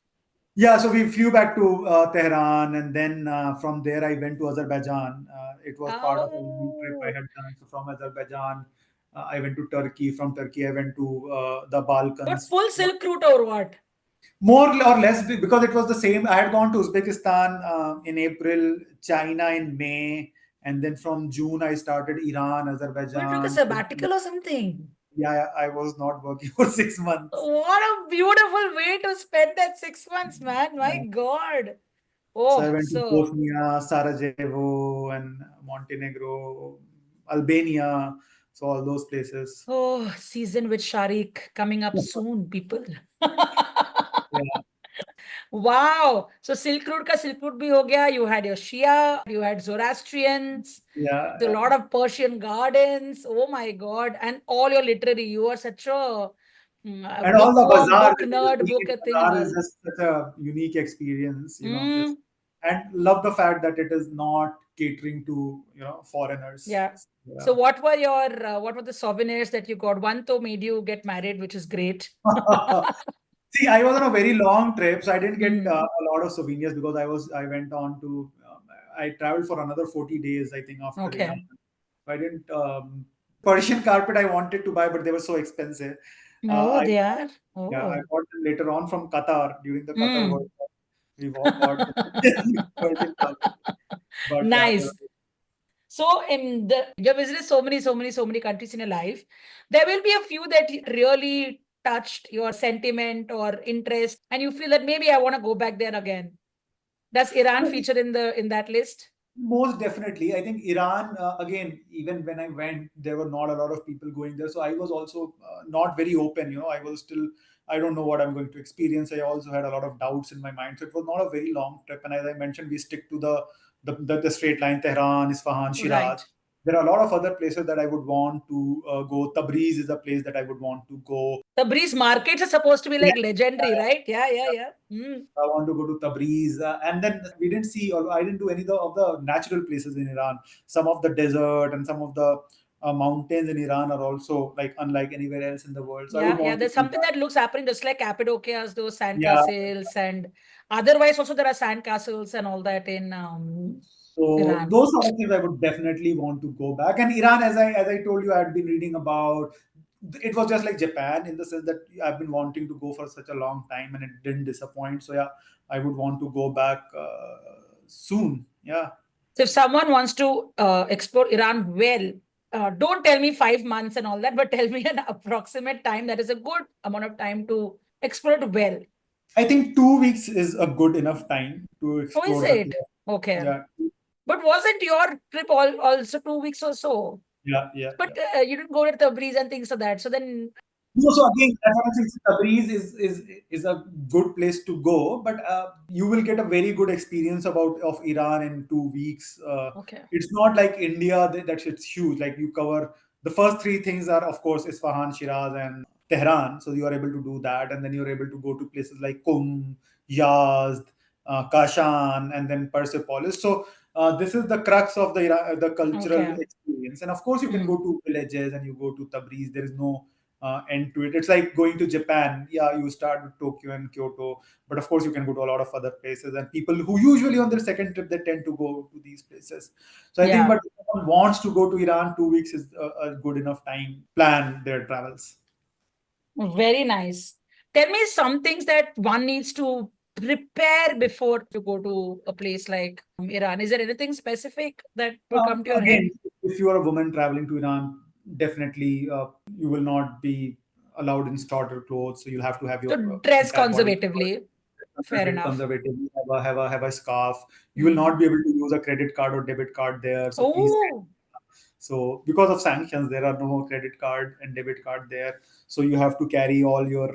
Yeah, so we flew back to Tehran, and then from there I went to Azerbaijan. It was part of a long trip I
Oh,
had done. So from Azerbaijan, I went to Turkey. From Turkey, I went to the
what,
Balkans.
full silk route or what?
More or less, because it was the same. I had gone to Uzbekistan in April, China in May, and then from June I started Iran,
Oh, you took a
Azerbaijan.
sabbatical or something?
Yeah, I was not working for 6 months.
What a beautiful way to spend that 6 months, man. My
Yeah.
God.
So I
Oh,
went to
so,
Bosnia, Sarajevo, and Montenegro, Albania. So all those places.
oh, season with Sharique coming up soon, people.
Yeah,
Wow. So Silk Road ka Silk Road bhi ho gaya. You had your Shia, you had Zoroastrians,
yeah,
a lot of Persian gardens. Oh my God. And all your literary. You are such a
and all the
bookworm,
bazaars.
book nerd, book a thing and
Bazaar is
all.
just such a unique experience, just
Mm,
and love the fact that it is not catering to foreigners.
yeah. So
Yeah.
what were the souvenirs that you got? One though made you get married, which is great.
See, I was on a very long trip, so I didn't get
Mm,
a lot of souvenirs because I went on to I traveled for another 40 days, I think, after Iran.
okay.
I didn't Persian carpet I wanted to buy, but they were so expensive.
Oh,
I
they are.
Yeah, I
Oh.
bought them later on from Qatar during the Qatar World
Mm.
Cup. We bought Persian carpet, but yeah, they
Nice.
were,
So in the you visited so many countries in your life. There will be a few that really touched your sentiment or interest, and you feel that maybe I want to go back there again. Does Iran feature in that list?
most definitely. I think Iran, again, even when I went, there were not a lot of people going there. So I was also not very open. I was still, I don't know what I'm going to experience. I also had a lot of doubts in my mind. So it was not a very long trip. And as I mentioned, we stick to the straight line: Tehran, Isfahan, Shiraz.
Right.
There are a lot of other places that I would want to go. Tabriz is a place that I would want to go.
The breeze markets are supposed to be
Yeah,
like legendary, right? Yeah, yeah, yeah. Mm.
I want to go to Tabriz, and then we didn't see, or I didn't do any of the natural places in Iran. Some of the desert and some of the mountains in Iran are also like unlike anywhere else in the world. So I would
Yeah, yeah.
want to
There's
see
something
that.
that looks happening just like Cappadocia's, those
Yeah.
sandcastles, and otherwise also there are sandcastles and all that in
So
Iran.
those sort of things I would definitely want to go back. And Iran, as I told you, I had been reading about. It was just like Japan in the sense that I've been wanting to go for such a long time, and it didn't disappoint. So yeah, I would want to go back soon. Yeah.
So if someone wants to explore Iran well, don't tell me 5 months and all that, but tell me an approximate time that is a good amount of time to explore it well.
I think 2 weeks is a good enough time to
Oh, is
explore the
it?
place.
Okay.
Yeah,
But wasn't your trip also 2 weeks or so?
yeah, yeah,
But
yeah.
you didn't go to Tabriz and things like that. So then,
No, so again, that's what I'm saying. Tabriz is a good place to go, but you will get a very good experience of Iran in 2 weeks.
okay.
It's not like India that it's huge. Like you cover the first three things are of course Isfahan, Shiraz, and Tehran. So you are able to do that, and then you're able to go to places like Yazd, Kashan, and then Persepolis. So this is the crux of the cultural
Okay.
experience. And of course, you can
Mm.
go to villages and you go to Tabriz. There is no end to it. It's like going to Japan. Yeah, you start with Tokyo and Kyoto, but of course you can go to a lot of other places. And people who usually on their second trip they tend to go to these places. So I think,
Yeah.
but if someone wants to go to Iran, 2 weeks is a good enough time plan their travels.
Very nice. Tell me some things that one needs to prepare before you go to a place like Iran. Is there anything specific that will come to your head?
Again, if you are a woman traveling to Iran, definitely you will not be allowed in starter clothes. So you'll have to have
So
your
dress
entire body
conservatively. Fair
covered,
enough.
conservatively. Have a scarf. You will
Mm.
not be able to use a credit card or debit card there. So please.
Oh,
So because of sanctions, there are no credit card and debit card there. So you have to carry all your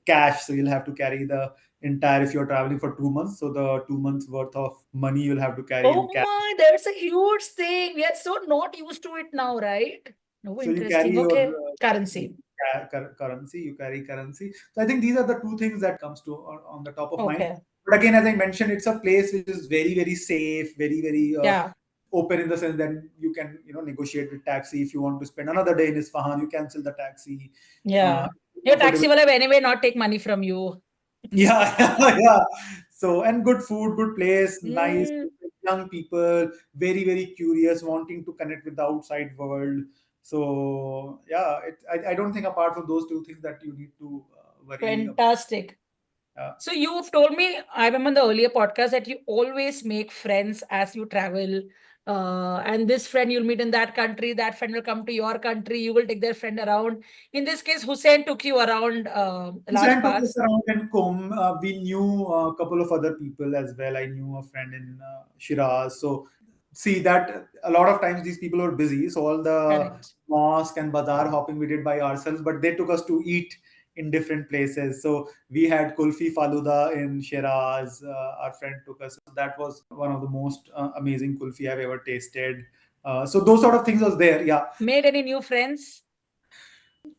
cash. So you'll have to carry the entire if you're traveling for 2 months. So the 2 months worth of money you'll have to carry in
oh
cash.
my, that's a huge thing. We are so not used to it now, right? Oh,
So you carry
interesting.
your
Okay. Currency.
currency. You carry currency. So I think these are the two things that comes to on the top of mind.
Okay.
But again, as I mentioned, it's a place which is very very safe, very very
Yeah.
open in the sense that you can negotiate with taxi if you want to spend another day in Isfahan. You cancel the taxi. Uh,
Yeah. Your taxi
affordable.
will have anyway not take money from you.
Yeah, yeah. So and good food, good place, nice
Mm,
young people, very very curious, wanting to connect with the outside world. So yeah, I don't think apart from those two things that you need to worry about.
fantastic. So you've told me, I remember in the earlier podcast that you always make friends as you travel. and this friend you'll meet in that country, that friend will come to your country, you will take their friend around. In this case, Hussein took you around large
Hussein took us
parts.
around in Qom. We knew a couple of other people as well. I knew a friend in Shiraz. So, see that a lot of times these people were busy. So, all the
Correct.
mosque and bazaar hopping we did by ourselves, but they took us to eat in different places. So, we had kulfi faluda in Shiraz. Our friend took us. That was one of the most amazing kulfi I've ever tasted. So, those sort of things was there. Yeah.
Made any new friends?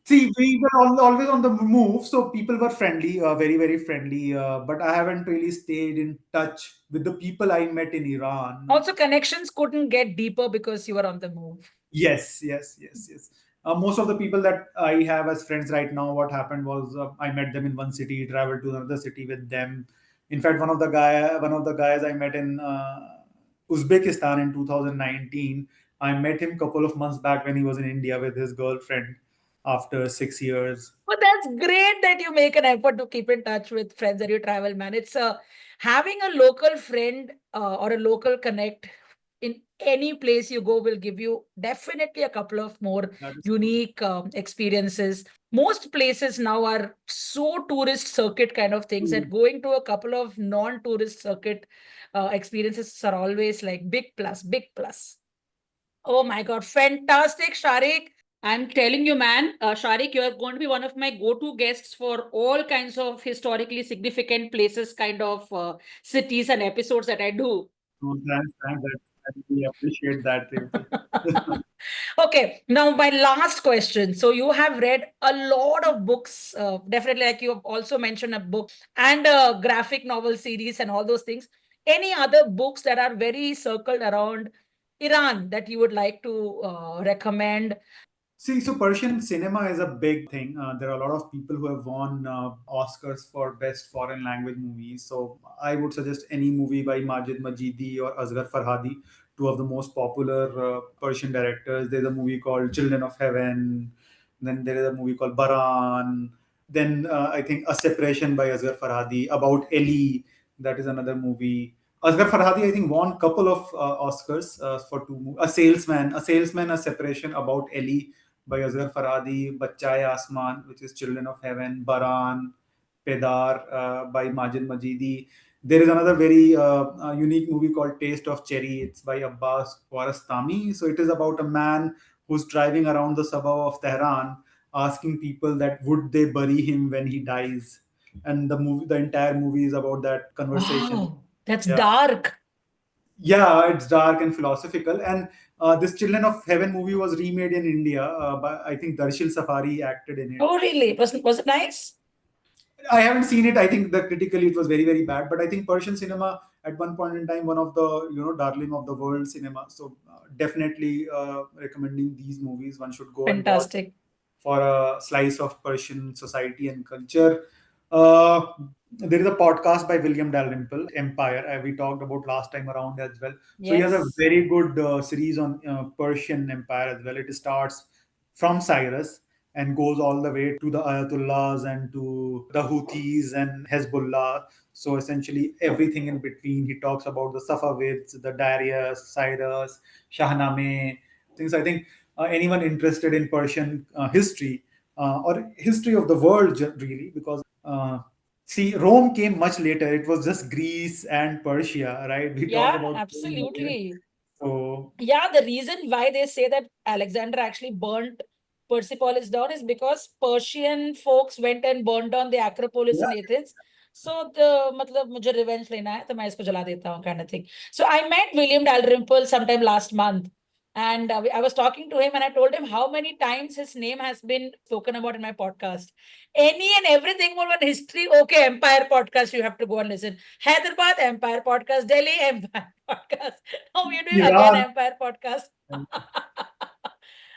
See, we were always on the move, so people were friendly, very, very friendly. But I haven't really stayed in touch with the people I met in Iran.
Also, connections couldn't get deeper because you were on the move.
Yes, yes, yes, yes. Most of the people that I have as friends right now, what happened was I met them in one city, traveled to another city with them. In fact, one of the guys I met in Uzbekistan in 2019. I met him a couple of months back when he was in India with his girlfriend after 6 years.
But that's great that you make an effort to keep in touch with friends that you travel, man. It's having a local friend or a local connect in any place you go will give you definitely a couple of more
That is true.
unique experiences. Most places now are so tourist circuit kind of things that
Mm.
going to a couple of non-tourist circuit experiences are always like big plus, big plus. Oh my God, fantastic, Sharique. I'm telling you, man, Sharique, you're going to be one of my go-to guests for all kinds of historically significant places, kind of cities and episodes that I do.
No, thanks, thanks. I really appreciate that, Revati.
Okay, now my last question. So you have read a lot of books, definitely, like you have also mentioned a book and a graphic novel series and all those things. Any other books that are very circled around Iran that you would like to recommend?
See, so Persian cinema is a big thing. There are a lot of people who have won Oscars for best foreign language movies. So I would suggest any movie by Majid Majidi or Asghar Farhadi, two of the most popular Persian directors. There's a movie called Children of Heaven. Then there is a movie called Baran. Then I think A Separation by Asghar Farhadi, about Eli. That is another movie. Asghar Farhadi, I think, won couple of Oscars for A Salesman, A Separation, about Eli by Azhar Farhadi, Bachai Asman, which is Children of Heaven, Baran, Pedar by Majid Majidi. There is another very unique movie called Taste of Cherry. It's by Abbas Warastami. So it is about a man who's driving around the suburb of Tehran, asking people that would they bury him when he dies. And the entire movie is about that conversation.
Wow, that's
Yeah,
dark.
yeah, it's dark and philosophical. And this Children of Heaven movie was remade in India. By, I think Darshil Safari acted in it.
Oh, really? Was it nice?
I haven't seen it. I think that critically it was very, very bad. But I think Persian cinema at one point in time, one of the darling of the world cinema. So definitely recommending these movies. One should go and watch
Fantastic.
for a slice of Persian society and culture. Uh, there is a podcast by William Dalrymple, Empire. We talked about last time around as well. So he has a
Yes.
very good series on Persian Empire as well. It starts from Cyrus and goes all the way to the Ayatollahs and to the Houthis and Hezbollah. So essentially everything in between. He talks about the Safavids, the Darius, Cyrus, Shahnameh, things. I think anyone interested in Persian history or history of the world, really, because see, Rome came much later. It was just Greece and Persia, right? We talk
Yeah,
about Rome earlier.
absolutely.
So
Yeah, the reason why they say that Alexander actually burnt Persepolis down is because Persian folks went and burnt down the Acropolis
yeah,
in Athens. So the मतलब मुझे revenge लेना है तो मैं इसको जला देता हूँ kind of thing. So I met William Dalrymple sometime last month, and I was talking to him and I told him how many times his name has been spoken about in my podcast. Any and everything more on history. Okay, Empire podcast, you have to go and listen. Hyderabad Empire podcast, Delhi Empire podcast. Now we're doing again
Iran.
Empire podcast.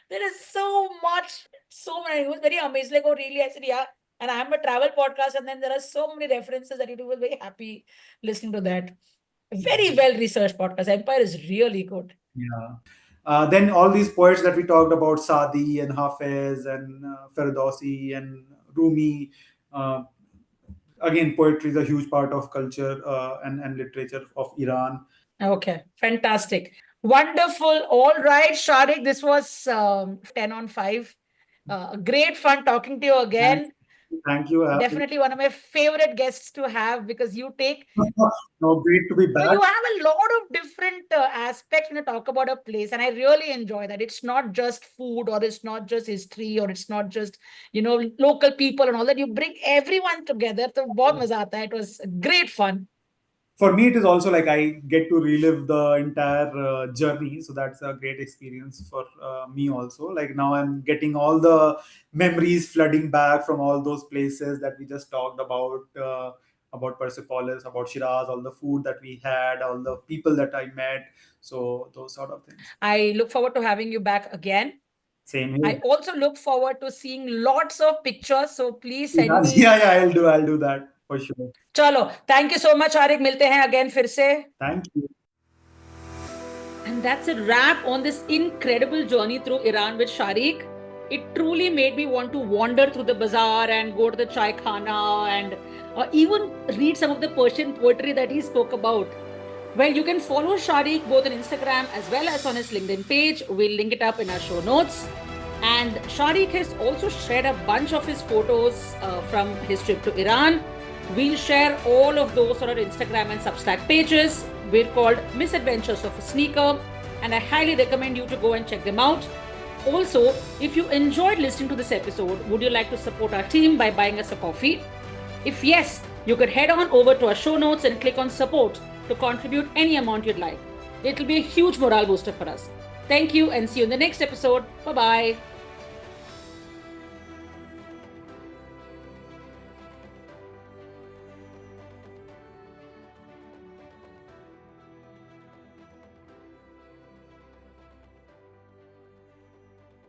There is so much, so many. He was very amazed. Like, oh, really? I said, yeah. And I'm a travel podcast, and then there are so many references that he was very happy listening to that. Very well researched podcast. Empire is really good.
Yeah. Then all these poets that we talked about, Sadi and Hafez and Ferdowsi and Rumi. Uh, Again, poetry is a huge part of culture and literature of Iran.
Okay, fantastic. Wonderful. All right, Sharique, this was 10 on 5. Great fun talking to you
Thank
again.
thank you. Happy.
Definitely one of my favorite guests to have, because you take,
No, great to be back.
you have a lot of different aspects when you talk about a place, and I really enjoy that. It's not just food, or it's not just history, or it's not just, local people and all that. You bring everyone together. So bahut maza aata hai. It was great fun.
For me, it is also like I get to relive the entire journey, so that's a great experience for me also. Like now I'm getting all the memories flooding back from all those places that we just talked about Persepolis, about Shiraz, all the food that we had, all the people that I met, so those sort of things.
I look forward to having you back again.
Same
I
here.
also look forward to seeing lots of pictures. So please send
Yeah,
me.
yeah, I'll do that for sure.
Chalo. Thank you so much, Sharique. मिलते हैं again फिर से.
Thank you.
And that's a wrap on this incredible journey through Iran with Sharique. It truly made me want to wander through the bazaar and go to the chaikhana and even read some of the Persian poetry that he spoke about. Well, you can follow Sharique both on Instagram as well as on his LinkedIn page. We'll link it up in our show notes. And Sharique has also shared a bunch of his photos from his trip to Iran. We'll share all of those on our Instagram and Substack pages. We're called Misadventures of a Sneaker, and I highly recommend you to go and check them out. Also, if you enjoyed listening to this episode, would you like to support our team by buying us a coffee? If yes, you could head on over to our show notes and click on support to contribute any amount you'd like. It'll be a huge morale booster for us. Thank you, and see you in the next episode. Bye-bye.